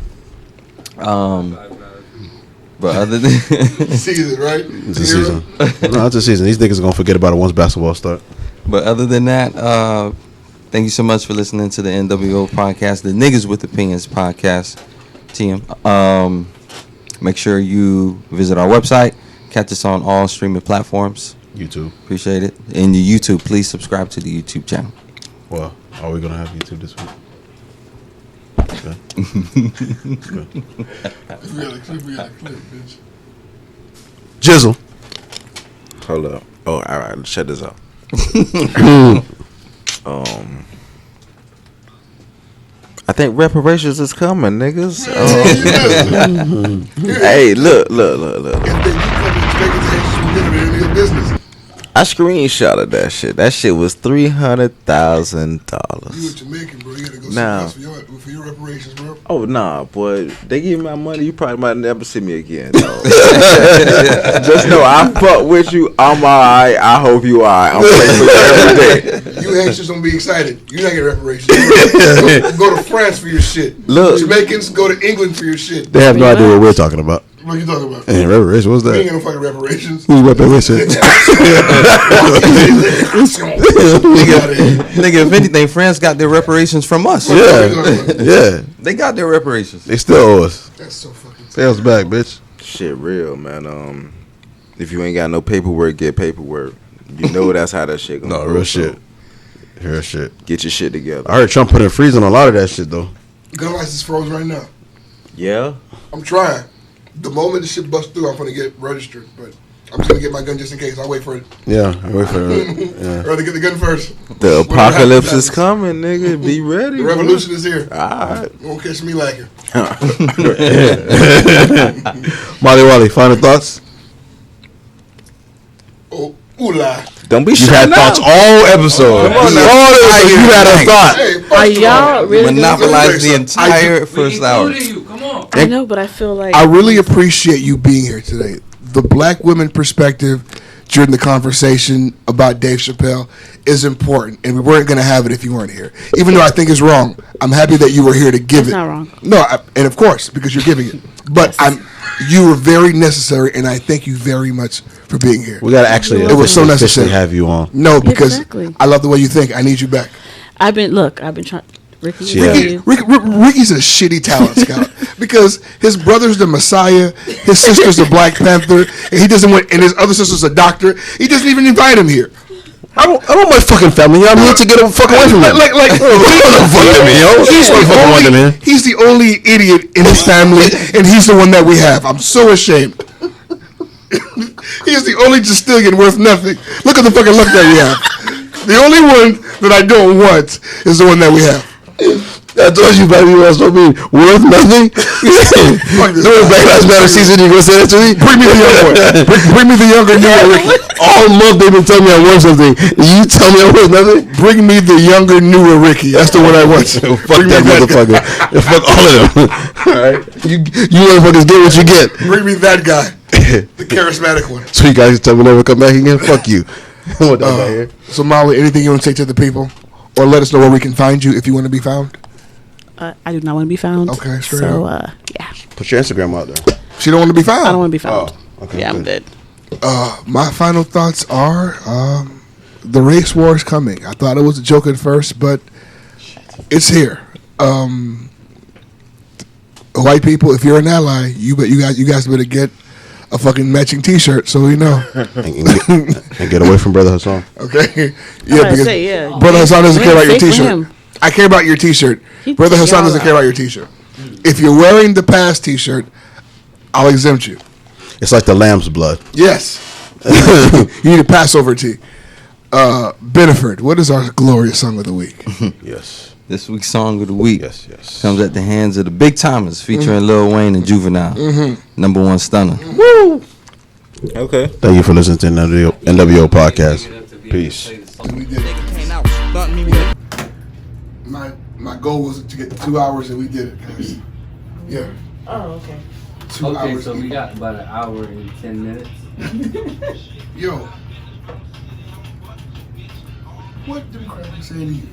But other than season, right? It's a season. No, it's a season. These niggas are gonna forget about it once basketball start. But other than that, thank you so much for listening to the NWO Podcast, the Niggas with Opinions podcast. Team, make sure you visit our website. Catch us on all streaming platforms. YouTube. Appreciate it. And the YouTube, please subscribe to the YouTube channel. Well, are we gonna have YouTube this week? Okay. We got a clip, bitch. Jizzle. Hold up. Oh, all right. Let's shut this off. I think reparations is coming, niggas. Hey, look. I screenshotted that shit. That shit was $300,000. You were Jamaican, bro. You gotta go Nah. for your reparations, bro. Oh nah, boy. They give me my money. You probably might never see me again. Though. Just know I fuck with you. I'm alright. I hope you alright. I'm praying for you every day. You Haitians don't be excited. You're not getting reparations. Go to France for your shit. Look, Jamaicans go to England for your shit. They have no idea what we're talking about. What are you talking about? Hey, reparations. What's We that? ain't got no fucking reparations. Who's reparations? Nigga, if anything, France got their reparations from us. Yeah. They got their reparations. They still owe us. That's so fucking. Pay us back, bitch. shit real, man. If you ain't got no paperwork, get paperwork. You know that's how that shit gonna No, go. real shit. Real shit. Get your shit together. I heard Trump put a freeze on a lot of that shit, though. Gun license froze right now. Yeah? I'm trying. The moment the shit busts through, I'm gonna get registered. But I'm just gonna get my gun just in case. I'll wait for it. Yeah, I wait for it. Yeah. I'd rather get the gun first. The apocalypse is coming, nigga. Be ready. The revolution is here. Alright. Won't catch me lacking. Molly Wally, final thoughts? Oh, ooh la. Don't be You shy had now. thoughts all episode. Come on now. All episode, you had a thought. Hey, Are y'all really monopolize the entire first hour? I know, but I feel like I really appreciate you being here today. The black women perspective during the conversation about Dave Chappelle is important, and we weren't going to have it if you weren't here. Even though I think it's wrong, I'm happy that you were here to give It's it. not wrong. No, and of course, because you're giving it. But you were very necessary, and I thank you very much for being here. We gotta actually It was so officially necessary. have you on. No, because Exactly. I love the way you think. I need you back. I've been trying. Ricky, Yeah. Ricky's a shitty talent scout because his brother's the Messiah, his sister's the Black Panther, and he doesn't want, and his other sister's a doctor. He doesn't even invite him here. I don't my fucking family. I'm here to get a fuck away from them. Like he's the only idiot in his family, and he's the one that we have. I'm so ashamed. He's the only Castilian worth nothing. Look at the fucking luck that we have. The only one that I don't want is the one that we have. I told you, baby, you was supposed to be worth nothing. During Black Lives Matter season, you gonna say that to me? Bring me the young one. Bring me the younger newer Ricky. All month they've been telling me I'm worth something. You tell me I'm worth nothing? Bring me the younger newer Ricky. That's the one I want. Fuck that motherfucker. Fuck all of them. Alright. You motherfuckers get what you get. Bring me that guy. The charismatic one. So you guys tell me never come back again? Fuck you. I want that guy here. So Molly, anything you want to say to the people? Or let us know where we can find you if you want to be found? I do not want to be found. Okay, straight so, up. yeah. Put your Instagram out there. She don't want to be found? I don't want to be found. Oh, okay. Yeah, I'm dead. My final thoughts are, the race war is coming. I thought it was a joke at first, but it's here. White people, if you're an ally, you guys better get a fucking matching T-shirt so we know. and get away from Brother Hassan. Okay. Yeah, because Brother Hassan doesn't care about your T-shirt. I care about your T-shirt. Brother Hassan doesn't care about your T-shirt. If you're wearing the past T-shirt, I'll exempt you. It's like the lamb's blood. Yes. You need a Passover tea. Beneford, what is our glorious song of the week? Yes. This week's song of the week yes. comes at the hands of the Big Timers featuring Lil Wayne and Juvenile. Number one stunner. Woo! Okay. Thank you for listening to NWO Podcast. Peace. We did it. My goal was to get 2 hours and we did it, guys. Yeah. Oh, okay. 2 hours. So we got about an hour and 10 minutes. Yo. What did Krabby say to you?